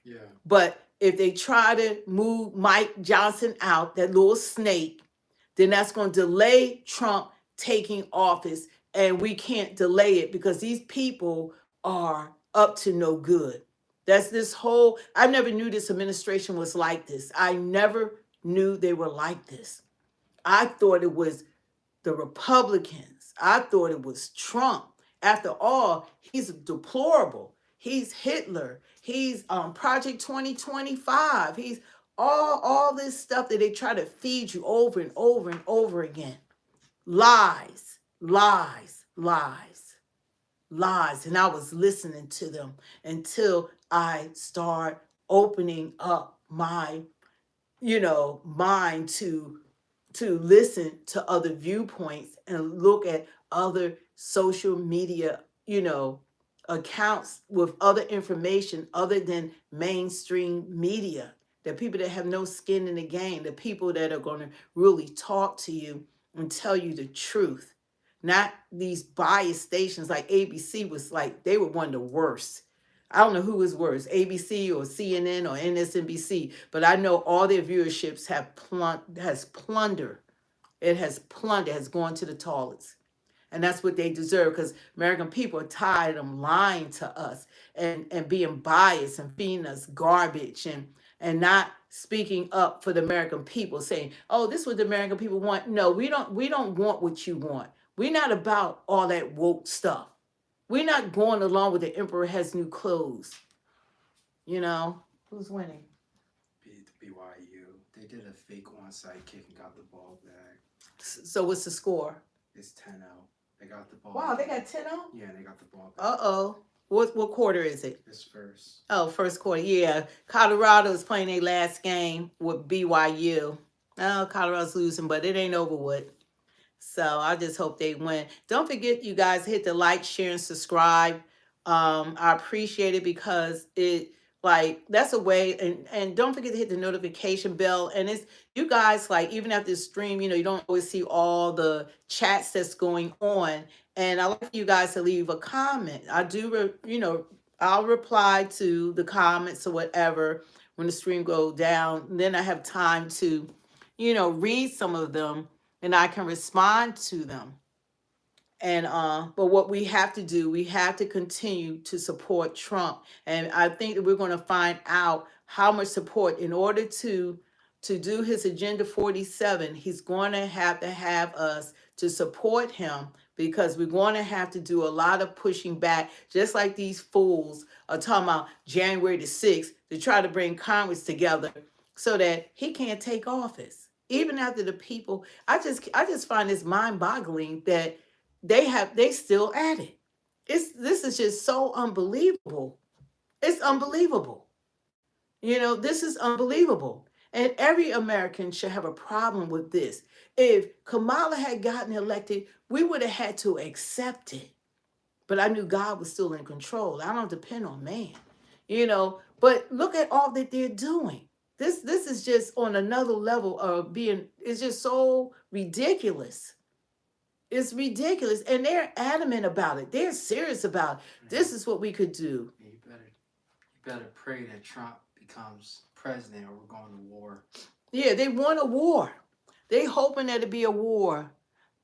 Yeah. But if they try to move Mike Johnson out, that little snake, then that's going to delay Trump taking office. And we can't delay it because these people are up to no good. That's this whole, I never knew this administration was like this. I never knew they were like this. I thought it was the Republicans. I thought it was Trump. After all, he's deplorable. He's Hitler. He's Project 2025. He's all this stuff that they try to feed you over and over and over again. Lies, lies, lies, lies. And I was listening to them until I start opening up my, mind to listen to other viewpoints and look at other social media, accounts with other information other than mainstream media. The people that have no skin in the game, the people that are going to really talk to you and tell you the truth. Not these biased stations like ABC was like, they were one of the worst. I don't know who was worse, ABC or CNN or MSNBC, but I know all their viewerships has plundered. It has plundered, has gone to the toilets. And that's what they deserve because American people are tired of them lying to us and being biased and feeding us garbage and not speaking up for the American people, saying, oh, this is what the American people want. No, we don't want what you want. We're not about all that woke stuff. We're not going along with the emperor has new clothes. Who's winning? BYU. They did a fake onside kick and got the ball back. So what's the score? It's 10-0. They got the ball. Wow, back. they got 10-0? Yeah, they got the ball back. Uh-oh. What quarter is it? It's first. Oh, first quarter. Yeah. Colorado is playing their last game with BYU. Oh, Colorado's losing, but it ain't over with. So I just hope they win. Don't forget, you guys, hit the like, share, and subscribe. I appreciate it because that's a way. And don't forget to hit the notification bell. And it's you guys, even after the stream, you don't always see all the chats that's going on. And I like you guys to leave a comment. I do, I'll reply to the comments or whatever when the stream goes down. And then I have time to, read some of them and I can respond to them. And but what we have to do, we have to continue to support Trump. And I think that we're going to find out how much support in order to do his Agenda 47. He's going to have us to support him because we're going to have to do a lot of pushing back, just like these fools are talking about January the 6th to try to bring Congress together so that he can't take office. Even after the people, I just find this mind-boggling that they still at it. This is just so unbelievable. It's unbelievable. This is unbelievable. And every American should have a problem with this. If Kamala had gotten elected, we would have had to accept it. But I knew God was still in control. I don't depend on man. But look at all that they're doing. This is just on another level of being. It's just so ridiculous. It's ridiculous, and they're adamant about it. They're serious about it. This is what we could do. You better pray that Trump becomes president, or we're going to war. Yeah, they want a war. They hoping that it be a war.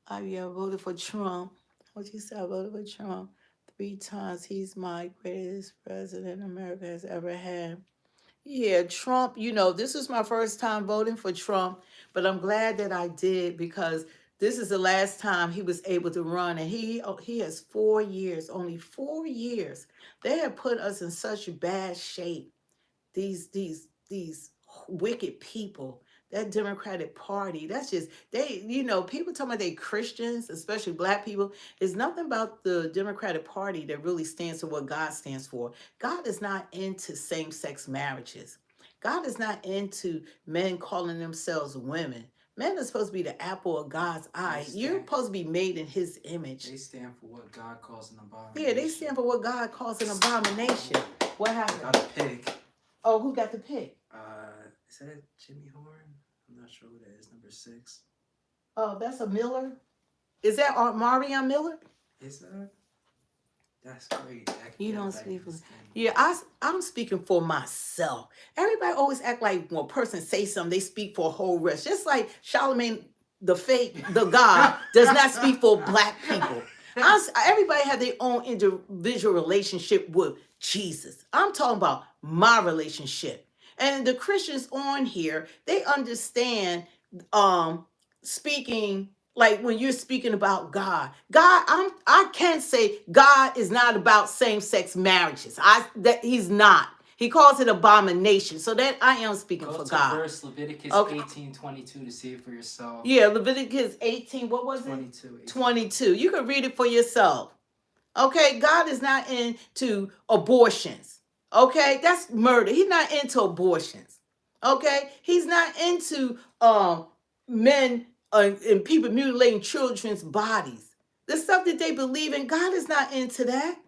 I voted for Trump. What you said? I voted for Trump 3 times. He's my greatest president America has ever had. Yeah, Trump, this was my first time voting for Trump, but I'm glad that I did because this is the last time he was able to run, and he has 4 years, only 4 years. They have put us in such bad shape. These wicked people, that Democratic Party, that's just, people talking about they Christians, especially black people. It's nothing about the Democratic Party that really stands for what God stands for. God is not into same-sex marriages. God is not into men calling themselves women. Men are supposed to be the apple of God's eye. You're supposed to be made in his image. They stand for what God calls an abomination. Yeah, they stand for what God calls an abomination. What happened? Got a pig. Oh, who got the pig? Is that Jimmy Horn? I'm not sure who that is. Number 6. Oh, that's a Miller. Is that Marion Miller? Is that? That's great. You don't speak for. Yeah, I'm speaking for myself. Everybody always act like when a person says something, they speak for a whole rest. Just like Charlemagne, the God, does not speak for black people. Everybody have their own individual relationship with Jesus. I'm talking about my relationship. And the Christians on here, they understand speaking. Like when you're speaking about God, I can't say God is not about same-sex marriages. He's not. He calls it abomination. So that I am speaking for God. Verse Leviticus 18:22 to see it for yourself. Yeah, Leviticus 18. What was 22, it? 22. You can read it for yourself. Okay, God is not into abortions. Okay, that's murder. He's not into abortions. Okay, he's not into men. And people mutilating children's bodies. The stuff that they believe in, God is not into that.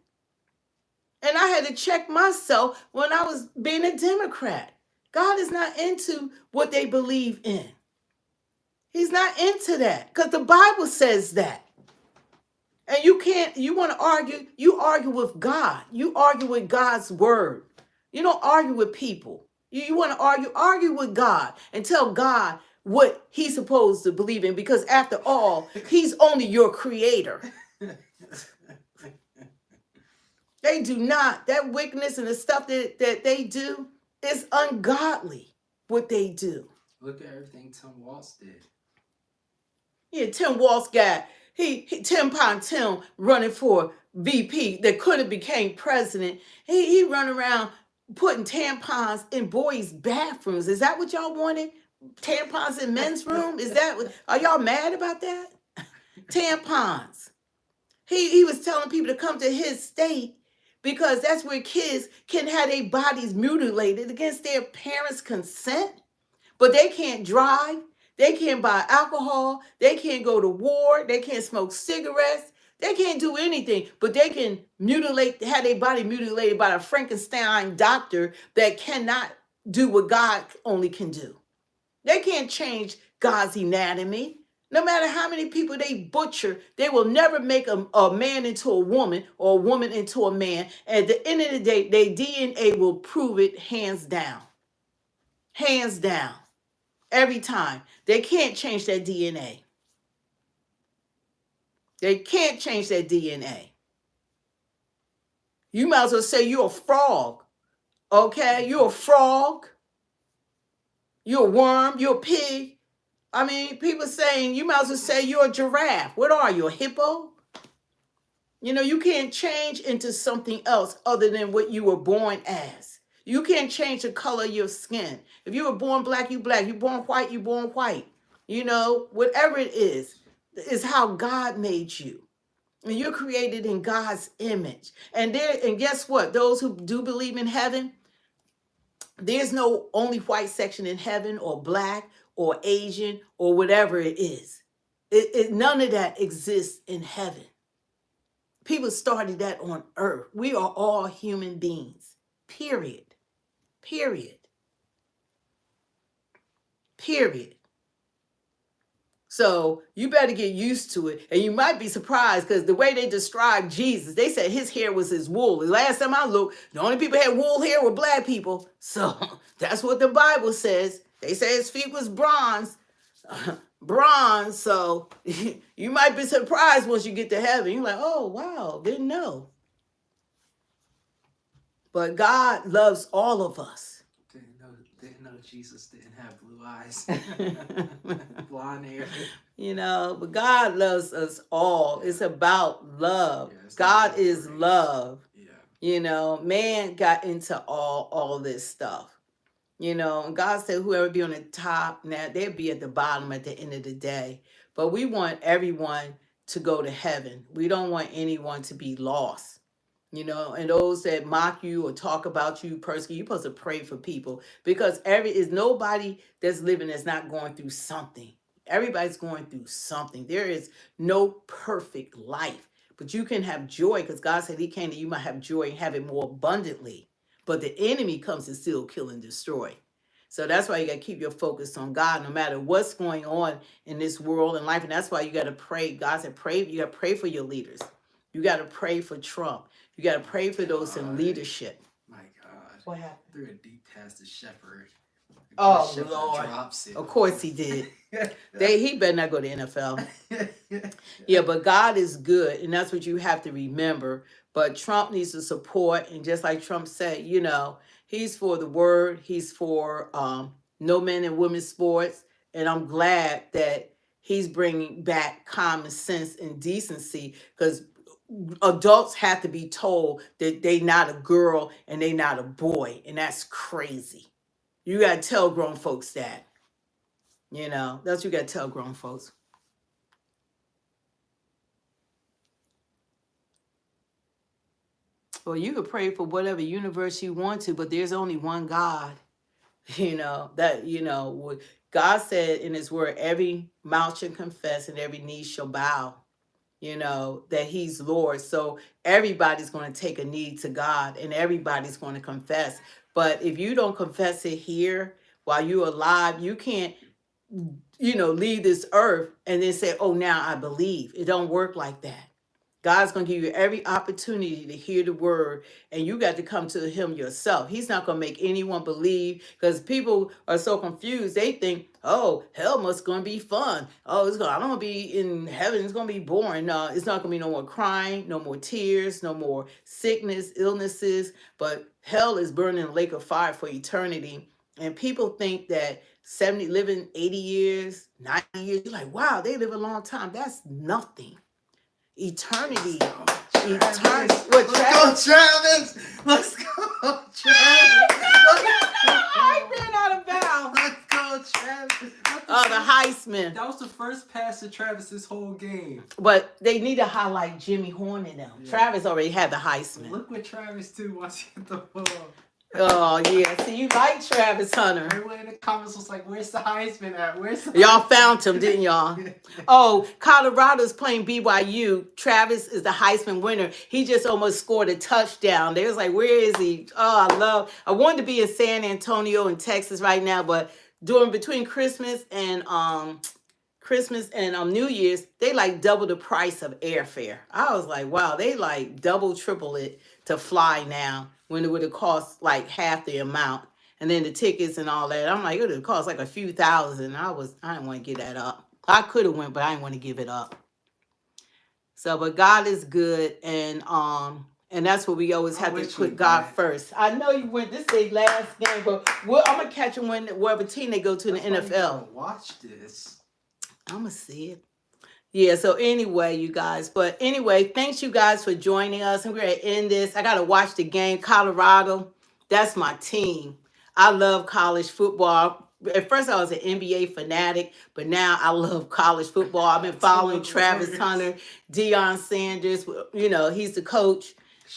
And I had to check myself when I was being a Democrat. God is not into what they believe in. He's not into that because the Bible says that. And you want to argue, you argue with God. You argue with God's word. You don't argue with people. You want to argue with God and tell God what he's supposed to believe in, because after all, he's only your creator. They do not. That wickedness and the stuff that they do is ungodly, what they do. Look at everything Tim Walz did. Yeah, Tim Walz got, Tim Pound Tim running for VP that could have became president. He run around putting tampons in boys' bathrooms. Is that what y'all wanted? Tampons in men's room? Are y'all mad about that? Tampons. He was telling people to come to his state because that's where kids can have their bodies mutilated against their parents' consent. But they can't drive. They can't buy alcohol. They can't go to war. They can't smoke cigarettes. They can't do anything, but they can have their body mutilated by a Frankenstein doctor that cannot do what God only can do. They can't change God's anatomy. No matter how many people they butcher, they will never make a man into a woman or a woman into a man. At the end of the day, their DNA will prove it hands down. Hands down. Every time. They can't change that DNA. They can't change that DNA. You might as well say you're a frog. Okay? You're a frog. You're a worm. You're a pig. I mean, people saying you might as well say you're a giraffe. What are you, a hippo? You know, you can't change into something else other than what you were born as. You can't change the color of your skin. If you were born black, you black. You born white, you born white. You know, whatever it is how God made you. And you're created in God's image. And guess what? Those who do believe in heaven, there's no only white section in heaven or black or Asian or whatever it is. None of that exists in heaven. People started that on earth. We are all human beings. Period. Period. period. So you better get used to it. And you might be surprised because the way they described Jesus, they said his hair was his wool. The last time I looked, the only people that had wool hair were black people. So that's what the Bible says. They say his feet was bronze. Bronze. So you might be surprised once you get to heaven. You're like, oh, wow, didn't know. But God loves all of us. Didn't know Jesus didn't have blue eyes. Blonde hair. You know, but God loves us all. It's about love. God is love. Yeah. You know, man got into all this stuff. You know, and God said whoever be on the top, now they'll be at the bottom at the end of the day. But we want everyone to go to heaven. We don't want anyone to be lost. You know, and those that mock you or talk about you personally, you're supposed to pray for people because is nobody that's living that's not going through something. Everybody's going through something. There is no perfect life, but you can have joy because God said he came that you might have joy and have it more abundantly. But the enemy comes to steal, kill, and destroy. So that's why you got to keep your focus on God no matter what's going on in this world and life. And that's why you got to pray. God said, pray. You got to pray for your leaders. You got to pray for Trump. You got to pray for those in leadership. My God. What happened? Threw a deep pass to Shepard. Oh, Shepard Lord. drops it. Of course he did. He better not go to NFL. Yeah, but God is good, and that's what you have to remember. But Trump needs to support, and just like Trump said, you know, he's for the word. He's for no men and women's sports, and I'm glad that he's bringing back common sense and decency because adults have to be told that they not a girl and they not a boy, and that's crazy. You got to tell grown folks that. You know, that's what you got to tell grown folks. Well, you could pray for whatever universe you want to, but there's only one God. You know, that, you know, what God said in his word, every mouth shall confess and every knee shall bow, you know, that he's Lord. So everybody's going to take a knee to God and everybody's going to confess. But if you don't confess it here while you're alive, you can't, you know, leave this earth and then say, oh, now I believe. It don't work like that. God's going to give you every opportunity to hear the word, and you got to come to him yourself. He's not going to make anyone believe because people are so confused. They think, oh, hell must going to be fun. Oh, I don't want to be in heaven. It's going to be boring. No, it's not going to be no more crying, no more tears, no more sickness, illnesses. But hell is burning in a lake of fire for eternity. And people think that living 80 years, 90 years, you're like, wow, they live a long time. That's nothing. Eternity. Eternity. What, Let's go, Travis. Let's go, Travis. I ran out of bounds. Let's go, Travis. Oh, the Heisman. That was the first pass to Travis this whole game. But they need to highlight Jimmy Horn in them. Yeah. Travis already had the Heisman. Look what Travis did once he hit the ball. Oh, yeah. See, you like Travis Hunter. Everyone in the comments was like, where's the Heisman at? Where's the Y'all found him, didn't y'all? Oh, Colorado's playing BYU. Travis is the Heisman winner. He just almost scored a touchdown. They was like, where is he? Oh, I wanted to be in San Antonio in Texas right now, but between Christmas and New Year's, they like double the price of airfare. I was like, wow, they like double, triple it to fly now, when it would have cost like half the amount. And then the tickets and all that. I'm like, it would have cost like a few thousand. I didn't want to give that up. I could have went, but I didn't want to give it up. So, but God is good. And that's what we always have to put God first. I know you went, this is their last game, but I'm going to catch them wherever team they go to in the NFL. Watch this. I'm going to see it. Yeah, so anyway, you guys. But anyway, thanks you guys for joining us. And we're going to end this. I got to watch the game. Colorado, that's my team. I love college football. At first, I was an NBA fanatic, but now I love college football. I've been following Travis Hunter, Deion Sanders. You know, he's the coach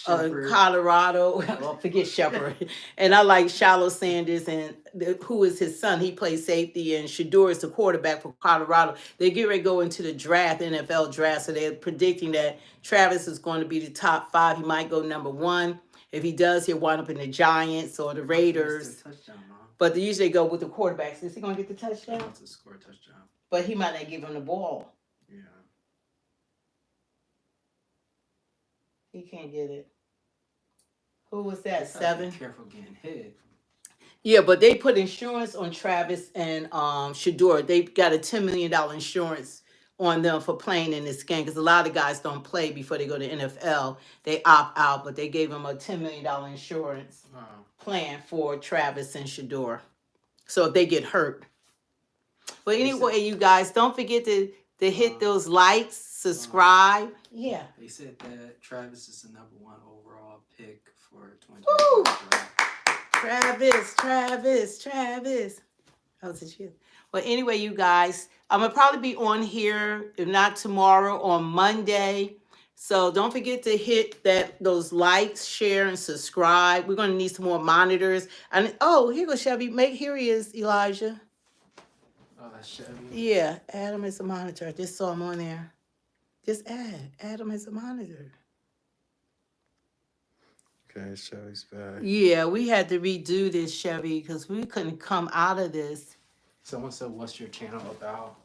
of Colorado. Well, forget Shepard. And I like Shilo Sanders, and who is his son. He plays safety, and Shedeur is the quarterback for Colorado. They get ready to go into the draft, NFL draft, so they're predicting that Travis is going to be the top 5. He might go number 1. If he does, he'll wind up in the Giants or the Raiders. But they usually go with the quarterbacks. Is he going to get the touchdown? To score a touchdown. But he might not give him the ball. Yeah. He can't get it. Who was that? 7? Be careful getting hit. Yeah, but they put insurance on Travis and Shedeur. They got a $10 million insurance on them for playing in this game because a lot of guys don't play before they go to NFL. They opt out, but they gave them a $10 million insurance plan for Travis and Shedeur. So if they get hurt. But anyway, you guys, don't forget to hit those likes, subscribe. Yeah. They said that Travis is the #1 overall pick for 2023. Travis. Oh, did you? Well, anyway, you guys, I'm going to probably be on here, if not tomorrow, on Monday. So don't forget to hit those likes, share, and subscribe. We're going to need some more monitors. And here goes Chevy. Here he is, Elijah. Oh, that's Chevy. Yeah, Adam is a monitor. I just saw him on there. Just add Adam is a monitor. Okay, Chevy's back. Yeah, we had to redo this, Chevy, because we couldn't come out of this. Someone said, what's your channel about?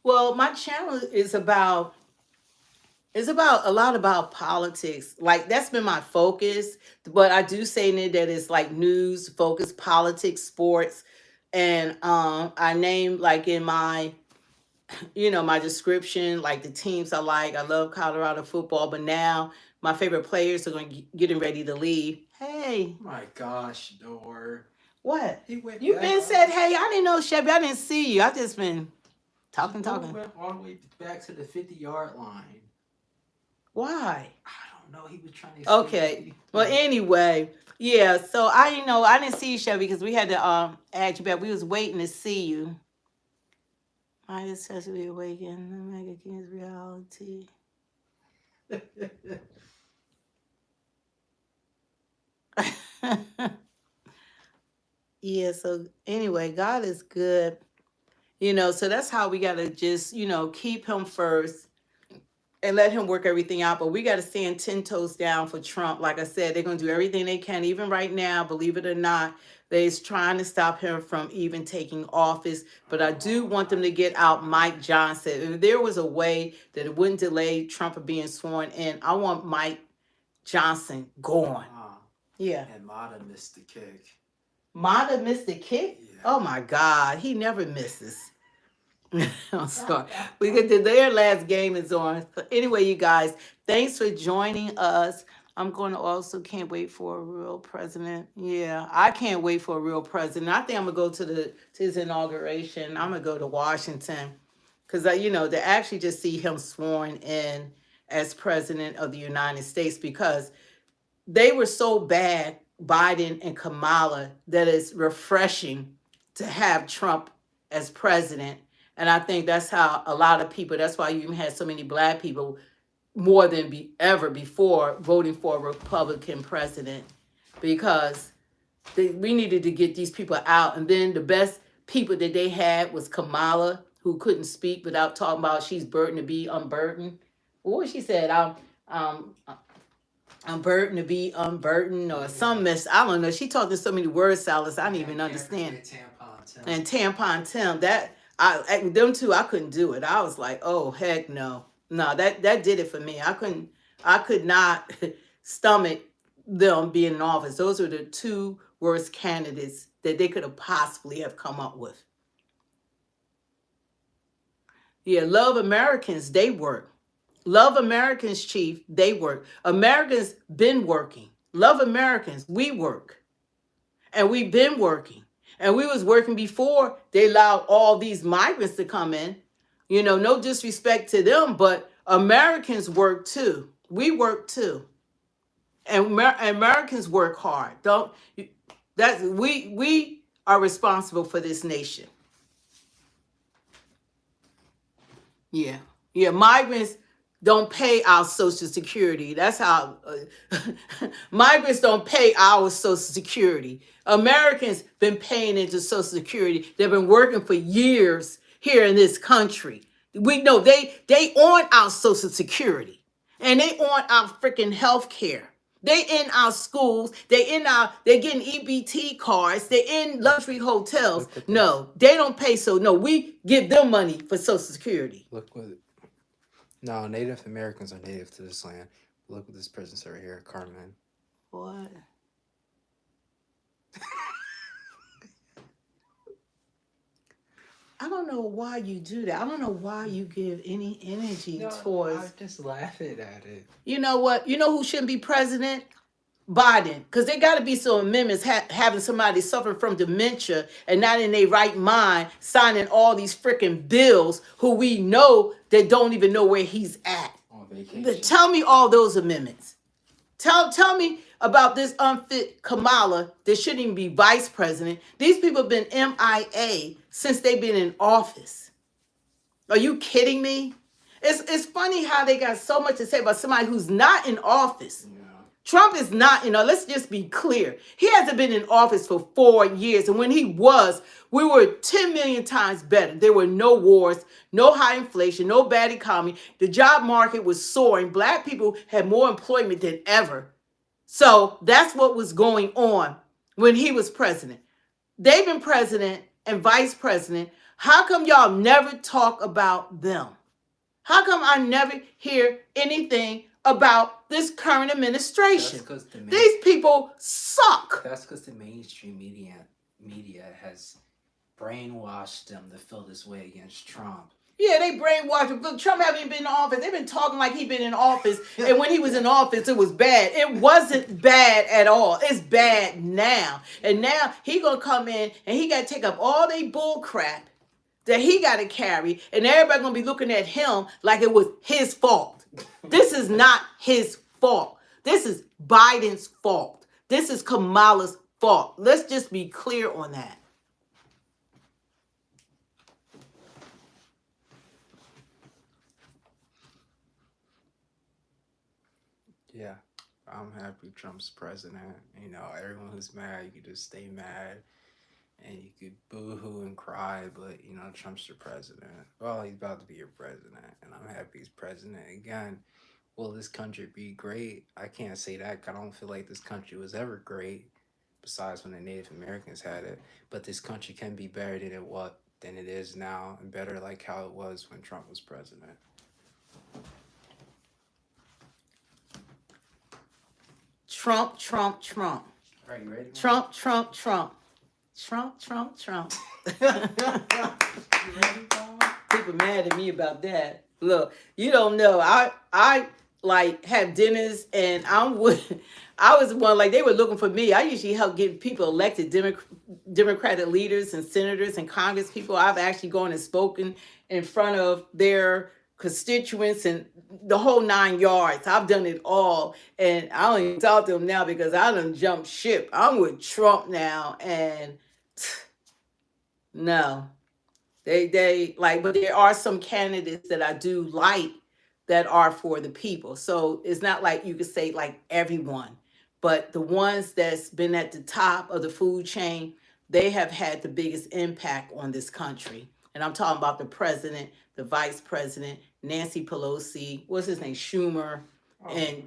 Well, my channel is about a lot about politics. Like, that's been my focus. But I do say in it that it's like news, focus, politics, sports. And I named, like, in my, my description, like the teams I like. I love Colorado football, but now my favorite players are getting ready to leave. Hey. My gosh, Shedeur. What? He went You back been said, hey, I didn't know, Chevy. I didn't see you. I just been talking. Shedeur went all the way back to the 50-yard line. Why? I don't know. He was trying to. Okay. Well, anyway, yeah. So I didn't see you, Chevy, because we had to add you back. We was waiting to see you. I especially awaken the mega king's reality. Yeah. So anyway, God is good. So that's how we gotta just keep Him first. And let him work everything out. But we got to stand 10 toes down for Trump. Like I said, they're going to do everything they can. Even right now, believe it or not, they're trying to stop him from even taking office. But I do want them to get out Mike Johnson. If there was a way that it wouldn't delay Trump from being sworn in, I want Mike Johnson gone. Yeah. And Mata missed the kick. Mata missed the kick? Yeah. Oh, my God. He never misses. I'm sorry. We get to their last game is on. So anyway, you guys, thanks for joining us. I'm going to also can't wait for a real president. Yeah, I can't wait for a real president. I think I'm gonna go to his inauguration. I'm gonna go to Washington because to actually just see him sworn in as president of the United States, because they were so bad, Biden and Kamala, that it's refreshing to have Trump as president. And I think that's how a lot of people, that's why you even had so many black people more than ever before voting for a Republican president, because we needed to get these people out. And then the best people that they had was Kamala, who couldn't speak without talking about she's burdened to be unburdened. What she said, I'm burdened to be unburdened or some mess. I don't know. She talked in so many word salads I didn't even understand. And Tampon Tim, them two, I couldn't do it. I was like, oh heck no. No, that did it for me. I could not stomach them being in office. Those are the two worst candidates that they could have possibly have come up with. Yeah, love Americans, they work. Love Americans, Chief, they work. Americans been working. Love Americans, we work. And we've been working. And we was working before they allowed all these migrants to come in. No disrespect to them, but Americans work too. We work too. And Americans work hard. We are responsible for this nation. Yeah. Yeah, migrants don't pay our Social Security. That's how migrants don't pay our Social Security. Americans been paying into Social Security. They've been working for years here in this country. We know they on our Social Security, and they on our freaking health care. They in our schools. They're getting EBT cards. They're in luxury hotels. No, they don't pay. So no, we give them money for Social Security. Look what. No, Native Americans are native to this land. Look at this prison right here, Carmen. What? I don't know why you do that. I don't know why you give any energy towards. I'm just laughing at it. You know what? You know who shouldn't be president? Biden. Because there got to be some amendments having somebody suffering from dementia and not in their right mind signing all these freaking bills who we know that don't even know where he's at. On vacation. Tell me all those amendments. Tell me about this unfit Kamala that shouldn't even be vice president. These people have been MIA since they've been in office. Are you kidding me? It's funny how they got so much to say about somebody who's not in office. Yeah. Trump is not, let's just be clear. He hasn't been in office for 4 years. And when he was, we were 10 million times better. There were no wars, no high inflation, no bad economy. The job market was soaring. Black people had more employment than ever. So that's what was going on when he was president. They've been president and vice president. How come y'all never talk about them? How come I never hear anything about this current administration? These people suck. That's because the mainstream media has brainwashed them to feel this way against Trump. Yeah, they brainwashed him. Trump haven't even been in office. They've been talking like he's been in office. And when he was in office, it was bad. It wasn't bad at all. It's bad now. And now he going to come in and he got to take up all they bull crap that he got to carry. And everybody going to be looking at him like it was his fault. This is not his fault. This is Biden's fault. This is Kamala's fault. Let's just be clear on that. Yeah, I'm happy Trump's president. Everyone who's mad, you can just stay mad and you could boo-hoo and cry, but, Trump's your president. Well, he's about to be your president, and I'm happy he's president. Again, will this country be great? I can't say that because I don't feel like this country was ever great, besides when the Native Americans had it. But this country can be better than it is now, and better like how it was when Trump was president. Trump, Trump, Trump. Are you ready? Trump, Trump, Trump. Trump, Trump, Trump. People mad at me about that. Look, you don't know. I like have dinners and I was one like they were looking for me. I usually help get people elected, Democratic leaders and senators and Congress people. I've actually gone and spoken in front of their constituents and the whole 9 yards. I've done it all, and I don't even talk to them now because I done jumped ship. I'm with Trump now, and no, they like, but there are some candidates that I do like that are for the people. So it's not like you could say like everyone, but the ones that's been at the top of the food chain, they have had the biggest impact on this country. And I'm talking about the president, the vice president, Nancy Pelosi, what's his name, Schumer, and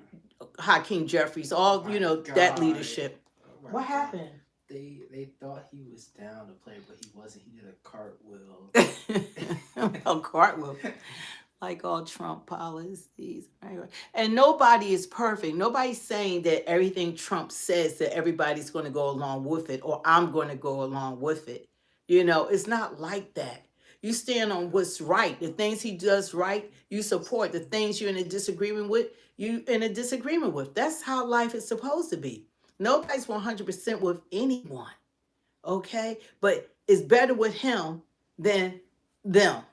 Hakeem Jeffries, all, that leadership. What happened? They thought he was down to play, but he wasn't. He did a cartwheel. A cartwheel. Like all Trump policies. And nobody is perfect. Nobody's saying that everything Trump says that everybody's going to go along with it or I'm going to go along with it. It's not like that. You stand on what's right. The things he does right, you support. The things you're in a disagreement with, you in a disagreement with. That's how life is supposed to be. Nobody's 100% with anyone, okay? But it's better with him than them.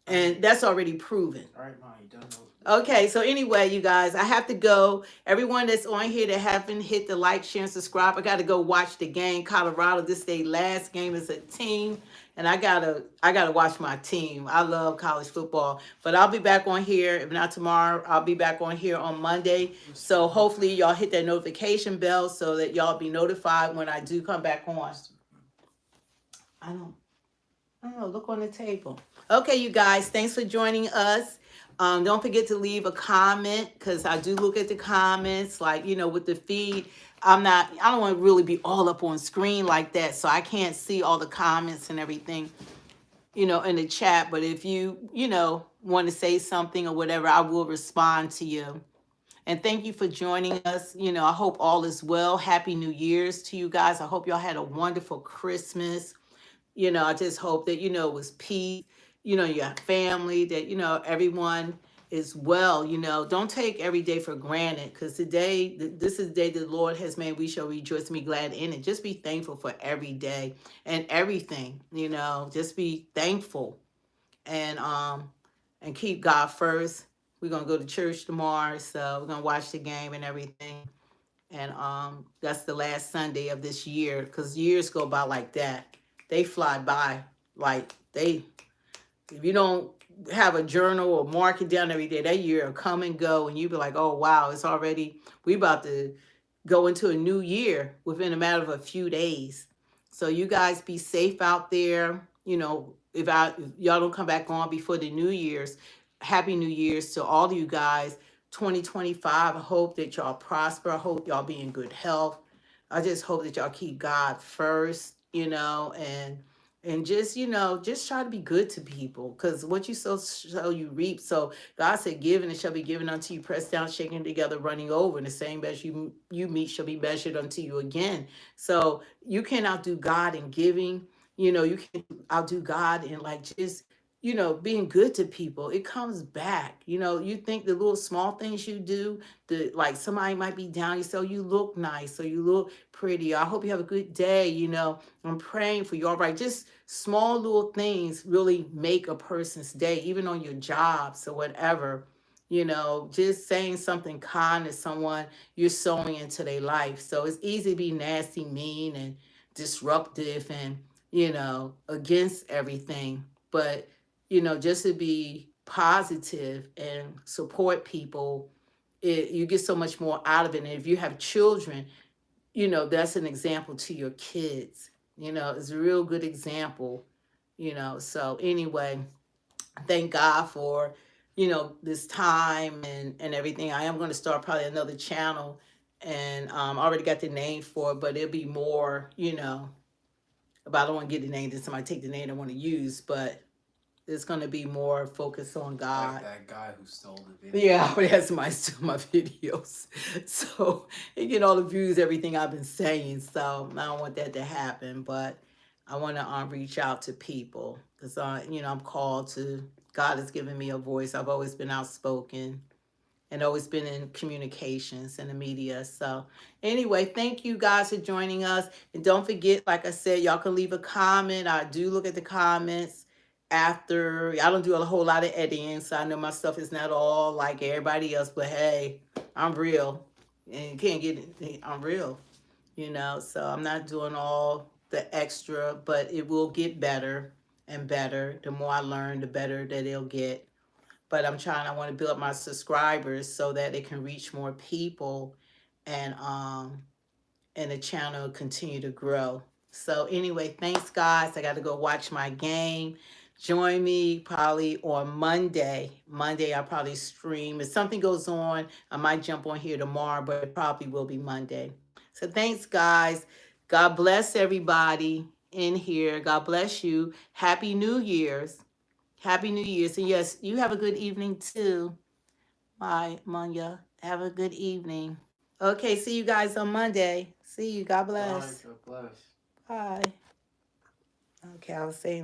And that's already proven. All right, Mom, you done? Okay, so anyway, you guys, I have to go. Everyone that's on here that haven't hit the like, share, and subscribe, I got to go watch the game. Colorado, this is their last game as a team. And I gotta watch my team. I love college football. But I'll be back on here. If not tomorrow, I'll be back on here on Monday. So hopefully y'all hit that notification bell so that y'all be notified when I do come back on. I don't know. Look on the table. Okay, you guys. Thanks for joining us. Don't forget to leave a comment, because I do look at the comments, like, with the feed. I don't want to really be all up on screen like that, so I can't see all the comments and everything, in the chat. But if you, want to say something or whatever, I will respond to you. And thank you for joining us. I hope all is well. Happy New Year's to you guys. I hope y'all had a wonderful Christmas. I just hope that, it was peace, your family, that, everyone is well. Don't take every day for granted, because today, this is the day the Lord has made. We shall rejoice and be glad in it. Just be thankful for every day and everything, just be thankful, and keep God first. We're going to go to church tomorrow, so we're going to watch the game and everything. And that's the last Sunday of this year, because years go by like that. They fly by. If you don't have a journal or mark it down every day, that year will come and go, and you be like, oh, wow, we about to go into a new year within a matter of a few days. So you guys be safe out there. If y'all don't come back on before the New Year's, Happy New Year's to all of you guys. 2025, I hope that y'all prosper. I hope y'all be in good health. I just hope that y'all keep God first, and just, just try to be good to people, because what you sow you reap. So God said, give and it shall be given unto you, pressed down, shaken together, running over, and the same as you meet shall be measured unto you again. So you can't outdo God in giving. You can't outdo God in just, being good to people. It comes back. You think the little small things you do, somebody might be down, so you look nice, so you look pretty. I hope you have a good day. I'm praying for you. All right. Just small little things really make a person's day, even on your jobs or whatever. Just saying something kind to someone, you're sowing into their life. So it's easy to be nasty, mean, and disruptive, and, against everything. But, just to be positive and support people, you get so much more out of it. And if you have children, that's an example to your kids. It's a real good example. So anyway, thank God for, this time and everything. I am going to start probably another channel, and I already got the name for it, but it'll be more, but I don't want to get the name, then somebody take the name I want to use, but it's going to be more focused on God. Like that guy who stole the video. Yeah, I already had somebody steal my videos. So he get all the views, everything I've been saying. So I don't want that to happen, but I want to reach out to people, because I'm called to. God has given me a voice. I've always been outspoken and always been in communications and the media. So anyway, thank you guys for joining us. And don't forget, like I said, y'all can leave a comment. I do look at the comments after. I don't do a whole lot of editing, so I know my stuff is not all like everybody else, but hey, I'm real. And you can't get it. I'm real, so I'm not doing all the extra, but it will get better and better. The more I learn, the better that it'll get. But I want to build up my subscribers so that it can reach more people, and the channel continue to grow. So anyway, thanks guys. I got to go watch my game. Join me probably on Monday. Monday I'll probably stream. If something goes on, I might jump on here tomorrow, but it probably will be Monday. So thanks guys. God bless everybody in here. God bless you. Happy New Year's. Happy New Year's. And yes, you have a good evening too. Bye, Manya. Have a good evening. Okay, see you guys on Monday. See you. God bless. God bless. Bye. Okay, I was saying